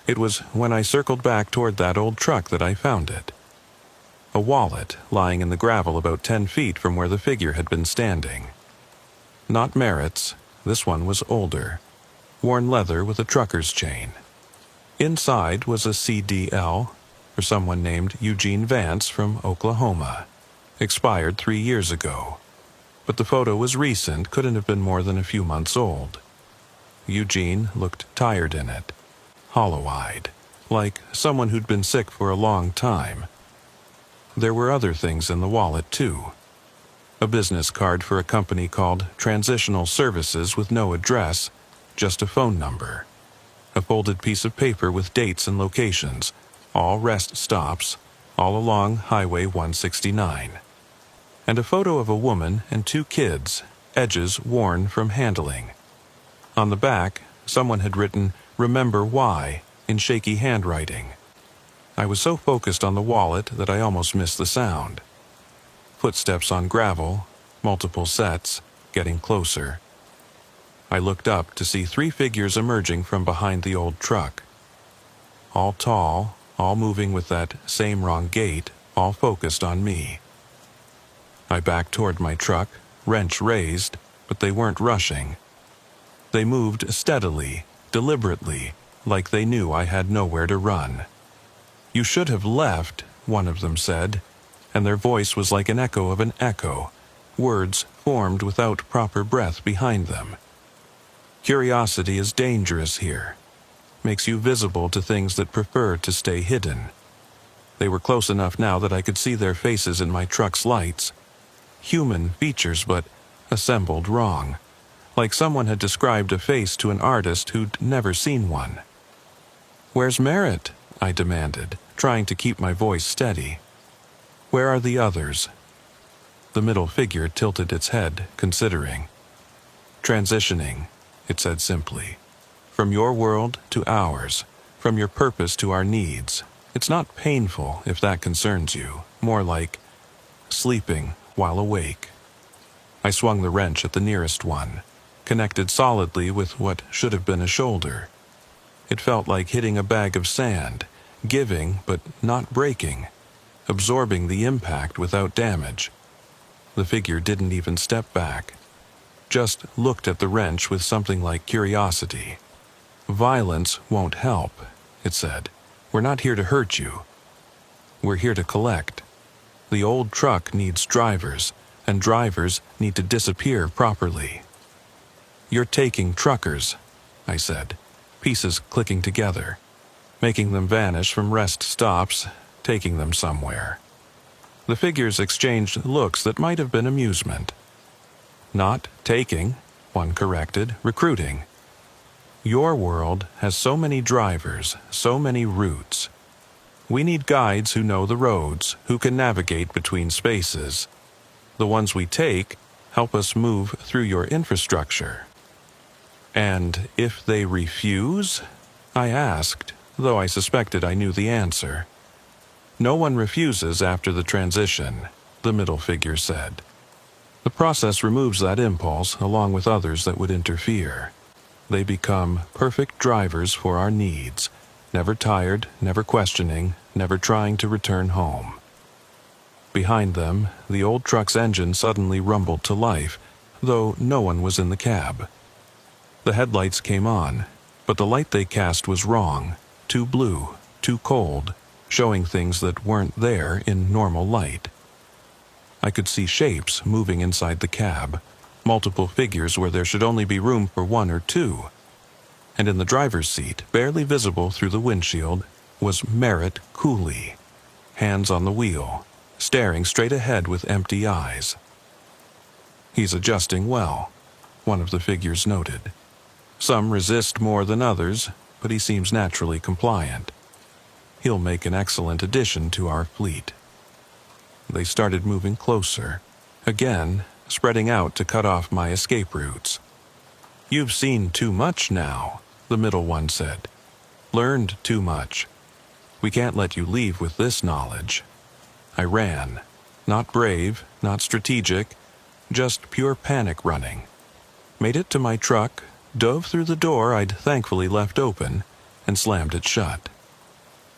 It was when I circled back toward that old truck that I found it. A wallet lying in the gravel about 10 feet from where the figure had been standing. Not Merritt's, this one was older, worn leather with a trucker's chain. Inside was a CDL for someone named Eugene Vance from Oklahoma, expired 3 years ago. But the photo was recent, couldn't have been more than a few months old. Eugene looked tired in it, hollow-eyed, like someone who'd been sick for a long time. There were other things in the wallet, too. A business card for a company called Transitional Services with no address, just a phone number. A folded piece of paper with dates and locations, all rest stops, all along Highway 169. And a photo of a woman and 2 kids, edges worn from handling. On the back, someone had written, "Remember why," in shaky handwriting. I was so focused on the wallet that I almost missed the sound. Footsteps on gravel, multiple sets, getting closer. I looked up to see 3 figures emerging from behind the old truck. All tall, all moving with that same wrong gait, all focused on me. I backed toward my truck, wrench raised, but they weren't rushing. They moved steadily, deliberately, like they knew I had nowhere to run. "You should have left," one of them said, and their voice was like an echo of an echo, words formed without proper breath behind them. "Curiosity is dangerous here. Makes you visible to things that prefer to stay hidden." They were close enough now that I could see their faces in my truck's lights. Human features, but assembled wrong, like someone had described a face to an artist who'd never seen one. "Where's Merritt?" I demanded, trying to keep my voice steady. "Where are the others?" The middle figure tilted its head, considering. "Transitioning," it said simply. "From your world to ours, from your purpose to our needs. It's not painful, if that concerns you, more like sleeping while awake." I swung the wrench at the nearest one, connected solidly with what should have been a shoulder. It felt like hitting a bag of sand, giving but not breaking, absorbing the impact without damage. The figure didn't even step back, just looked at the wrench with something like curiosity. "Violence won't help," it said. "We're not here to hurt you. We're here to collect. The old truck needs drivers, and drivers need to disappear properly." "You're taking truckers," I said, pieces clicking together, making them vanish from rest stops, taking them somewhere. The figures exchanged looks that might have been amusement. "Not taking," one corrected, "recruiting. Your world has so many drivers, so many routes. We need guides who know the roads, who can navigate between spaces. The ones we take help us move through your infrastructure." "And if they refuse?" I asked, though I suspected I knew the answer. "No one refuses after the transition," the middle figure said. "The process removes that impulse along with others that would interfere. They become perfect drivers for our needs, never tired, never questioning, never trying to return home." Behind them, the old truck's engine suddenly rumbled to life, though no one was in the cab. The headlights came on, but the light they cast was wrong, too blue, too cold, showing things that weren't there in normal light. I could see shapes moving inside the cab, multiple figures where there should only be room for one or two. And in the driver's seat, barely visible through the windshield, was Merritt Cooley, hands on the wheel, staring straight ahead with empty eyes. "He's adjusting well," one of the figures noted. "Some resist more than others, but he seems naturally compliant. He'll make an excellent addition to our fleet." They started moving closer, again, spreading out to cut off my escape routes. "You've seen too much now," the middle one said. "Learned too much. We can't let you leave with this knowledge." I ran. Not brave, not strategic, just pure panic running. Made it to my truck, dove through the door I'd thankfully left open, and slammed it shut.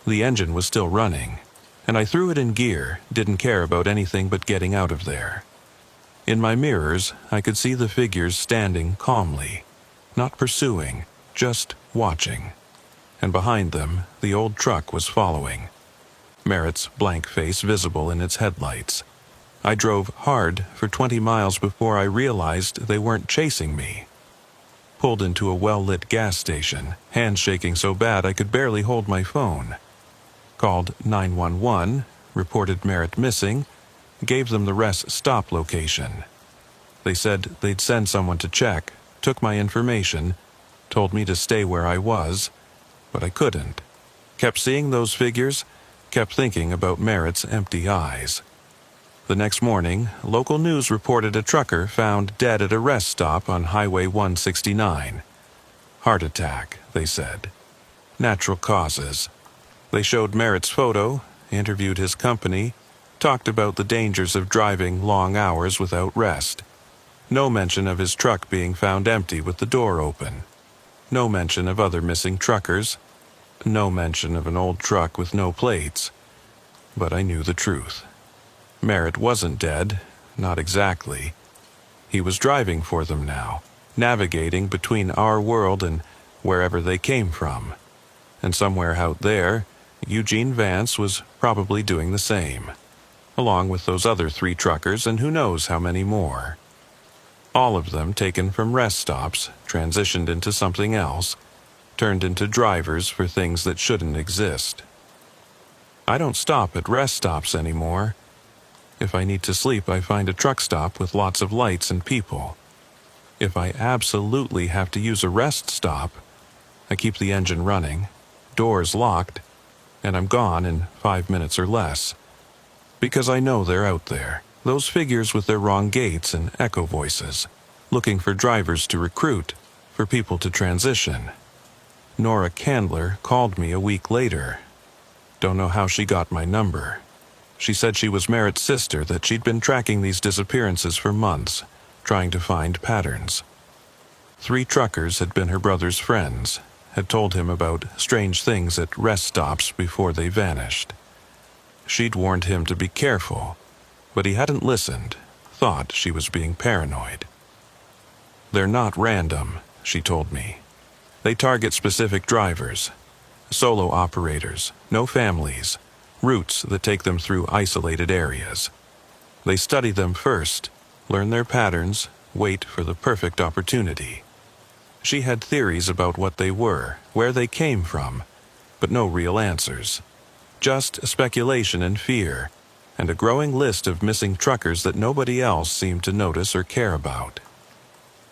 The engine was still running, and I threw it in gear, didn't care about anything but getting out of there. In my mirrors, I could see the figures standing calmly, not pursuing, just watching. And behind them, the old truck was following, Merritt's blank face visible in its headlights. I drove hard for 20 miles before I realized they weren't chasing me. Pulled into a well-lit gas station, hands shaking so bad I could barely hold my phone. Called 911, reported Merritt missing, gave them the rest stop location. They said they'd send someone to check, took my information, told me to stay where I was, but I couldn't. Kept seeing those figures, kept thinking about Merritt's empty eyes. The next morning, local news reported a trucker found dead at a rest stop on Highway 169. Heart attack, they said. Natural causes. They showed Merritt's photo, interviewed his company, talked about the dangers of driving long hours without rest. No mention of his truck being found empty with the door open. No mention of other missing truckers. No mention of an old truck with no plates. But I knew the truth. Merritt wasn't dead, not exactly. He was driving for them now, navigating between our world and wherever they came from. And somewhere out there, Eugene Vance was probably doing the same, along with those other 3 truckers and who knows how many more. All of them taken from rest stops, transitioned into something else, turned into drivers for things that shouldn't exist. I don't stop at rest stops anymore. If I need to sleep, I find a truck stop with lots of lights and people. If I absolutely have to use a rest stop, I keep the engine running, doors locked, and I'm gone in 5 minutes or less. Because I know they're out there, those figures with their wrong gates and echo voices, looking for drivers to recruit, for people to transition. Nora Candler called me a week later. Don't know how she got my number. She said she was Merritt's sister, that she'd been tracking these disappearances for months, trying to find patterns. 3 truckers had been her brother's friends, had told him about strange things at rest stops before they vanished. She'd warned him to be careful, but he hadn't listened, thought she was being paranoid. They're not random, she told me. They target specific drivers, solo operators, no families, routes that take them through isolated areas. They study them first, learn their patterns, wait for the perfect opportunity. She had theories about what they were, where they came from, but no real answers. Just speculation and fear, and a growing list of missing truckers that nobody else seemed to notice or care about.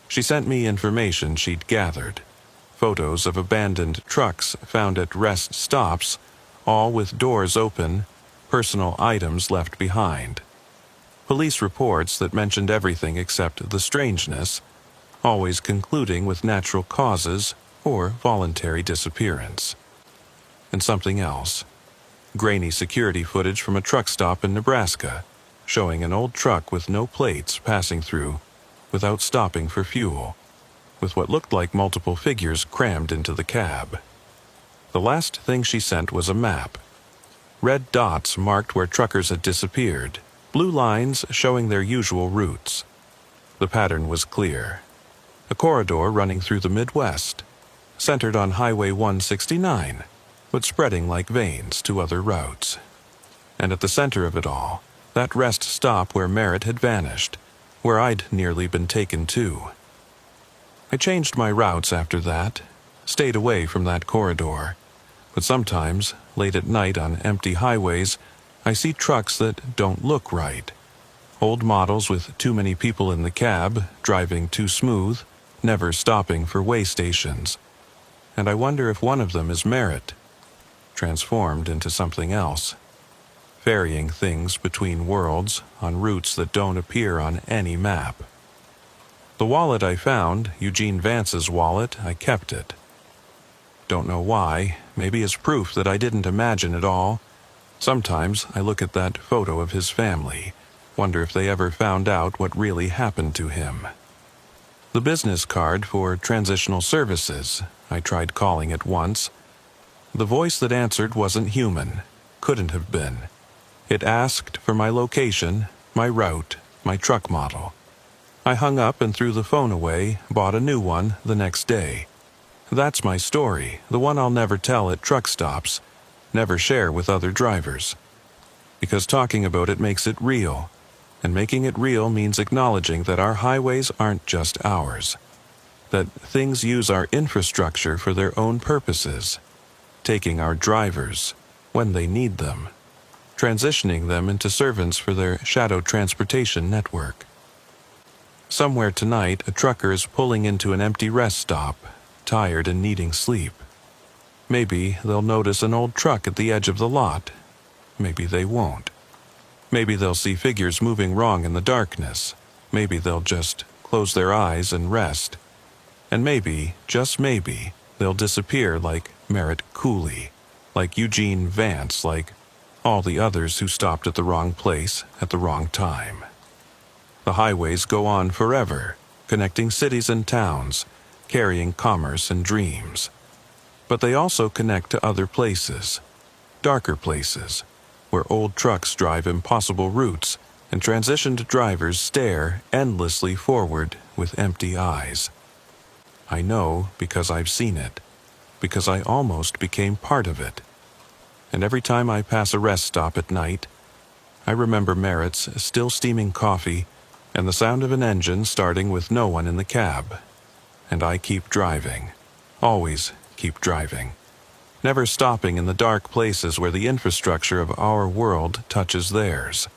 She sent me information she'd gathered. Photos of abandoned trucks found at rest stops, all with doors open, personal items left behind. Police reports that mentioned everything except the strangeness, always concluding with natural causes or voluntary disappearance. And something else. Grainy security footage from a truck stop in Nebraska, showing an old truck with no plates passing through without stopping for fuel, with what looked like multiple figures crammed into the cab. The last thing she sent was a map. Red dots marked where truckers had disappeared, blue lines showing their usual routes. The pattern was clear. A corridor running through the Midwest, centered on Highway 169, but spreading like veins to other routes. And at the center of it all, that rest stop where Merritt had vanished, where I'd nearly been taken too. I changed my routes after that, stayed away from that corridor, but sometimes, late at night on empty highways, I see trucks that don't look right. Old models with too many people in the cab, driving too smooth, never stopping for way stations. And I wonder if one of them is Merritt, transformed into something else, ferrying things between worlds on routes that don't appear on any map. The wallet I found, Eugene Vance's wallet, I kept it. Don't know why, maybe as proof that I didn't imagine it all. Sometimes I look at that photo of his family, wonder if they ever found out what really happened to him. The business card for transitional services, I tried calling it once. The voice that answered wasn't human, couldn't have been. It asked for my location, my route, my truck model. I hung up and threw the phone away, bought a new one the next day. That's my story, the one I'll never tell at truck stops, never share with other drivers. Because talking about it makes it real, and making it real means acknowledging that our highways aren't just ours, that things use our infrastructure for their own purposes, taking our drivers when they need them, transitioning them into servants for their shadow transportation network. Somewhere tonight, a trucker is pulling into an empty rest stop, tired and needing sleep. Maybe they'll notice an old truck at the edge of the lot. Maybe they won't. Maybe they'll see figures moving wrong in the darkness. Maybe they'll just close their eyes and rest. And maybe, just maybe, they'll disappear like Merritt Cooley, like Eugene Vance, like all the others who stopped at the wrong place at the wrong time. The highways go on forever, connecting cities and towns, carrying commerce and dreams. But they also connect to other places, darker places, where old trucks drive impossible routes and transitioned drivers stare endlessly forward with empty eyes. I know because I've seen it, because I almost became part of it. And every time I pass a rest stop at night, I remember Merritt's still steaming coffee and the sound of an engine starting with no one in the cab. And I keep driving, always keep driving, never stopping in the dark places where the infrastructure of our world touches theirs.